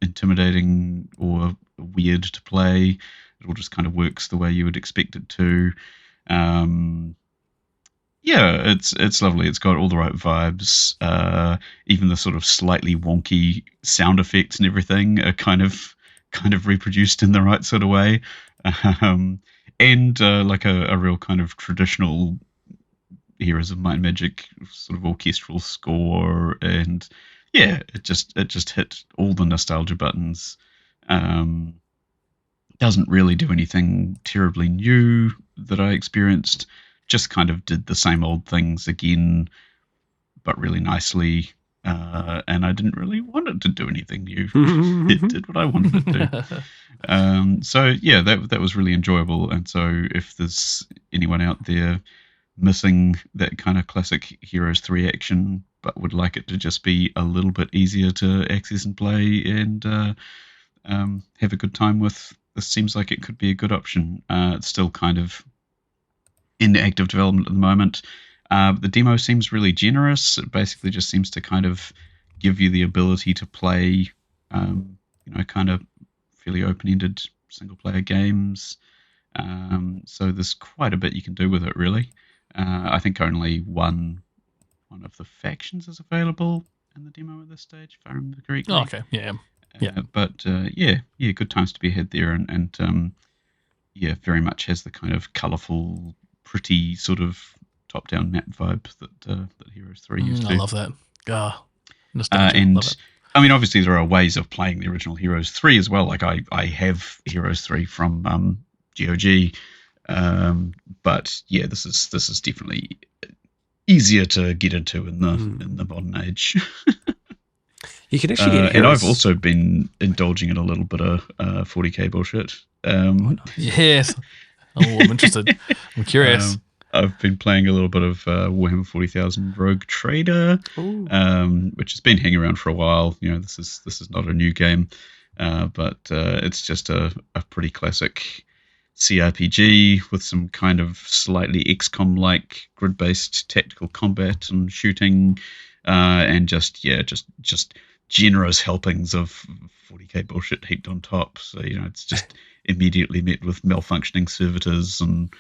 intimidating or weird to play. It all just kind of works the way you would expect it to. It's lovely. It's got all the right vibes. Even the sort of slightly wonky sound effects and everything are kind of reproduced in the right sort of way. And like a real kind of traditional Heroes of Might and Magic sort of orchestral score, and it just hit all the nostalgia buttons. Doesn't really do anything terribly new that I experienced. Just kind of did the same old things again, but really nicely. And I didn't really want it to do anything new. It did what I wanted it to. That was really enjoyable. And so if there's anyone out there missing that kind of classic Heroes 3 action, but would like it to just be a little bit easier to access and play and have a good time with, this seems like it could be a good option. It's still kind of in active development at the moment. The demo seems really generous. It basically just seems to kind of give you the ability to play, kind of fairly open-ended single-player games. So there's quite a bit you can do with it, really. I think only one of the factions is available in the demo at this stage, if I remember correctly. Oh, okay, yeah. Good times to be had there, and very much has the kind of colourful, pretty sort of top-down map vibe that Heroes 3 used to. I love that. And love it. I mean, obviously there are ways of playing the original Heroes 3 as well. Like I have Heroes 3 from GOG, but this is definitely easier to get into in the modern age. You can actually get and I've also been indulging in a little bit of 40k bullshit. Yes. Oh, I'm interested. I'm curious. I've been playing a little bit of Warhammer 40,000 Rogue Trader, which has been hanging around for a while. This is not a new game, but it's just a pretty classic CRPG with some kind of slightly XCOM-like grid-based tactical combat and shooting, and just generous helpings of 40k bullshit heaped on top. So it's just immediately met with malfunctioning servitors and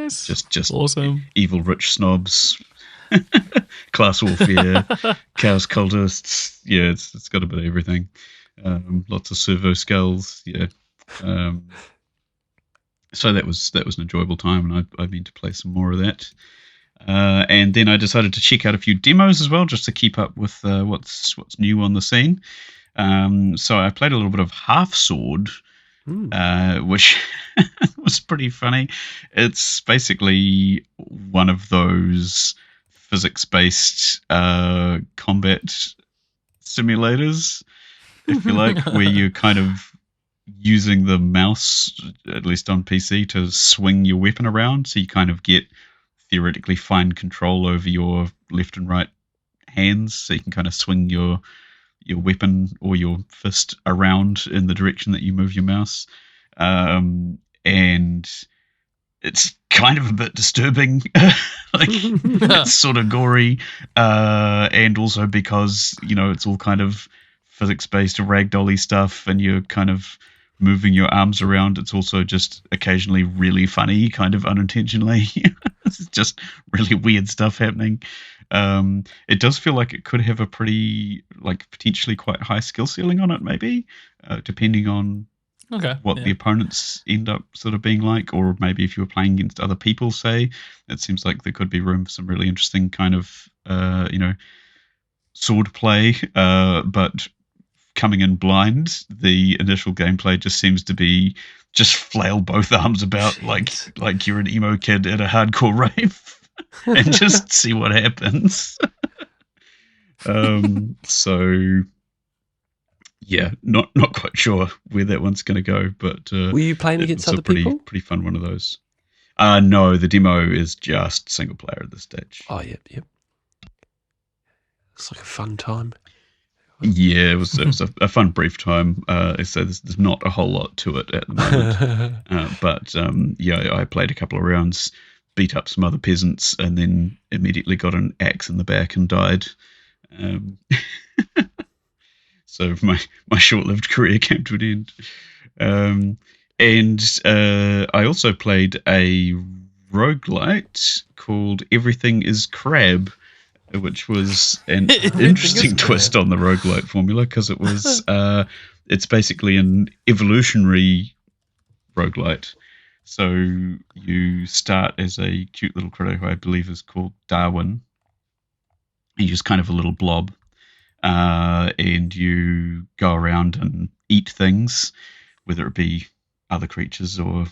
just awesome evil rich snobs, class warfare, chaos cultists. It's got a bit of everything. Lots of servo skulls. So that was an enjoyable time, and I mean to play some more of that. And then I decided to check out a few demos as well, just to keep up with what's new on the scene. So I played a little bit of Half Sword, which was pretty funny. It's basically one of those physics-based combat simulators, if you like, where you're kind of using the mouse, at least on PC, to swing your weapon around. So you kind of get theoretically fine control over your left and right hands, so you can kind of swing your weapon or your fist around in the direction that you move your mouse. And it's kind of a bit disturbing. Like, it's sort of gory, and also because, you know, it's all kind of physics-based ragdolly stuff, and you're kind of moving your arms around. It's also just occasionally really funny, kind of unintentionally. It's just really weird stuff happening. It does feel like it could have a pretty, like, potentially quite high skill ceiling on it, maybe, depending on what the opponents end up sort of being like, or maybe if you were playing against other people, say, it seems like there could be room for some really interesting kind of, sword play. But coming in blind, the initial gameplay just seems to be just flail both arms about like you're an emo kid at a hardcore rave and just see what happens. So yeah, not quite sure where that one's going to go, but were you playing against other people? Pretty fun one of those. No, the demo is just single player at this stage. Oh, yep. It's like a fun time. Yeah, it was a fun brief time. So there's not a whole lot to it at the moment. But I played a couple of rounds, beat up some other peasants, and then immediately got an axe in the back and died. So my short-lived career came to an end. And I also played a roguelite called Everything is Crab, which was an interesting twist on the roguelite formula, because it was it's basically an evolutionary roguelite. So you start as a cute little critter who I believe is called Darwin. He's just kind of a little blob. And you go around and eat things, whether it be other creatures or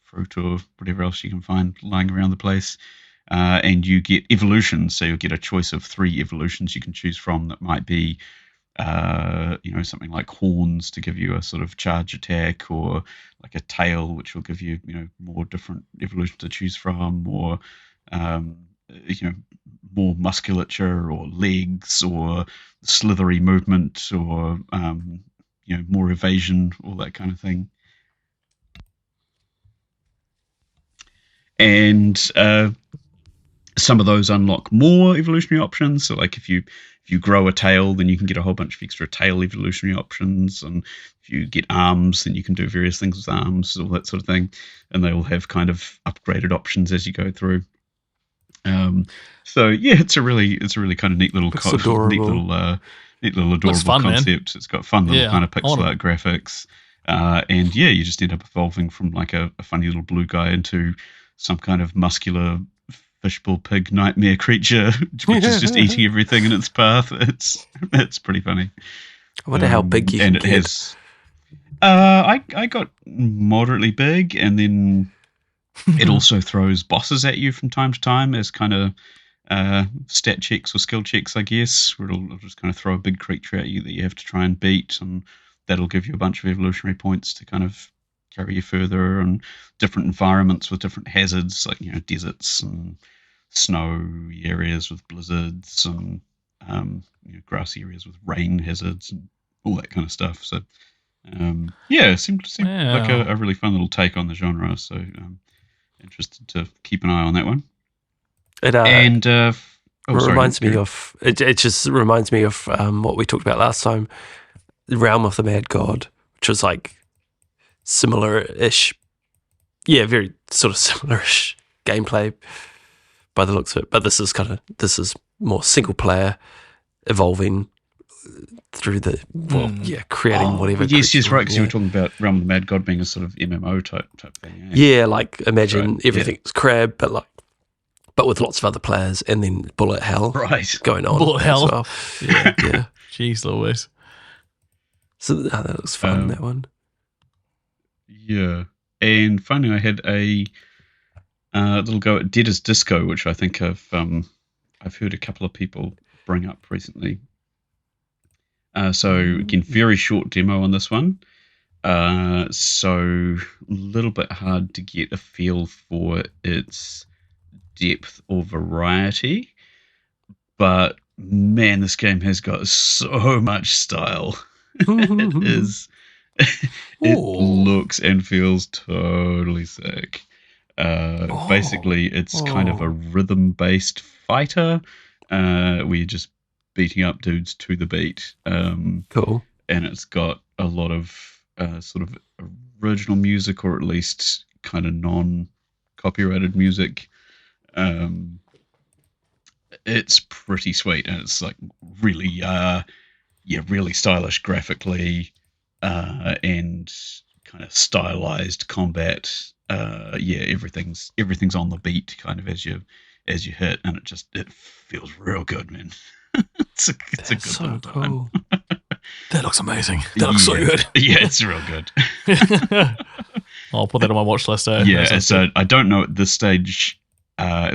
fruit or whatever else you can find lying around the place. And you get evolutions, so you'll get a choice of 3 evolutions you can choose from that might be, something like horns to give you a sort of charge attack, or like a tail, which will give you, more different evolutions to choose from, or, more musculature, or legs, or slithery movement, or, more evasion, all that kind of thing. And some of those unlock more evolutionary options. So, like, if you grow a tail, then you can get a whole bunch of extra tail evolutionary options. And if you get arms, then you can do various things with arms, all that sort of thing. And they all have kind of upgraded options as you go through. So yeah, it's a really kind of neat little adorable fun, concept. Man. It's got fun little kind of pixel art it. graphics. And yeah, you just end up evolving from like a funny little blue guy into some kind of muscular fishbowl pig nightmare creature, which is just eating everything in its path. It's pretty funny. I wonder how big you can get. Has, I got moderately big, and then it also throws bosses at you from time to time as kind of stat checks or skill checks, I guess, where it'll just kind of throw a big creature at you that you have to try and beat, and that'll give you a bunch of evolutionary points to kind of carry you further, and different environments with different hazards, like, deserts and snow areas with blizzards, and grassy areas with rain hazards, and all that kind of stuff. So it seemed like a really fun little take on the genre. So interested to keep an eye on that one. It reminds me of it. Just reminds me of what we talked about last time, the Realm of the Mad God, which was like similar-ish, very sort of similar-ish gameplay by the looks of it. But this is more single player, evolving through the creating whatever. Yes, right. Because you were talking about Realm of the Mad God being a sort of MMO type thing. Yeah, like imagine everything's crab, but with lots of other players, and then bullet hell going on. Bullet hell. Well. Yeah. Jeez Louise. So that looks fun, that one. Yeah. And finally, I had a little go at Dead as Disco, which I think I've heard a couple of people bring up recently. So again, very short demo on this one. So a little bit hard to get a feel for its depth or variety, but man, this game has got so much style. It looks and feels totally sick. Basically, it's kind of a rhythm-based fighter where you're just beating up dudes to the beat. Cool. And it's got a lot of sort of original music, or at least kind of non-copyrighted music. It's pretty sweet, and it's like really, really stylish graphically, and kind of stylized combat. Everything's on the beat, kind of as you hit, and it feels real good, man. it's a good so cool. time. That looks amazing. That looks so good. Yeah, it's real good. I'll put that on my watch list. So I don't know at this stage. I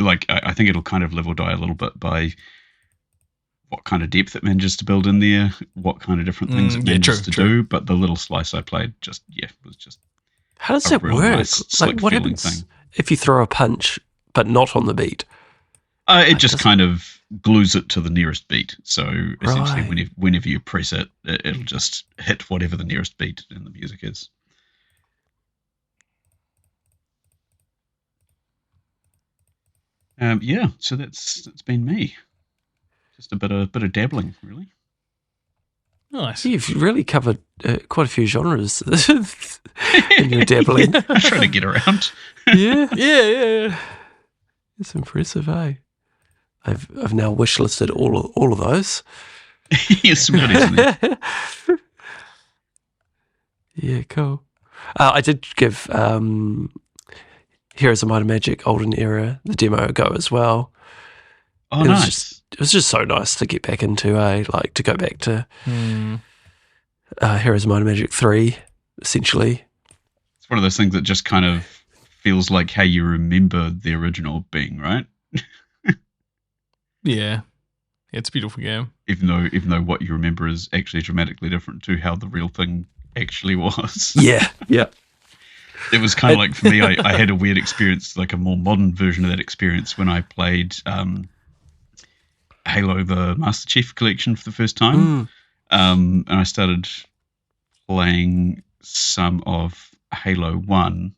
think it'll kind of level die a little bit by what kind of depth it manages to build in there, what kind of different things it manages to do. But the little slice I played was just. How does that work? Nice, like, what happens if you throw a punch but not on the beat? It just kind of glues it to the nearest beat. So essentially, whenever you press it, it'll just hit whatever the nearest beat in the music is. So that's been me. Just a bit of dabbling, really. Nice. You've really covered quite a few genres in your dabbling. I'm trying to get around. Yeah. It's impressive, eh? I've now wishlisted all of those. Yes, some goodies in there. Yeah, cool. I did give Heroes of Might and Magic Olden Era the demo a go as well. Oh, nice. It was just so nice to get back into, like to go back to Heroes of Might and Magic 3, essentially. It's one of those things that just kind of feels like how you remember the original being, right? Yeah, it's a beautiful game. Even though what you remember is actually dramatically different to how the real thing actually was. Yeah. It was kind of like, for me, I had a weird experience, like a more modern version of that experience when I played Halo, the Master Chief Collection for the first time. And I started playing some of Halo 1.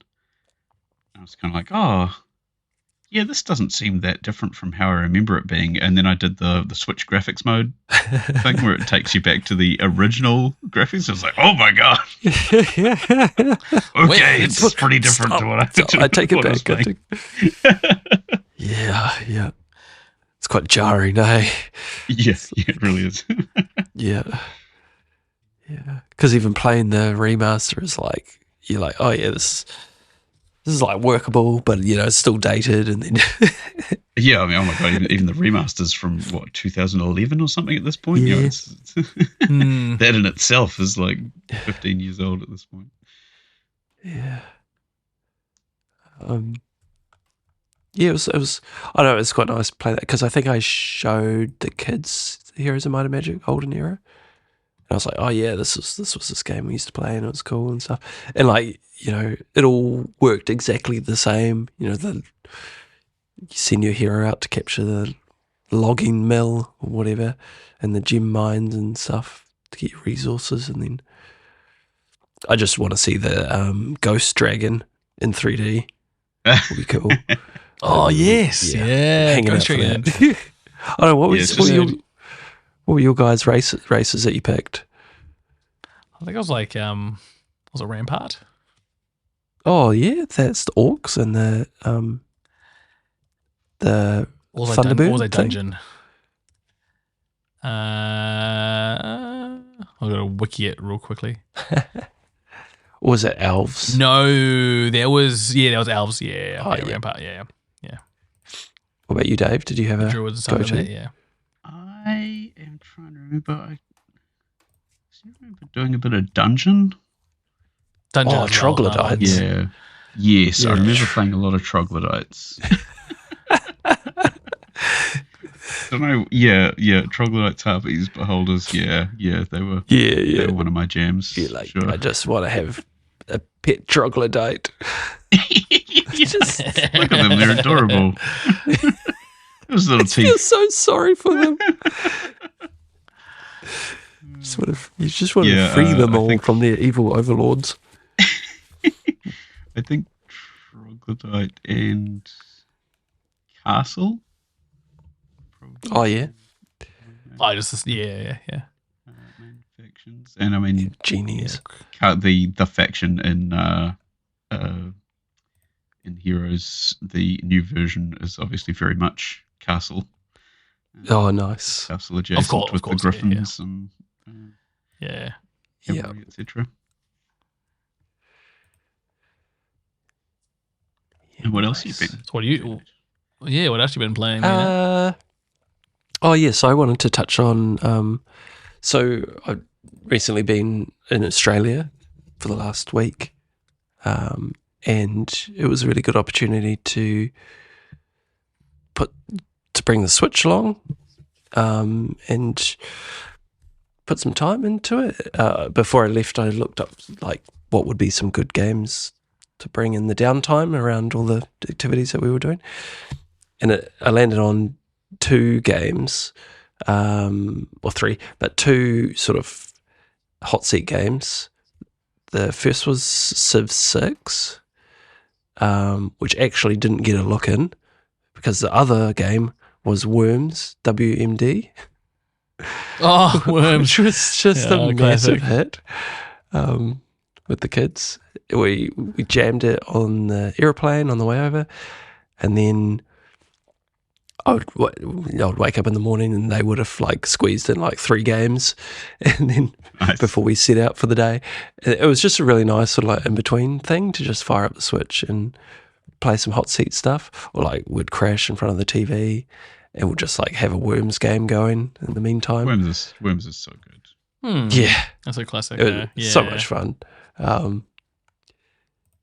I was kind of like, oh, yeah, this doesn't seem that different from how I remember it being. And then I did the switch graphics mode thing where it takes you back to the original graphics. I was like, oh my God. Okay, it's pretty different to what I take it back. Yeah. It's quite jarring, eh? Yeah, it really is. Yeah. Because even playing the remaster is like, you're like, oh yeah, this is like workable, but it's still dated, and then yeah, I mean, oh my God, even the remasters from 2011 or something at this point. Yeah. It's that in itself is like 15 years old at this point. Yeah. Yeah, it was. I don't know. It's quite nice to play that because I think I showed the kids Heroes of Might and Magic Olden Era, and I was like, "Oh yeah, this was this game we used to play, and it was cool and stuff." And like it all worked exactly the same. You send your hero out to capture the logging mill or whatever, and the gem mines and stuff to get your resources, and then I just want to see the ghost dragon in 3D. Would be cool. Oh yes, yeah. Hanging out for that. I don't know what were your guys' races that you picked? I think I was like, was it Rampart? Oh yeah, that's the orcs and the Thunderbird. What was a dungeon? I've got to wiki it real quickly. Or was it elves? No, there was elves. Yeah, Oh, yeah. Rampart. Yeah. What about you, Dave? Did you have a Druids and stuff go-to? in there, yeah. I am trying to remember. I remember doing a bit of dungeon. Dungeon. Oh, troglodytes. Yeah. Yes, Yeah. I remember playing a lot of troglodytes. Don't know. Yeah. Troglodytes, harpies, beholders. Yeah. They were. Yeah. They were one of my jams. You're like, sure. I just want to have a pet troglodyte. Just, Look at them, they're adorable. Those little I feel teeth. so sorry for them. You just want to free them I all think- from their evil overlords. I think Troglodyte and Castle. Oh yeah, Yeah. Main factions, and I mean genies. the faction in Heroes, the new version is obviously very much Castle. Oh, nice. Castle adjacent course, with the yeah. Griffins and Yeah. Yeah. etc. And what else have you been? So what what else you been playing? Oh yes, I wanted to touch on. So I've recently been in Australia for the last week, and it was a really good opportunity to bring the Switch along, and put some time into it. Before I left, I looked up like what would be some good games to bring in the downtime around all the activities that we were doing, and I landed on 2 games, or 3, but 2 sort of hot seat games. The first was Civ 6, which actually didn't get a look in because the other game was Worms, WMD. Oh, Worms. Which was just a classic. massive hit with the kids. We jammed it on the aeroplane on the way over, and then I would wake up in the morning and they would have like squeezed in like 3 games, and then Nice. before we set out for the day, it was just a really nice sort of like in between thing to just fire up the Switch and play some hot seat stuff, or like we'd crash in front of the TV and we'll just like have a Worms game going in the meantime. Worms is so good. Yeah, That's a classic. it was so much fun.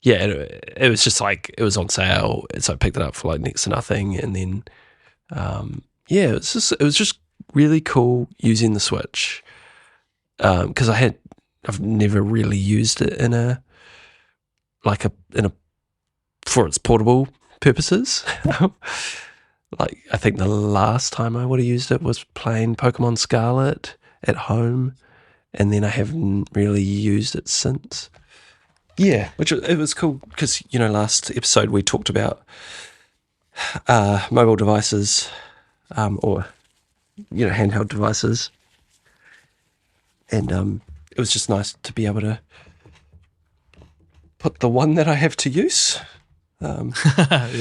It was just like it was on sale, and so I picked it up for like next to nothing, and then it was just really cool using the Switch because I've never really used it for its portable purposes. Like I think the last time I would have used it was playing Pokemon Scarlet at home, and then I haven't really used it since. Yeah, which it was cool because last episode we talked about mobile devices, or handheld devices, and it was just nice to be able to put the one that I have to use. Yeah,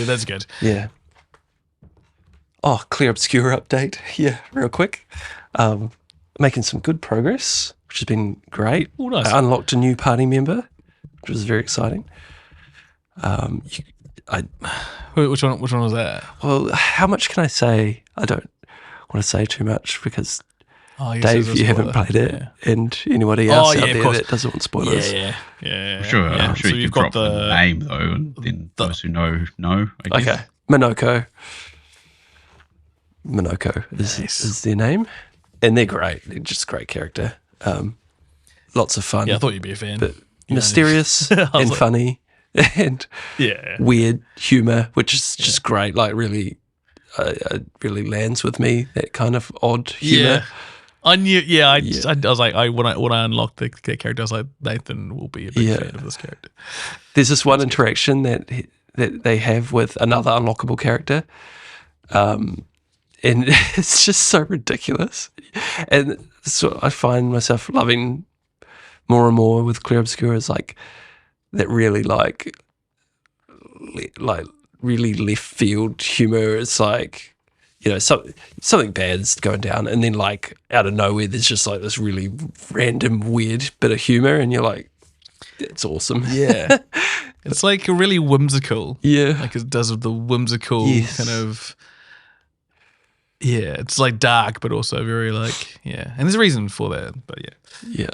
that's good. Yeah. Oh, Clair Obscur update. Yeah, real quick. Making some good progress, which has been great. Oh, nice. I unlocked a new party member, which was very exciting. Which one was that? Well, how much can I say? I don't want to say too much because Oh, yes, Dave, there's a you haven't spoiler. played it, Yeah. and anybody else yeah, out of there course. that doesn't want spoilers. Yeah. I'm sure So you you've could got drop the name though, and then those who know, I guess. Okay, Minoko. Minoko Nice. is their name, and they're great. They're just a great character. Lots of fun. Yeah, I thought you'd be a fan. but You know, mysterious I was and like- funny and Yeah. weird humor, which is just great. Like really lands with me. That kind of odd humor. Yeah. I knew. Yeah, I Yeah. was like, when I unlocked the character, I was like, Nathan will be a big Yeah. fan of this character. There's this one interaction that they have with another unlockable character, and it's just so ridiculous. And so I find myself loving more and more with Clair Obscur is like that really like really left field humor. It's like, something bad's going down, and then like out of nowhere there's just like this really random weird bit of humor, and you're like, it's awesome. Yeah. It's like a really whimsical. Yeah. Like it does with the whimsical Yes. kind of. Yeah, it's like dark, but also very like, yeah. And there's a reason for that, but yeah. Yeah.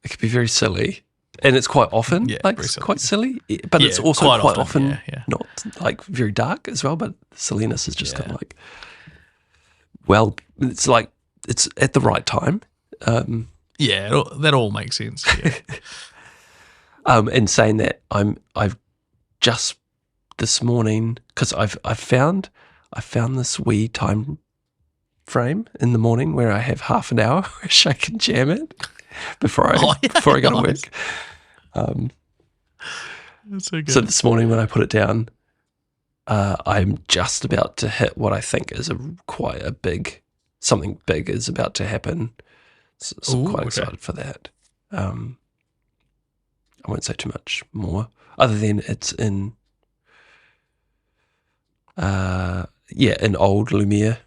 It could be very silly. And it's quite often Yeah, like very silly. quite silly, but it's Yeah, also quite quite, often, often, yeah. not like very dark as well, but silliness is just Yeah. kind of like, well, it's like, it's at the right time. Yeah, that all makes sense. Yeah. And saying that I've just this morning, because I found this wee time frame in the morning where I have half an hour which I can jam it before I go to work. That's so good. So this morning when I put it down, I'm just about to hit what I think is quite a big, something big is about to happen. So I'm quite excited for that. I won't say too much more, other than it's in, in Old Lumiere,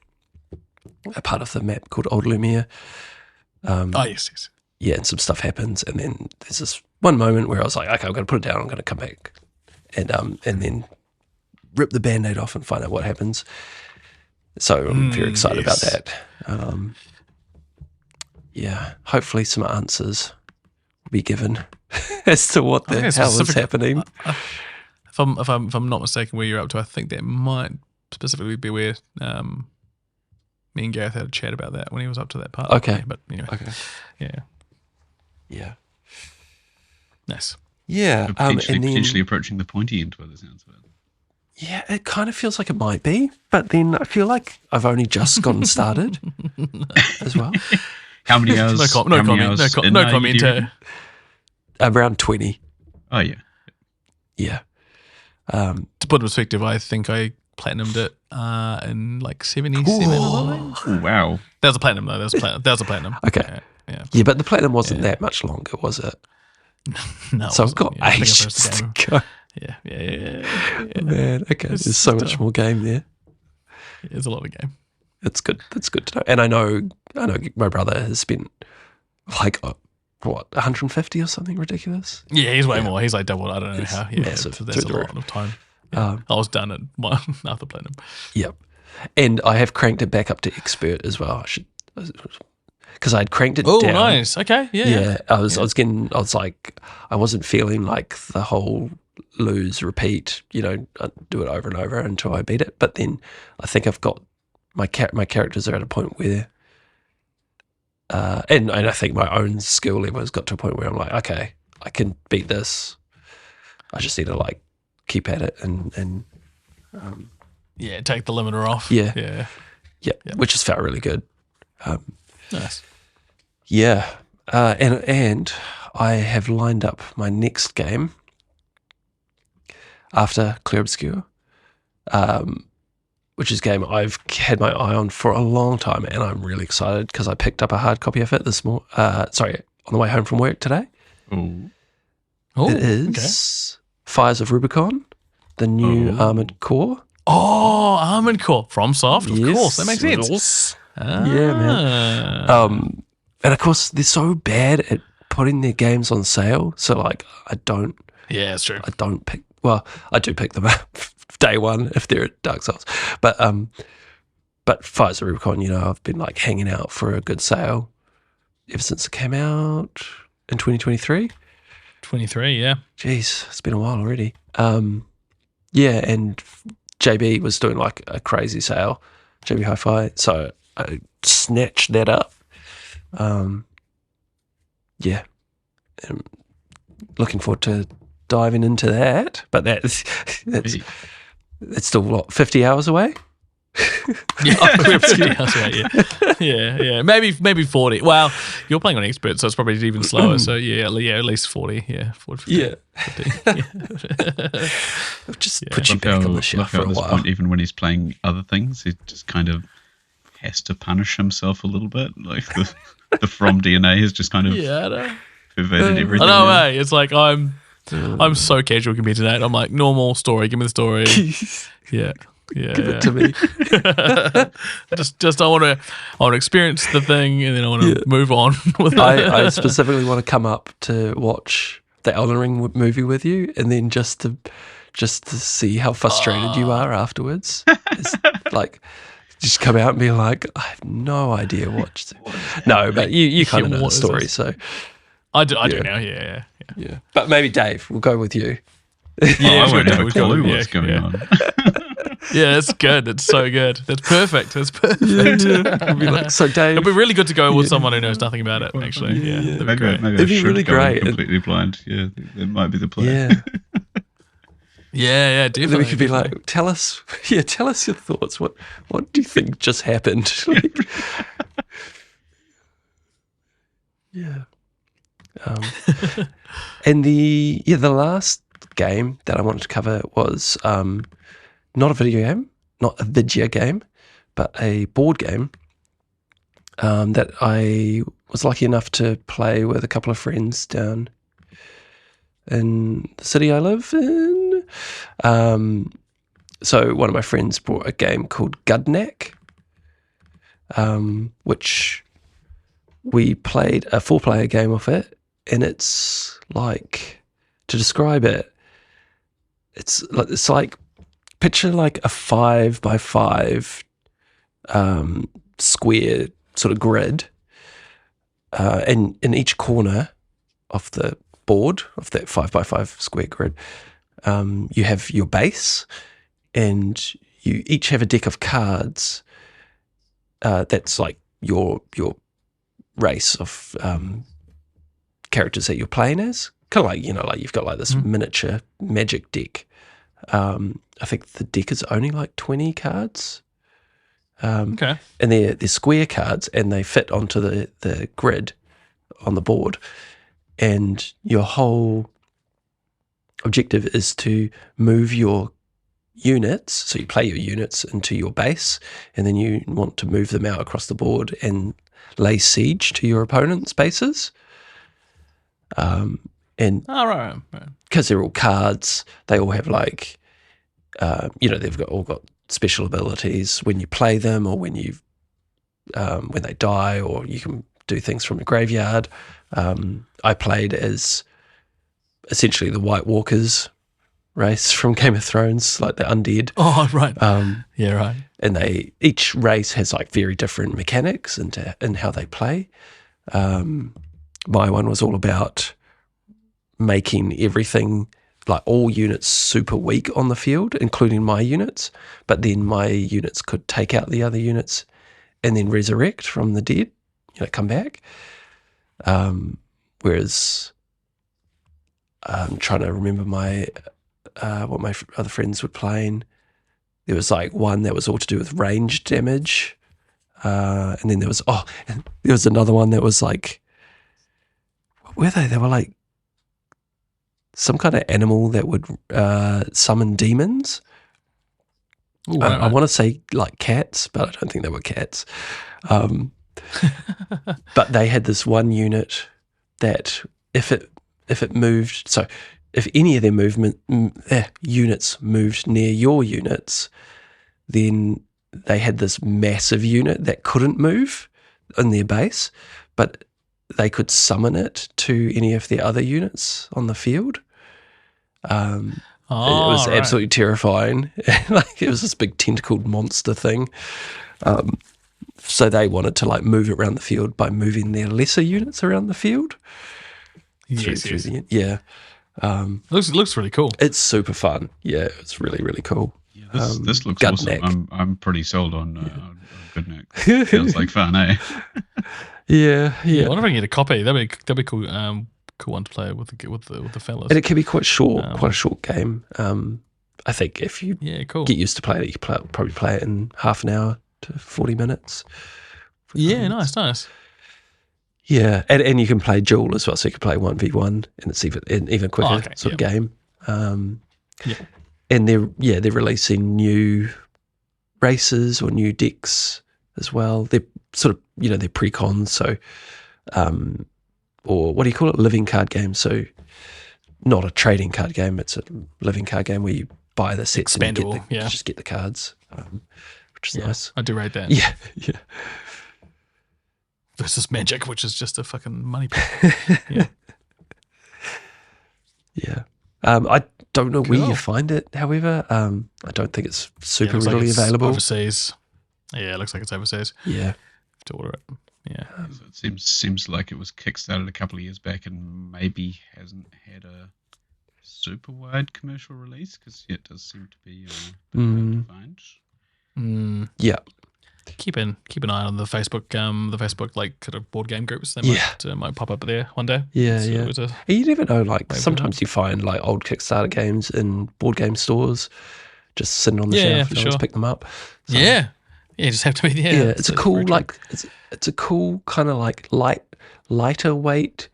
a part of the map called Old Lumiere. Yes. Yeah, and some stuff happens, and then there's this one moment where I was like, okay, I'm going to put it down, I'm going to come back, and then rip the Band-Aid off and find out what happens. So I'm very excited about that. Hopefully some answers will be given as to what the hell is happening. If I'm not mistaken, where you're up to, I think that might specifically be where me and Gareth had a chat about that when he was up to that part. Okay, but anyway, yeah, nice. Yeah, and then, potentially approaching the pointy end by the sounds of it. Yeah, it kind of feels like it might be, but then I feel like I've only just gotten started as well. How many hours? No comment. Around 20. Oh, yeah. Yeah. To put in perspective, I think I platinumed it in like 77 or something. Oh, wow. That was a platinum, though. That was a platinum. Okay. Yeah, but the platinum wasn't that much longer, was it? No. So I've got ages to go. Yeah. Man, okay. There's so much more game there. There's a lot of game. It's good. That's good to know. And I know my brother has spent like 150 or something ridiculous. Yeah, he's way more. He's like double. I don't know how. Yeah, massive. That's a lot of time. Yeah. I was done at after platinum. Yep. And I have cranked it back up to expert as well. Because I'd cranked it down. Oh, nice. Okay. Yeah. I was like, I wasn't feeling like the whole lose, repeat, I'd do it over and over until I beat it. But then I think I've got my characters are at a point where, and I think my own skill level has got to a point where I'm like, okay, I can beat this. I just need to like keep at it and take the limiter off. Yeah. Which has felt really good. Nice. Yeah, and I have lined up my next game after Clair Obscur, which is a game I've had my eye on for a long time, and I'm really excited because I picked up a hard copy of it on the way home from work today. Oh, it is Fires of Rubicon, the new Armored Core. Oh, Armored Core from Soft, of course, that makes sense. Yeah, man. And of course, they're so bad at putting their games on sale. So, like, I don't. Yeah, it's true. I don't pick. Well, I do pick them up day one if they're at Dark Souls. But Fires of Rubicon, I've been like hanging out for a good sale ever since it came out in 2023. 23, yeah. Jeez, it's been a while already. Yeah, and JB was doing like a crazy sale, JB Hi-Fi. So I snatched that up. Yeah, I'm looking forward to diving into that, but that's still 50 hours away. Yeah. Maybe 40. Well, you're playing on expert, so it's probably even slower. So at least 40. Yeah, 40, 50, 50. I'll just put you back on the shelf for a while. Point, even when he's playing other things, he just kind of has to punish himself a little bit. Like the From DNA has just kind of perverted everything. I know, hey, it's like I'm so casual compared to that. I'm like, normal story, give me the story. Yeah. Give it to me. just I want to experience the thing, and then I want to move on with it. I specifically want to come up to watch the Elden Ring movie with you, and then just to see how frustrated you are afterwards. It's like, just come out and be like, I have no idea what to do. No, but you kind of know the story, so I do now. Yeah. But maybe Dave, we'll go with you. I won't have a clue what's going on. Yeah, it's good. It's so good. That's perfect. It'll be like, so Dave, it'll be really good to go with someone who knows nothing about it. Actually, that'd be great. Maybe it'd be really great. Completely blind. Yeah, that might be the plan. Yeah. Yeah, And definitely. then we could be definitely. like, tell us your thoughts. What do you think just happened? Like, yeah. And the last game that I wanted to cover was not a video game, but a board game that I was lucky enough to play with a couple of friends down in the city I live in. So one of my friends brought a game called Gudnak, which we played a 4-player game of it, and it's like, to describe it, it's like picture like a 5x5 square sort of grid, and in each corner of the board of that 5x5 square grid, you have your base, and you each have a deck of cards that's like your race of characters that you're playing as. Kind of like, like you've got like this miniature Magic deck. I think the deck is only like 20 cards. Okay. And they're square cards, and they fit onto the grid on the board. And your whole objective is to move your units. So you play your units into your base, and then you want to move them out across the board and lay siege to your opponent's bases. And right. because they're all cards, they all have like, they've all got special abilities when you play them, or when they die, or you can do things from the graveyard. I played as essentially the White Walkers race from Game of Thrones, like the undead. Oh, right. Yeah, right. And each race has like very different mechanics in how they play. My one was all about making everything, like all units, super weak on the field, including my units. But then my units could take out the other units and then resurrect from the dead, come back. Whereas I'm trying to remember what my other friends were playing. There was like one that was all to do with range damage. And then there was another one that was like, what were they? They were like some kind of animal that would summon demons. Ooh, right, I want to say like cats, but I don't think they were cats. But they had this one unit that if it moved, so if any of their units moved near your units, then they had this massive unit that couldn't move in their base, but they could summon it to any of the other units on the field. It was absolutely terrifying. Like, it was this big tentacled monster thing. So they wanted to like move it around the field by moving their lesser units around the field. Yes. Yeah. Looks really cool. It's super fun. Yeah, it's really, really cool. Yeah, this looks Gudnak. awesome. I'm pretty sold on Gudnak. Feels like fun, eh? Yeah. I wonder if I can get a copy. That'd be cool. Cool one to play with the fellas. And it can be quite short, quite a short game. I think if you get used to playing it, you can probably play it in half an hour to 40 minutes. Yeah, nice. Yeah, and you can play duel as well, so you can play 1v1, and it's even quicker sort of game. And they're releasing new races or new decks as well. They're sort of, they're pre-cons, so or what do you call it? Living card game. So not a trading card game, it's a living card game where you buy the sets expandable, and you just get the cards, which is nice. I do rate that. Yeah. Versus Magic, which is just a fucking money pit. Yeah. I don't know where you find it, however. I don't think it's super readily available. Overseas. Yeah, it looks like it's overseas. Yeah. Have to order it. Yeah. It seems like it was kickstarted a couple of years back and maybe hasn't had a super wide commercial release, because it does seem to be hard to find. Yeah. keep an eye on the Facebook like kind of board game groups. They might pop up there one day. Yeah, So yeah. it was a- You never know. Like sometimes you find like old Kickstarter games in board game stores, just sitting on the shelf. for and no one's sure. picked them up. So, yeah, you just have to be there. yeah. It's a cool it's a cool kind of like lighter weight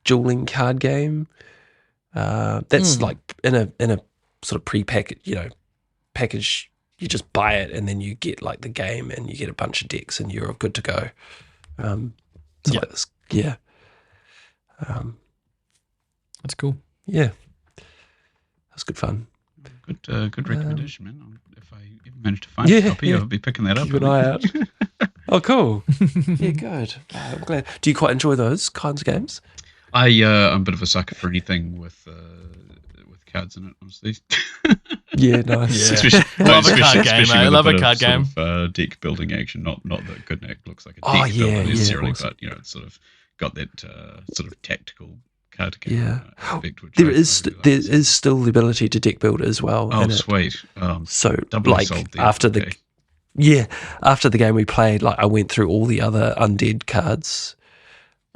dueling card game. That's like in a sort of pre-packaged, package. You just buy it and then you get like the game and you get a bunch of decks and you're good to go. Like this, yeah. That's cool. Yeah, that's good fun. Good recommendation, man. If I ever manage to find a copy, I'll be picking that up. Keep an eye out. Oh, cool. Yeah, good. I'm glad. Do you quite enjoy those kinds of games? I'm a bit of a sucker for anything with cards in it, honestly. Yeah, nice. Yeah. Especially, Love a card game, especially mate. with Love bit a card of sort game. of, deck building action. Not that Gudnak looks like a Oh, deck yeah, builder yeah, necessarily, awesome. but it's sort of got that sort of tactical card game Yeah. aspect. Which There I is really like. there is still the ability to deck build as well. Oh, in it. sweet. So Doubly like sold there. after the Okay. after the game we played, like I went through all the other undead cards,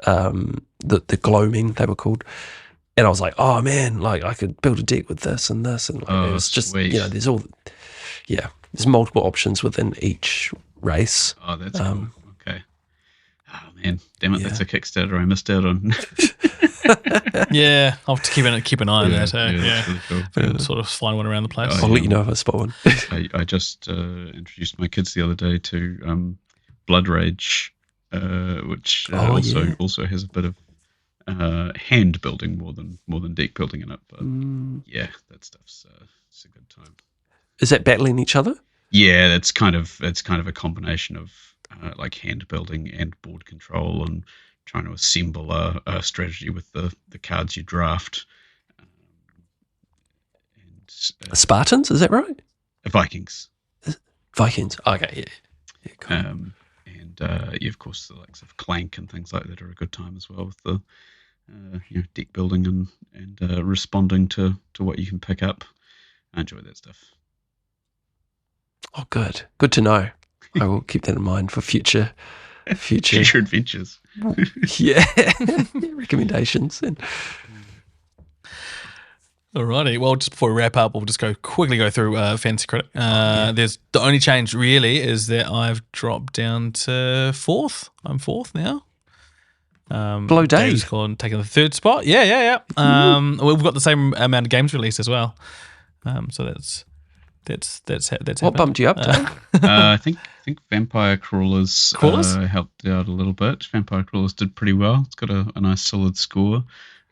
the gloaming they were called, and I was like, oh man, like I could build a deck with this and this, and like, it was just sweet. there's multiple options within each race. Oh, that's cool. Okay. Oh man, damn it! That's a Kickstarter I missed out on. Yeah, I'll have to keep an eye on that. that's Yeah, really cool. If I can sort of find one around the place. I'll let you know if I spot one. I just introduced my kids the other day to Blood Rage, which also has a bit of hand building more than deck building in it. But yeah, that stuff's it's a good time. Is that battling each other? Yeah, it's kind of a combination of like hand building and board control and trying to assemble a strategy with the cards you draft. Spartans, is that right? Vikings. Vikings. Okay, yeah, cool. And of course, the likes of Clank and things like that are a good time as well with the deck building and responding to what you can pick up. I enjoy that stuff. Oh, good to know. I will keep that in mind for future adventures. yeah recommendations. And Alrighty. Well, just before we wrap up, we'll just quickly go through Fantasy Critic. There's the only change really is that I've dropped down to fourth. I'm fourth now. Below Dave. Dave's gone taking the third spot. Yeah. We've got the same amount of games released as well. So that's what happened. bumped you up, Dave? I think Vampire Crawlers helped out a little bit. Vampire Crawlers did pretty well. It's got a nice solid score.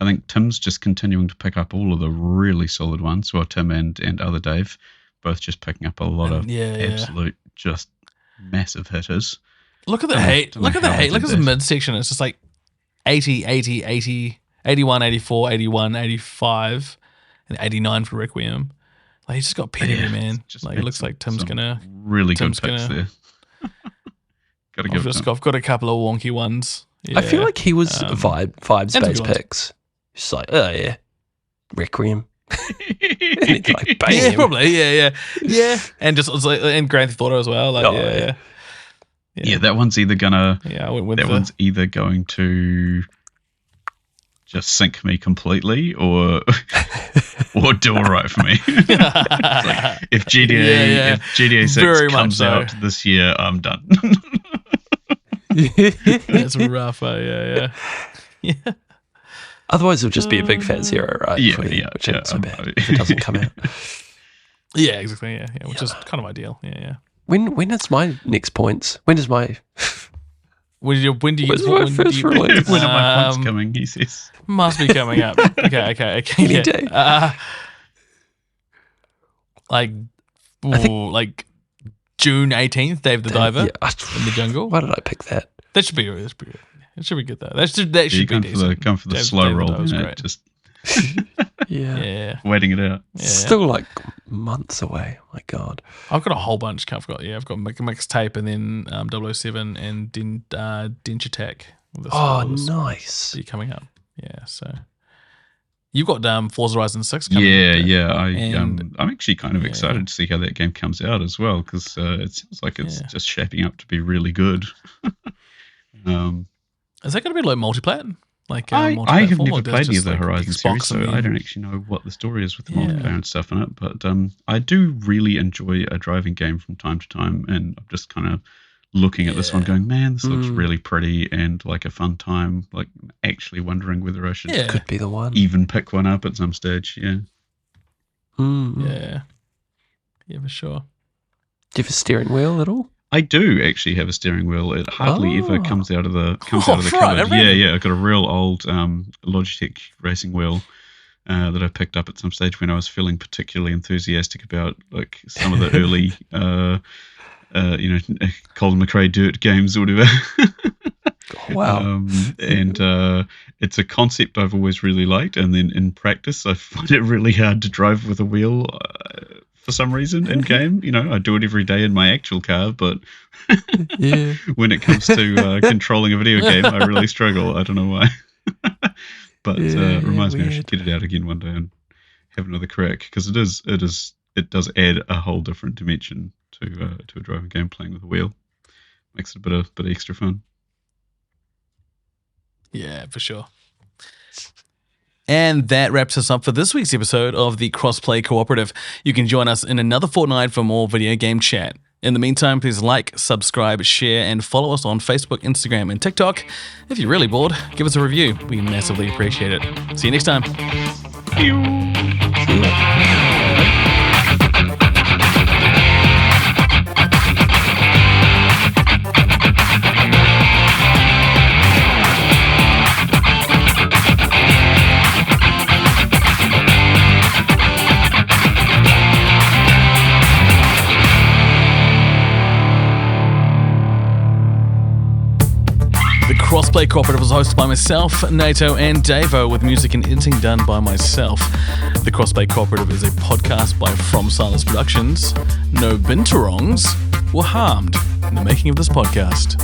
I think Tim's just continuing to pick up all of the really solid ones. Well, Tim and other Dave both just picking up a lot of absolute just massive hitters. Look at the hate. Look at the hate. Look at the midsection. It's just like 80, 80, 80, 81, 84, 81, 85, and 89 for Requiem. Like, he's just got pedigree, man. Like, it looks like Tim's gonna really good picks there. Gotta give it. I've got a couple of wonky ones. Yeah. I feel like he was vibes and based good ones. picks. Just like, oh yeah, Requiem. And it's like, bang. Yeah, probably. Yeah. And just and Grand Theft Auto as well. Like, Yeah, that one's either gonna. Yeah, I went with one's either going to just sink me completely, or do all right for me. Like, if GTA 6 Very comes much so. out this year, I'm done. That's rough. Yeah. Otherwise, it'll just be a big fat zero, right? Which ain't so bad if it doesn't come out. Yeah, exactly. Yeah, which is kind of ideal. Yeah. When is my next points? When is my When do you When's my first release? When are my points coming? He says. Must be coming up. Okay. Any day. Like June 18th, Dave the Diver in the jungle. Why did I pick that? That should be good. It should be good though. That should be decent. Come for the slow Dave the roll, Diver's you know, great. just Yeah. waiting it out. Yeah. Still like months away. My God. I've got a whole bunch. I've got Mixtape and then 007 and Dench Attack. Oh, nice. Be coming up. Yeah. So You've got Forza Horizon 6 coming. Yeah. And- I'm actually kind of excited to see how that game comes out as well, because it sounds like it's just shaping up to be really good. Is that going to be like multiplayer? Like I have multi-platform, never or played any just of the like Horizon Xbox series, so and I don't actually know what the story is with the Yeah. multiplayer and stuff in it. But I do really enjoy a driving game from time to time, and I'm just kind of looking at this one going, man, this looks really pretty and like a fun time, like actually wondering whether I should Could be the one. even pick one up at some stage. Yeah. Yeah, for sure. Do you have a steering wheel at all? I do actually have a steering wheel. It hardly ever comes out of the right, cupboard. I read Yeah. I've got a real old Logitech racing wheel that I picked up at some stage when I was feeling particularly enthusiastic about like some of the early, Colin McRae Dirt games or whatever. Wow. And it's a concept I've always really liked, and then in practice, I find it really hard to drive with a wheel. For some reason in game, I do it every day in my actual car, but when it comes to controlling a video game, I really struggle. I don't know why. But it reminds me I should get it out again one day and have another crack, because it does add a whole different dimension to a driving game playing with a wheel. Makes it a bit extra fun. Yeah, for sure. And that wraps us up for this week's episode of the Crossplay Cooperative. You can join us in another fortnight for more video game chat. In the meantime, please like, subscribe, share, and follow us on Facebook, Instagram, and TikTok. If you're really bored, give us a review. We massively appreciate it. See you next time. See ya. The Crossplay Cooperative was hosted by myself, Nato, and Davo, with music and editing done by myself. The Crossplay Cooperative is a podcast by From Silence Productions. No Binturongs were harmed in the making of this podcast.